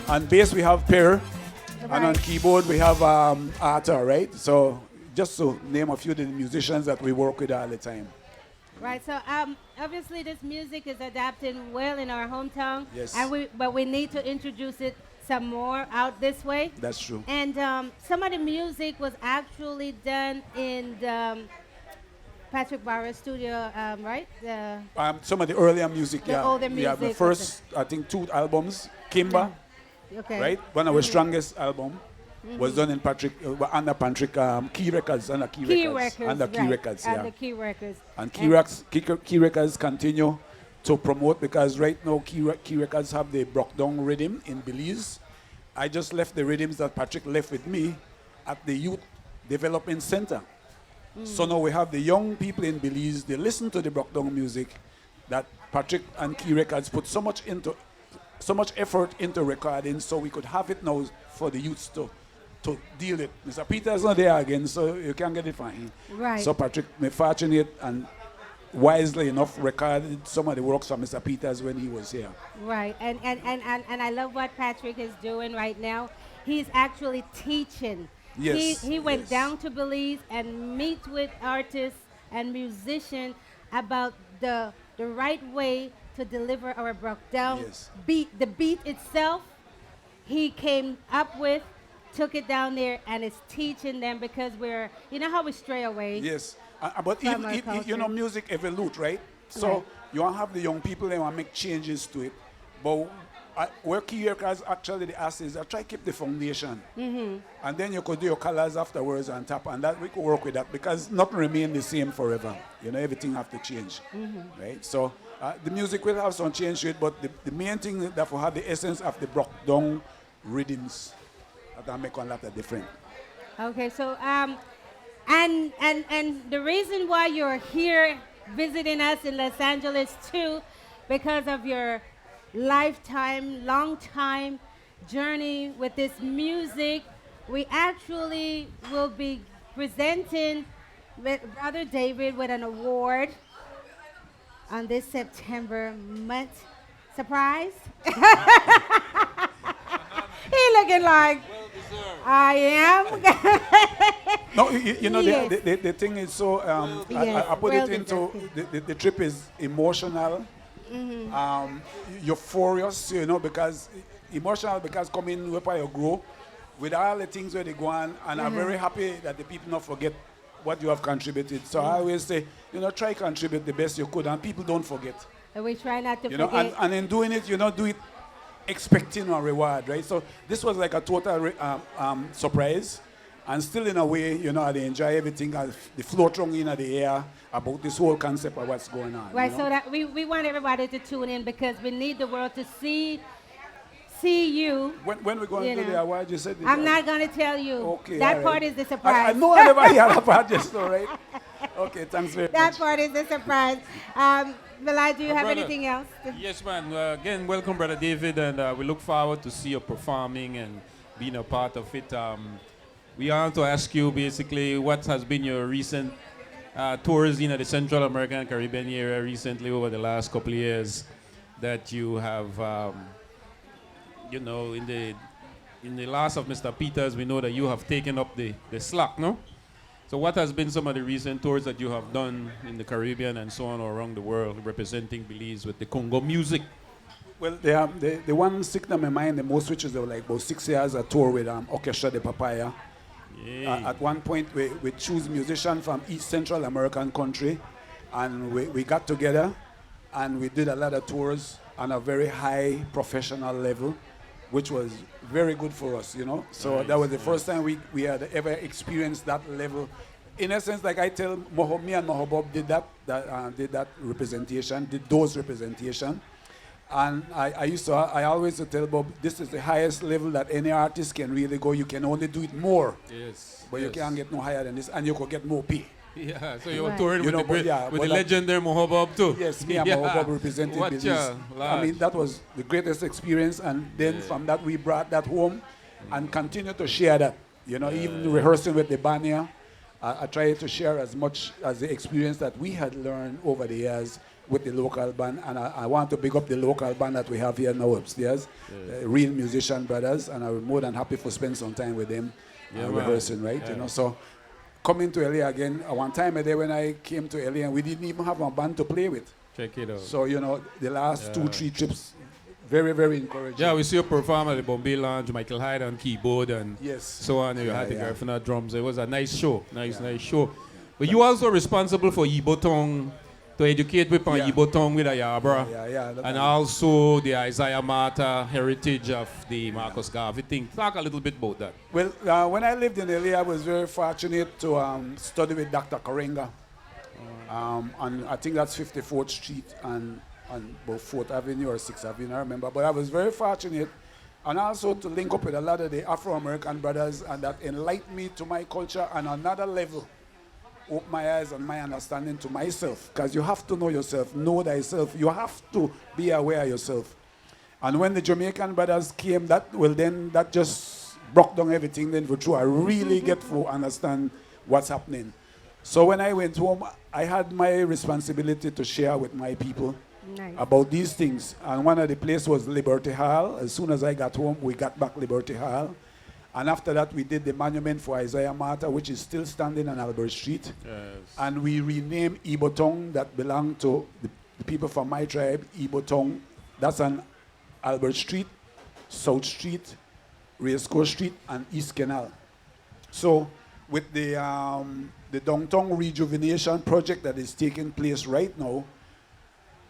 On bass we have Per, and on keyboard we have Arthur, right? So just to name a few of the musicians that we work with all the time. Right, so obviously this music is adapting well in our hometown. Yes. But we need to introduce it some more out this way. That's true. And some of the music was actually done in the Patrick Barrett's studio, right? Some of the earlier music, the older music. Yeah, the first, I think, 2 albums, Kimba, right? One of our strongest album was done in under Patrick Key Records, under Key Records, yeah. Key Records. And Key Records continue to promote because right now Key Records have the broke down rhythm in Belize. I just left the rhythms that Patrick left with me at the Youth Development Center. So now we have the young people in Belize, they listen to the broke down music that Patrick and Key Records put so much effort into recording so we could have it now for the youths to deal with. Mr. Peter's not there again, so you can't get it from him. Right. So Patrick, me fortunate and wisely enough recorded some of the works from Mr. Peters when he was here. Right, and I love what Patrick is doing right now. He's actually teaching. Yes. He went down to Belize and meet with artists and musicians about the right way to deliver our broke down beat. The beat itself, he came up with, took it down there, and is teaching them because you know how we stray away. Yes, but you know, music evolute, right? So you want to have the young people, they want to make changes to it. But where key workers actually the assays, I try keep the foundation. And then you could do your colors afterwards on top, and that we could work with that because nothing remain the same forever. You know, everything have to change, right? So the music will have some change to it, but the main thing that will have the essence of the broke down rhythms that make a lot of difference. Okay, so and the reason why you're here visiting us in Los Angeles too, because of your lifetime, long time journey with this music. We actually will be presenting with Brother David with an award on this September month. Surprised? He looking like I am. No, you know, Yes. the thing is so, Yes, I put well it into, the trip is emotional, euphorious, you know, because emotional, because coming where you grow, with all the things where they go on, and I'm very happy that the people not forget what you have contributed. So I always say, you know, try contribute the best you could, and people don't forget. And we try not to You know, forget. and in doing it, you know, do it expecting a reward, right? So this was like a total surprise, and still in a way, you know, I enjoy everything as the float around in the air about this whole concept of what's going on. Right, you so know? that we want everybody to tune in because we need the world to see you. When we're going to do the award, you said. I'm not going to tell you. Okay, That all part right. is the surprise. I know I never hear that part just now, right? Okay, thanks very That much. part is the surprise. Belai, do you have Brother, anything else? Yes, man. Again, welcome, Brother David, and we look forward to see you performing and being a part of it. We want to ask you basically what has been your recent tours in the Central American and Caribbean area recently over the last couple of years that you have, you know, in the last of Mr. Peters, we know that you have taken up the slack, no? So what has been some of the recent tours that you have done in the Caribbean and so on around the world representing Belize with the Congo music? Well, the one stick in my mind the most, which is like about 6 years a tour with Orchestra de Papaya. At one point, we choose musicians from East Central American country, and we got together, and we did a lot of tours on a very high professional level, which was very good for us, you know. So Nice, that was the first time we had ever experienced that level. In essence, like I tell me and Mohobob did that representation, did those representation. And I always tell Bob, this is the highest level that any artist can really go. You can only do it more. Yes. But you can't get no higher than this, and you could get more pay. Yeah, so you were touring with, but the legendary Mohobob too. Yes, me and Mohobob represented Watch Belize. I mean, large. that was the greatest experience, and then from that we brought that home and continue to share that. You know, even rehearsing with the band here, I try to share as much as the experience that we had learned over the years with the local band, and I want to big up the local band that we have here now upstairs, real musician brothers, and I'm more than happy to spend some time with them rehearsing, right? You know, so coming to LA again, one time a day when I came to LA, and we didn't even have a band to play with. Check it out. So, you know, the last 2-3 trips, very, very encouraging. Yeah, we see you perform at the Bombay Lounge, Michael Hyde on keyboard and Yes. so on. You had the yeah. Garifuna drums. It was a nice show, nice show. But you also responsible for Ibotong, to educate people on Ibotong with Ayabra. And also the Isaiah Mata heritage of the Marcus Garvey thing. Talk a little bit about that. Well, when I lived in LA, I was very fortunate to study with Dr. Karenga. And I think that's 54th Street and about 4th Avenue or 6th Avenue, I remember. But I was very fortunate, and also to link up with a lot of the Afro-American brothers, and that enlightened me to my culture on another level. Open my eyes and my understanding to myself, because you have to know yourself, know thyself. You have to be aware of yourself. And when the Jamaican brothers came, that just broke down everything. Then for true, I really get to understand what's happening. So when I went home, I had my responsibility to share with my people about these things. And one of the places was Liberty Hall. As soon as I got home, we got back Liberty Hall. And after that, we did the monument for Isaiah Mata, which is still standing on Albert Street. Yes. And we renamed Ibotong, that belonged to the people from my tribe, Ibotong. That's on Albert Street, South Street, Racecourse Street, and East Canal. So with the downtown rejuvenation project that is taking place right now,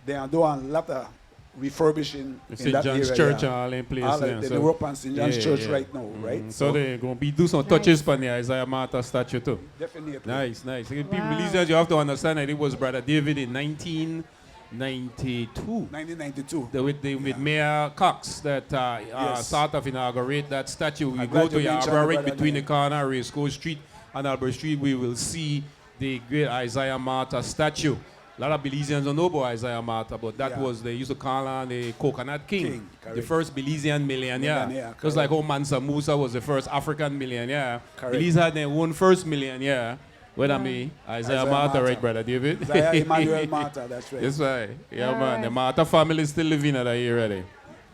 they are doing a lot of refurbishing in St. that John's area. Church yeah. and all in place. All yeah, they work on St. John's Church right now, right? So they're going to be do some touches on the Isaiah Martha statue too. Definitely. Nice, nice. People, Belizeans, you have to understand that it was Brother David in 1992. 1992. With Mayor Cox that Yes. sort of inaugurate that statue. We I'm go glad to you mentioned Yarborough right Brother between the David. corner, Racecourse Street and Albert Street. We will see the great Isaiah Martha statue. A lot of Belizeans don't know about Isaiah Martha, but that was, they used to call him the Coconut King, the correct. first Belizean millionaire. Millionaire, Just like how Mansa Musa was the first African millionaire. Correct. Belize had their own first millionaire. What I mean, Isaiah Martha, right, Brother David? Isaiah Emmanuel Martha, that's right. That's right. Yeah, All man. The right. Martha family is still living at that year already.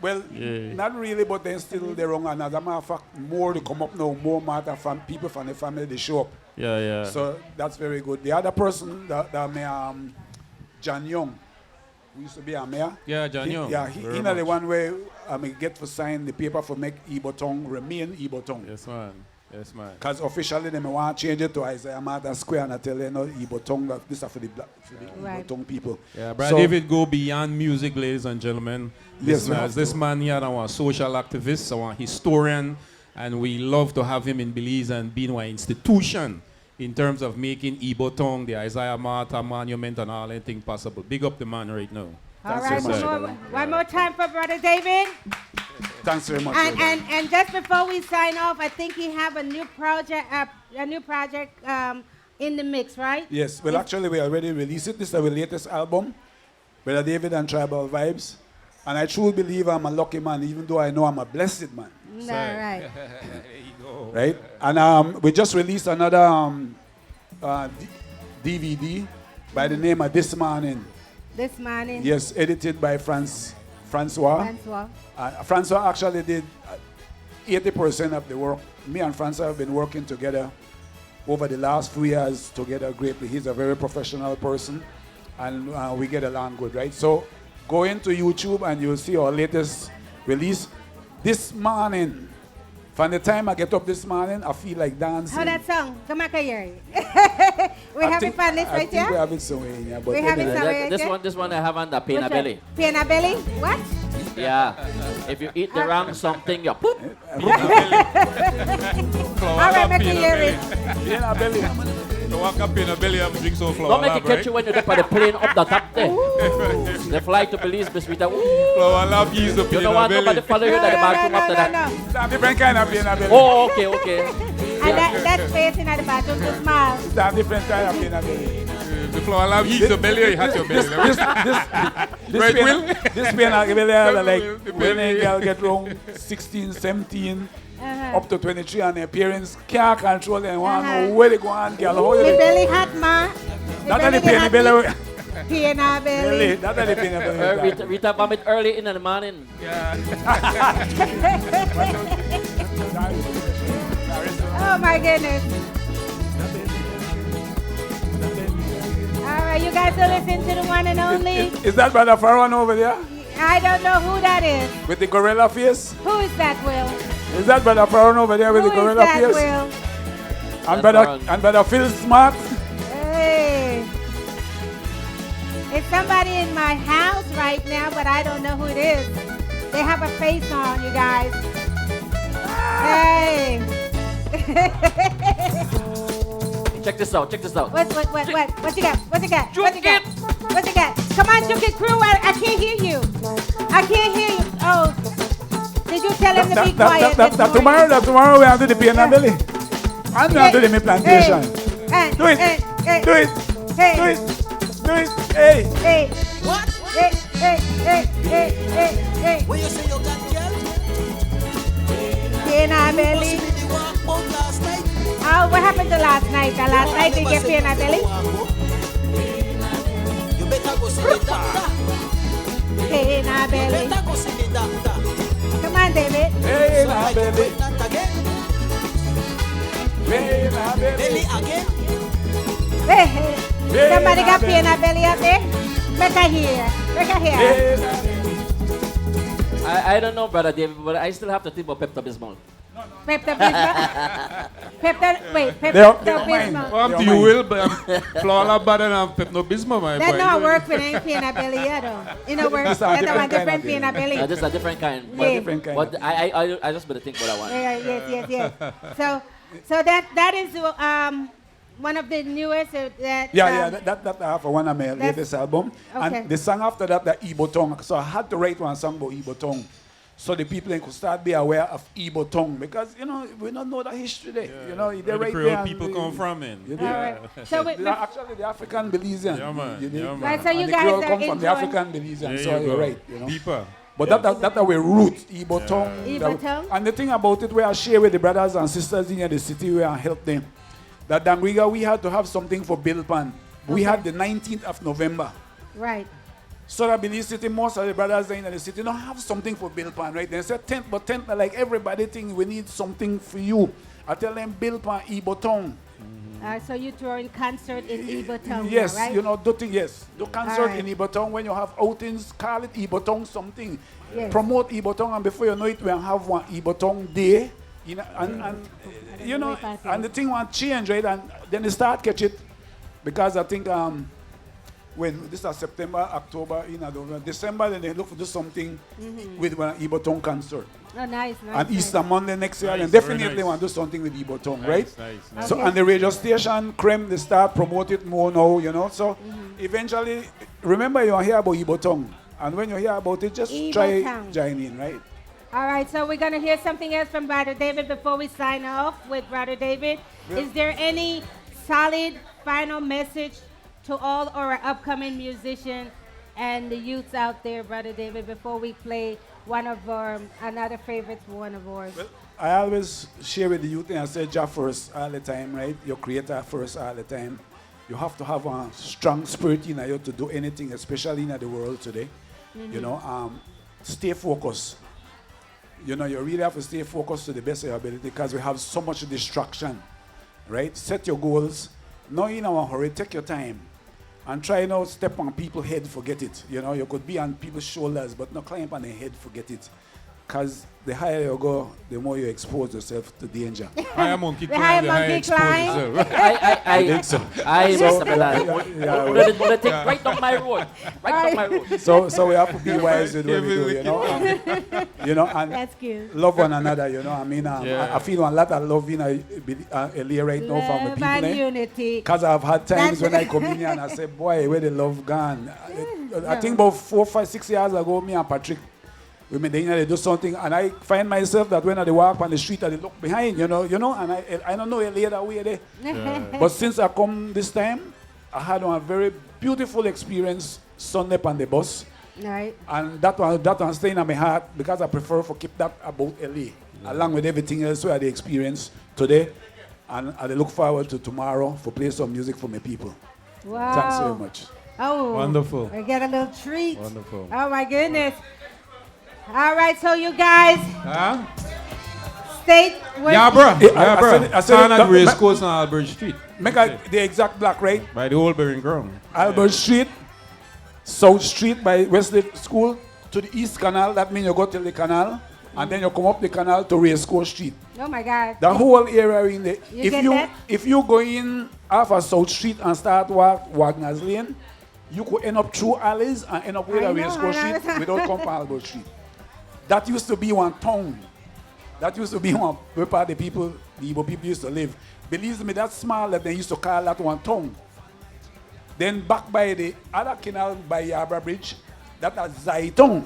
Well, not really, but they're still there wrong. And as a matter of fact, more to come up now, more Martha people from the family, they show up. Yeah, yeah. So that's very good. The other person, John Young, who used to be a mayor. Yeah, John Young. Yeah, Very he know the much. one where get to sign the paper for make Ibotong remain Ibotong. Yes, man. Yes, man. Because officially they may want to change it to Isaiah Martha Square and I tell you, no, Ibotong, this is for the Ibotong people. Yeah, Brother So- David go beyond music, ladies and gentlemen. Yes, we Listeners, have this to. man here, our social activist, our historian, and we love to have him in Belize and being our institution in terms of making Ibotong, the Isaiah Martha monument, and all anything possible. Big up the man right now. All right, one more time for Brother David. Thanks very much. And just before we sign off, I think he have a new project, in the mix, right? Yes, well, actually, we already released it. This is our latest album, Brother David and Tribal Vibes. And I truly believe I'm a lucky man, even though I know I'm a blessed man. All right. There you go. Right? And we just released another DVD by the name of This Morning. This morning. Yes, edited by Francois. Francois actually did 80% of the work. Me and Francois have been working together over the last few years together greatly. He's a very professional person, and we get along good, right? So go into YouTube and you'll see our latest release. This morning, from the time I get up this morning, I feel like dancing. How that song? Come back here. We having fun this I right think we here? have it somewhere in here. But We having anyway. somewhere This one I have on the pain Which belly. one? Pain a belly? What? Yeah. If you eat the wrong something, you poop. All right, make it hear it. Pain a belly. To walk up in a belly and drink some flour Don't make lab, it catch right? you when you're up at the plane up the top there. They fly to Belize, Miss Rita. Flour lab ease up You in don't a want belly. nobody follow you to the bathroom after that. It's a different kind of pain a belly. Oh, okay. And that space in the bathroom too small. It's a different kind of pain a belly. The flour lab ease your belly or you hat your belly. This Right, pain, Will? this pain a belly are like The when a belly. girl get around 16, 17, up to 23 and their parents can't control them, want to know where they go on, girl. How The you belly hot, man. Not only pain a belly. Pain a belly. Belly, not only pain a belly. Rita vomit early in the morning. Oh my goodness. All right, you guys are listening to the one and only. Is that Brother Farron over there I don't know who that is. with the gorilla face? Who is that, Will? Is that Brother Farron over there with Who the is gorilla that, face? Will? And brother Phil Smart. Hey. It's somebody in my house right now, but I don't know who it is. They have a face on, you guys. Hey. Check this out. What you got? What you got? What you got? Come on, Juke crew. I can't hear you. I can't hear you. Oh. Did you tell him to be quiet? Tomorrow we have to do the pain and belly. I'm not doing the plantation. Do it. Do it. Do it. Do it. Hey. Hey. What? Hey. When you say you got girl, Pain and belly. did you walk out last night? Oh, what happened to last night? Last night did you get pain and belly? You better go see the doctor. Pain and You belly. better go see the doctor. Come on, David. Hey, So my like you belly. pregnant again? Hey, my belly. Belly again? Hey. Somebody got pain and belly up there? Make her hear. I don't know, Brother David, but I still have to think about Pepto-Bismol. Pepto-Bismol? Wait, They're mine. Pepto-Bismol. Well, They're you mine. will, but Flora better than Pepto-Bismol, my That boy. not work for any pain a belly yet, though. You know, work. This That's are one different different kind of pain a belly. This is a different kind. Yeah. Different kind. But I just better think what I want. Yes. So that is one of the newest that. That I have for one of my that's- latest album. okay. And the song after that, the Igbo tongue. So I had to write one song about Igbo tongue. So the people could start be aware of Igbo tongue. Because, you know, we don't know the history there. You know, Where they're the right Creole there. people come from, man. You All right. So They are actually the African Belizean. Yeah, man. You dig? Yeah, man. Right, so And you the guys Creole are come from the enjoying- African Belizean. There So you you're go. right. You know? Deeper. But that's our root, Igbo tongue. Igbo tongue. And the thing about it, we are share with the brothers and sisters in the city, we are help them. That Dangriga, we had to have something for Bill Pan. We had the 19th of November. Right. So that Belize City, most of the brothers in the city don't have something for Bill Pan, right? They said 10th, but 10th, like everybody think we need something for you. I tell them Bill Pan, Igbo tongue. So you throwing concert in Igbo tongue, Yes, right? you know, do concert right. in Igbo tongue. When you have outings, call it Igbo tongue something. Yes. Promote Igbo tongue, and before you know it, we'll have one Igbo tongue day. You know, and you know, and the thing won't change, right? And then they start catch it, because I think when this is September, October, December, then they look to do something with one Igbo tongue concert. Oh, nice. And Easter Monday next year, Nice, and very definitely nice. want to do something with Igbo tongue, Nice, right? nice. So, Okay. and the radio station, Creme, they start promote it more now, you know. So, eventually, remember you hear about Igbo tongue. And when you hear about it, just Igbo try tongue. join in, right? All right, so we're going to hear something else from Brother David before we sign off with Brother David. Is there any solid final message to all our upcoming musicians and the youths out there, Brother David, before we play one of our, another favorite one of ours? Well, I always share with the youth and I say Jah first all the time, right? Your creator first all the time. You have to have a strong spirit in you to do anything, especially in the world today. You know, stay focused. You know, you really have to stay focused to the best of your ability, because we have so much distraction, right? Set your goals. No in a hurry, take your time. And try not step on people's head, forget it. You know, you could be on people's shoulders, but not climb on their head, forget it. Because the higher you go, the more you expose yourself to danger. Higher monkey The climb, higher the higher monkey expose climb. yourself. I think so. Mr. Belal. yeah, Gonna take right down my road. Right down my road. So we have to be wise with what we do, you know. You know, and That's cute. love one another, you know. I mean, Yeah. I feel a lot of love in LA right now from the Love people. and Eh? unity. Because I've had times That's- when I come in here and I say, boy, where the love gone. I think about 4, 5, 6 years ago, me and Patrick, we made they do something, and I find myself that when I walk on the street, I look behind, you know, and I don't know LA that way there. But since I come this time, I had one very beautiful experience Sunday on the bus. Right. And that one staying in my heart, because I prefer to keep that about LA, along with everything else we had the experience today. And I look forward to tomorrow for play some music for my people. Wow. Thanks very much. Oh. Wonderful. I get a little treat. Wonderful. Oh, my goodness. All right, so you guys, Huh? state where Yeah, bro. I Yeah, bro. said it- I said Town it- at Race Course on Albert Street. Make the exact block, right? By the old Bearing Ground. Albert Street, South Street by Wesley School to the East Canal. That means you go till the canal, and then you come up the canal to Racecourse Street. Oh my God. The whole area in the. You get that? If you go in off of South Street and start walk Wagner's Lane, you could end up through alleys and end up with I a know, Racecourse I know. Street without come from Albert Street. That used to be one town. That used to be one where part the people, the Igbo people used to live. Believe me, that small that they used to call that one town. Then back by the other canal by Yabra Bridge, that is Zaitong.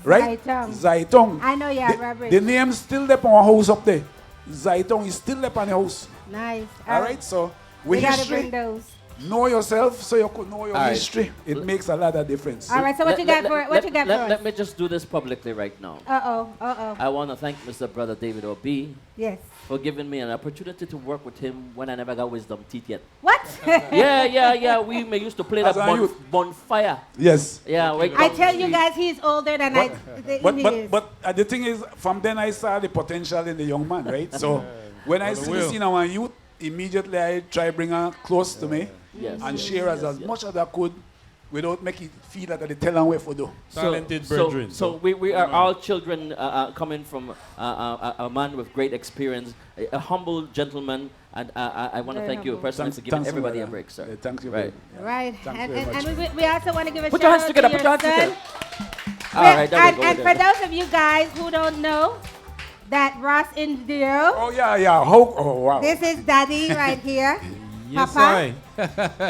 Right? Zaitong. Zaitong. I know Yabra Bridge. The name still there on a house up there. Zaitong is still there on the house. Nice. All right, so We with got to bring history, those. know yourself so you could know your All right. history. It makes a lot of difference. All right, so what you got for what you got for us? Let me just do this publicly right now. Uh-oh. I want to thank Mr. Brother David O.B. Yes. for giving me an opportunity to work with him when I never got wisdom teeth yet. What? Yeah. We may used to play that As a youth. bonfire. Yes. Yeah, right I down tell the you street. guys, he's older than he is. But the thing is, from then I saw the potential in the young man, right? So when I see this in our youth, immediately I try bring her close to me Yes, and yes, share yes, as yes. much as I could without making it feel like they tell them what to do. Talented brethren. So we are all children coming from a man with great experience, a humble gentleman, and I want to Very thank you humble. personally for giving Thanks, everybody a brother. break, sir. Yeah, thanks you. Right. Right. Thanks And, very much. and we also want to give a Put your shout hands out together. to Put your your hands son. together. All right, there we go. And there for we go. those of you guys who don't know, that Ross Indio, Oh yeah. Oh wow. this is Daddy right here. Yes, Papa, I.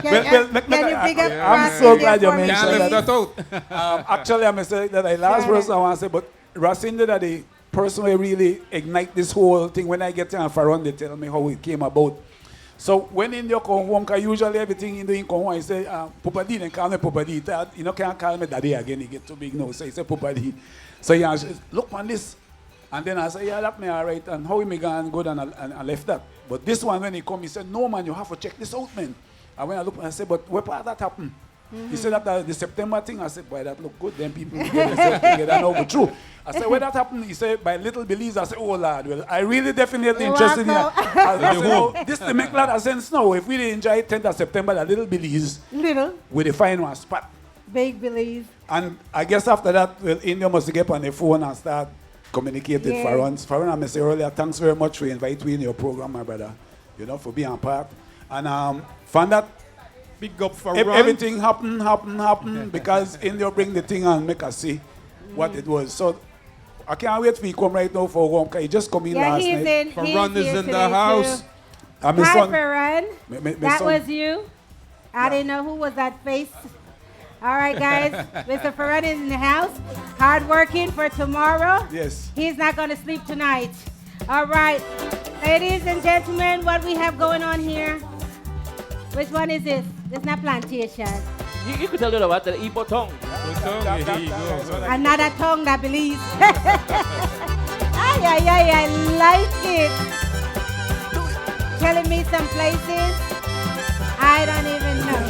can you big up I'm Ross so Indio glad you for me, mentioned Can't that. lift that out. Actually, I'm say that I last verse I want to say, but Racinda that the person who really ignite this whole thing. When I get to Faron, they tell me how it came about. So when India come home, cause usually everything in the come home, I say, Papa D, then call me Papa D. You know, can't call me Daddy again. He get too big now, so he say Papa D. So he says, look on this. And then I say, yeah, that me all right. And how me gone good and I left that. But this one, when he come, he said, no man, you have to check this out, man. And when I look, I said, but where part that happened? He said that the September thing. I said, boy, that look good. Then people get themselves together now, but true. I said, where that happened? He said, by Little Belize. I said, oh, lad, well, I really definitely interested in that. I said, oh, this to make a lot of sense now. If we enjoy 10th of September, that Little Belize, we define one spot. Big Belize. And I guess after that, well, India must get on the phone and start communicating with Faron. Faron, I say earlier, thanks very much for inviting me in your program, my brother, you know, for being part. And found that Big up for everything happened because India bring the thing and make us see what it was. So I can't wait for you come right now for home, because he just come in last night. Farron is in the house. And my Hi, son, Farron. my That son. was you. I didn't know who was that face. All right, guys. Mr. Farron is in the house. Hard working for tomorrow. Yes. He's not going to sleep tonight. All right. Ladies and gentlemen, what we have going on here. Which one is this? This is not plantation. You could tell them about the Igbo tongue. Another tongue that believes. I like it. Telling me some places I don't even know.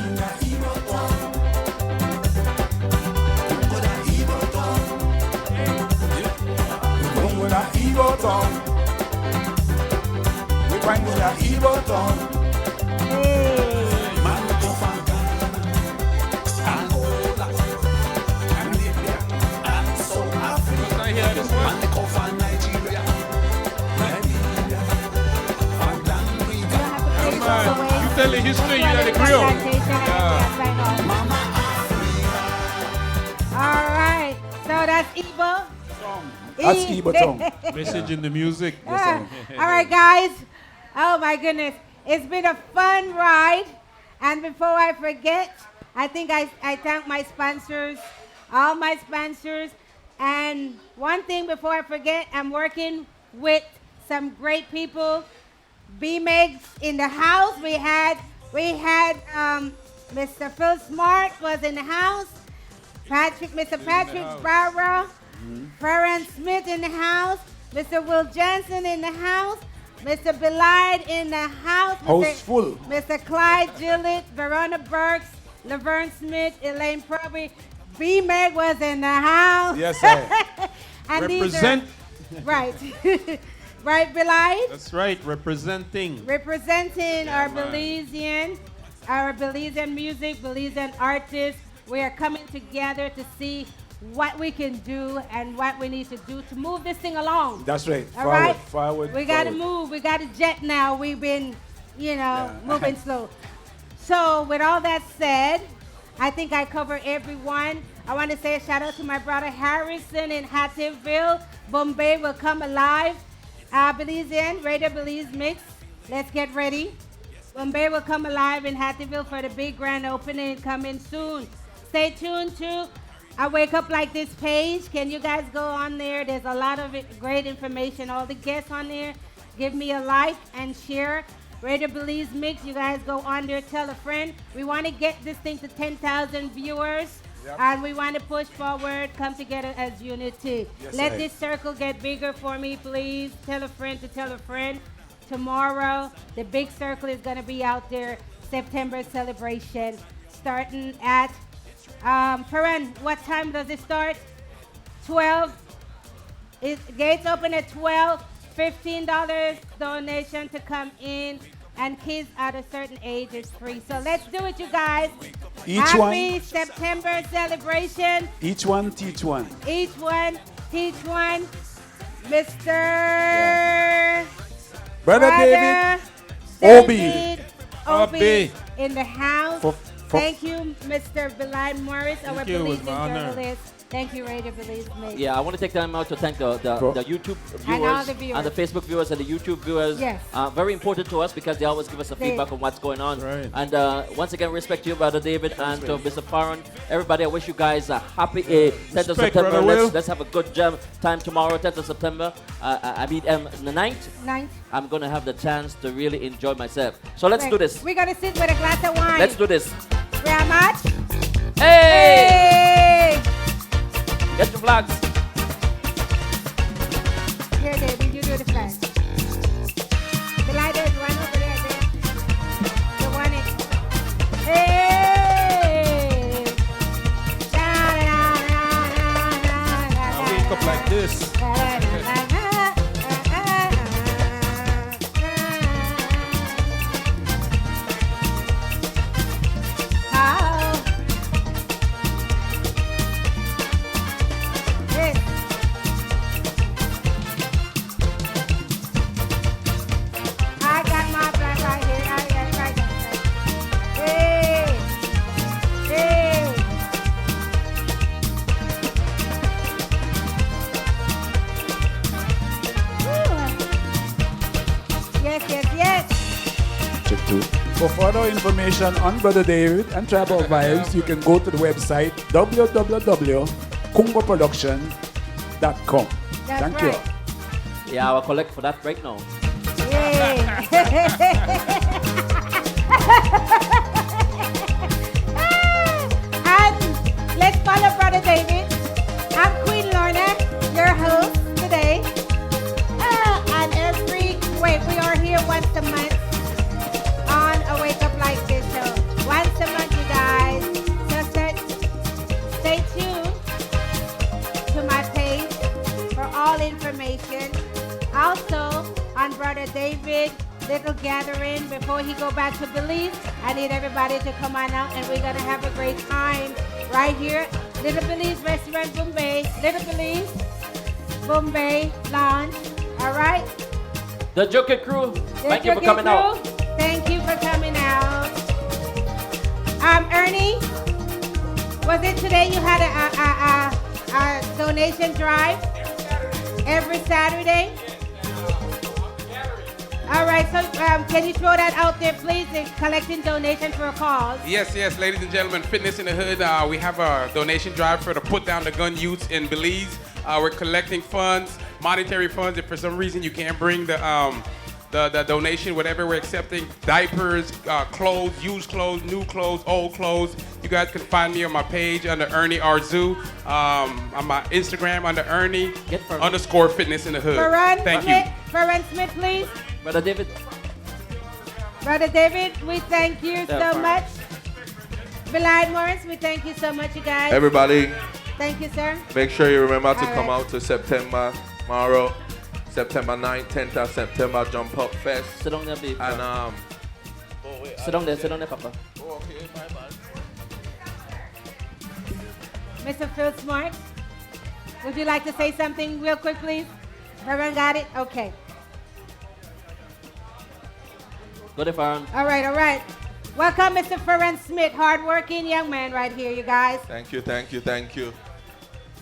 With a Igbo tongue. We find with a Igbo tongue. Man, we come from Ghana, Angola, Namibia, and South Africa. Man, we come from Nigeria, Liberia, and Tanzania. You tell the history, you are the Creole. All right, so that's Igbo. That's Igbo tongue. Message in the music. All right, guys. Oh my goodness, it's been a fun ride. And before I forget, I think I thank my sponsors, all my sponsors. And one thing before I forget, I'm working with some great people. B-Megs in the house. We had Mr. Phil Smart was in the house. Mr. Patrick Barra. Farron Smith in the house. Mr. Will Johnson in the house. Mr. Belide in the house. House full. Mr. Clyde Gillett, Verona Burks, Laverne Smith, Elaine Proby. B-Meg was in the house. Yes, sir. And Represent. Right. Right, Belide? That's right, representing. Representing our Belizean music, Belizean artists. We are coming together to see what we can do and what we need to do to move this thing along. That's right. All right? Forward. We got to move. We got to jet now. We've been, moving slow. So with all that said, I think I cover everyone. I want to say a shout out to my brother Harrison in Hattieville. Bombay will come alive. Belizean, Radio Belizemix. Let's get ready. Bombay will come alive in Hattieville for the big grand opening coming soon. Stay tuned to I Wake Up Like This page. Can you guys go on there? There's a lot of great information. All the guests on there. Give me a like and share. Radio Belizemix. You guys go on there. Tell a friend. We want to get this thing to 10,000 viewers. Yep. And we want to push forward, come together as unity. Yes, let this circle get bigger for me, please. Tell a friend to tell a friend. Tomorrow, the big circle is going to be out there. September celebration starting at, Farron, what time does it start? 12. Gates open at 12. $15 donation to come in. and kids at a certain age is free. So let's do it, you guys. Each Happy one, September celebration. each one teach one. Each one, teach one. Mr. Brother David Obi. Obi in the house. For- Thank you, Mr. Belizemix Morris, our Thank you, it was Belizean my honor. journalist. Thank you, Radio Belizemix. Yeah, I want to take time out to thank the YouTube viewers And all the viewers. and the Facebook viewers and the YouTube viewers. Yes. Very important to us because they always give us a They- feedback on what's going on. Right. And once again, respect to you, Brother David, and to Mr. Farron. Everybody, I wish you guys a happy 10th of Respect, September. Brother Will. Let's have a good jam time tomorrow, 10th of September. The 9th. Ninth. I'm going to have the chance to really enjoy myself. So let's do this. We're going to sit with a glass of wine. Let's do this. Very much. Hey! Hey! Get the flags. Here, David, you do the flag. The light is one over there, there. The one is. Hey! Da, da, da, da, da, da, I wake up like this. da, da, da, da, da, Yes. I got my flag right here. I got right here. Hey! Hey! Yes, yes, yes. Check two. For further information on Brother David and Tribal Vibes, you can go to the website www.kungoproduction.com. That's Thank right. you. Yeah, I'll collect for that right now. Yay. And let's follow Brother David. I'm Queen Lorna, your host today. And we are here once a month on a Wake Up Like This show. Once a month, you guys. So stay tuned to my page for all information. Also, on Brother David little gathering before he go back to Belize. I need everybody to come on out and we're gonna have a great time right here. Little Belize Restaurant Bombay. Little Belize Bombay Lounge. All right? The Joker Crew, thank you for coming out. Thank you for coming out. Ernie, was it today you had a donation drive? Every Saturday? All right, so can you throw that out there, please? They're collecting donations for a cause. Yes, ladies and gentlemen, Fitness in the Hood. We have a donation drive for the Put Down the Gun youths in Belize. We're collecting funds, monetary funds. If for some reason you can't bring the donation, whatever we're accepting, diapers, clothes, used clothes, new clothes, old clothes. You guys can find me on my page under Ernie Arzu, on my Instagram under Ernie _ Fitness in the Hood. Thank you. Farron Smith, please. Brother David. Brother David, we thank you so Farron. much. Belizemix Morris, we thank you so much, you guys. Everybody, Thank you, sir. make sure you remember to All come right. out to September, tomorrow, September 9th, 10th of September, Jump Up Fest. Sit down there, babe. And Sit down there, Papa. Oh, okay, my bad. Mr. Phil Smart, would you like to say something real quick, please? Everyone got it? Okay. Go there, Farron. All right. Welcome, Mr. Farron Smith, hardworking young man right here, you guys. Thank you.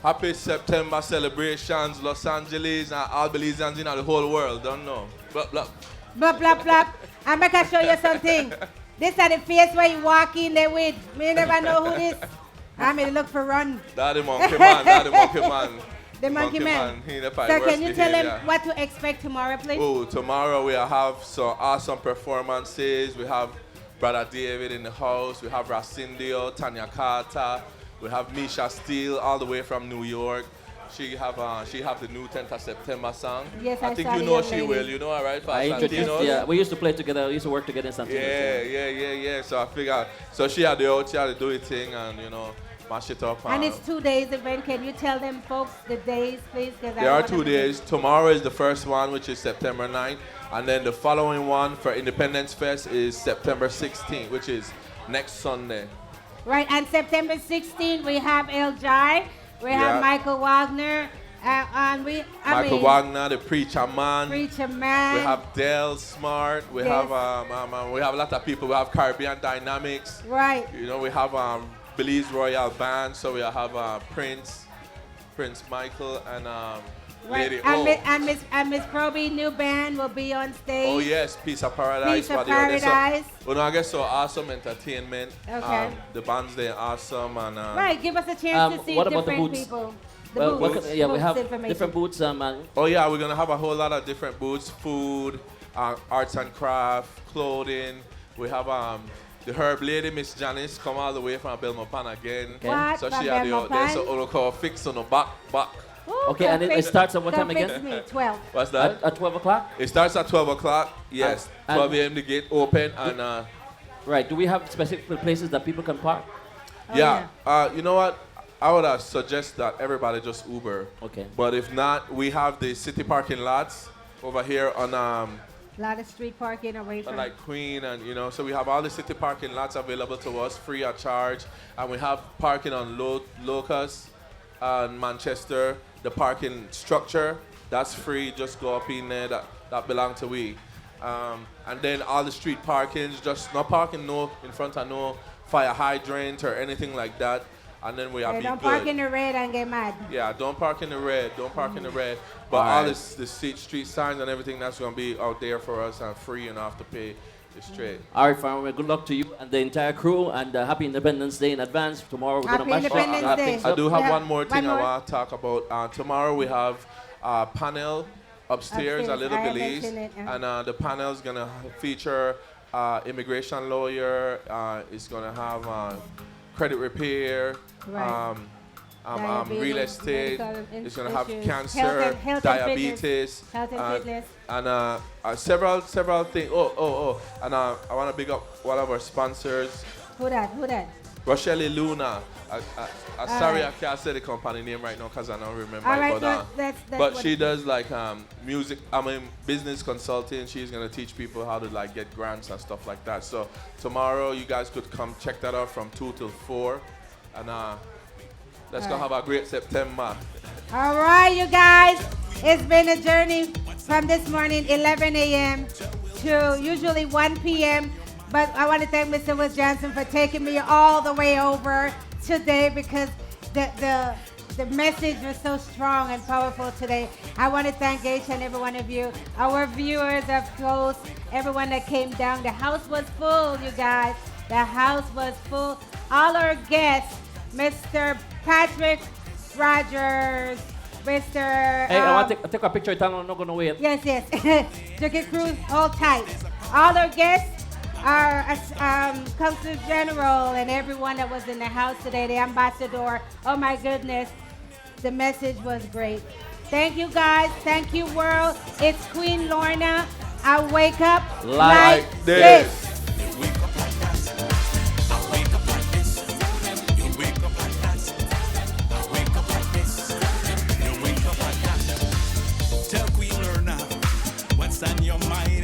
Happy September celebrations, Los Angeles and all Belizeans in the whole world. Don't know. Blah, blah. Blah, blah, blah. I'm going to show you something. This is the face where you walk in there with. Me never know who this. I'm going to look for Ron. Daddy Monkey Man. The monkey man. He the So can you tell behavior. them what to expect tomorrow, please? Oh, tomorrow we have some awesome performances. We have Brother David in the house. We have Racindio, Tanya Carter. We have Misha Steele all the way from New York. She have the new 10th of September song. Yes, I I think saw you the know young she lady. will. You know her, right? I introduced, yeah, we used to play together. We used to work together in Santiago. Yeah. So I figure, so she had to do her thing and, mash it up. And it's 2 days event. Can you tell them folks the days, please? There are 2 days. Tomorrow is the first one, which is September 9th. And then the following one for Independence Fest is September 16th, which is next Sunday. Right, and September 16th, we have El Jai, we Yeah. have Michael Wagner, and Michael Wagner, the Preacher Man. Preacher Man. We have Dale Smart. We Yes. have we have a lot of people. We have Caribbean Dynamics. Right. You know, we have Belize Royal Band. So we have Prince Michael, and Right. Lady And, O. Miss Proby new band will be on stage. Oh yes, Peace of Paradise. Peace of what they are there. Paradise. So, well, no, I guess so. Awesome entertainment. Okay. The bands they're awesome, and Right, give us a chance to see what about the different booths? people. Well, booths, what we booths have information. different booths. Oh yeah, we're gonna have a whole lot of different booths, food, arts and craft, clothing. We have the herb lady, Miss Janice, come all the way from Belmopan again. Okay. What? So From she had the out there, so Belmopan? we call fix on the back. Ooh, Okay, and it starts at what time again? Fix me, 12. What's that? At 12 o'clock? It starts at 12 o'clock. Yes, And- 12 a.m. the gate open, and Right. Do we have specific places that people can park? yeah. You know what? I would suggest that everybody just Uber. Okay. But if not, we have the city parking lots over here on A lot of street parking away from. like Queen, and you know, so we have all the city parking lots available to us free of charge, and we have parking on Locust and Manchester. The parking structure that's free. Just go up in there. That belong to we. And then all the street parkings, just no parking no in front of no fire hydrant or anything like that. And then we have Hey, be don't good. park in the red and get mad. Yeah, don't park in the red. Don't park in the red. But all this, the street signs and everything that's going to be out there for us and free and have to pay is straight. All right, fine. Well, good luck to you and the entire crew, and happy Independence Day in advance. Tomorrow we're going to Happy mash up Independence Day. things I up. do have Yeah, one more thing one more. I want to talk about. Tomorrow we have a panel upstairs at Little I have Belize, mentioned it, and the panel is going to feature immigration lawyer. It's going to have credit repair. Right. Diabetes, Real estate. medical It's going to have issues, cancer, health and diabetes, fitness, health and fitness. and several things. And I want to big up one of our sponsors, Who that? Rochelle Luna. All Sorry, right. I can't say the company name right now because I don't remember. All right, it, well, that's but what- she does like music. Business consulting. She's gonna teach people how to like get grants and stuff like that. So tomorrow, you guys could come check that out from 2 till 4, and let's go All right. have a great September. All right, you guys. It's been a journey from this morning, 11 a.m. to usually 1 p.m. But I want to thank Mr. Wes Johnson for taking me all the way over today because the message was so strong and powerful today. I want to thank each and every one of you, our viewers up close, everyone that came down. The house was full, you guys. The house was full. All our guests, Mr. Patrick Rogers, Mr. Hey, I want to take a picture. Tell them I'm not going to wait. Yes. Ticket crew, hold tight. All our guests, our Consul General and everyone that was in the house today, the ambassador. Oh my goodness, the message was great. Thank you guys. Thank you, world. It's Queen Lorna. I wake up like this. Tell Queen Lorna what's on your mind.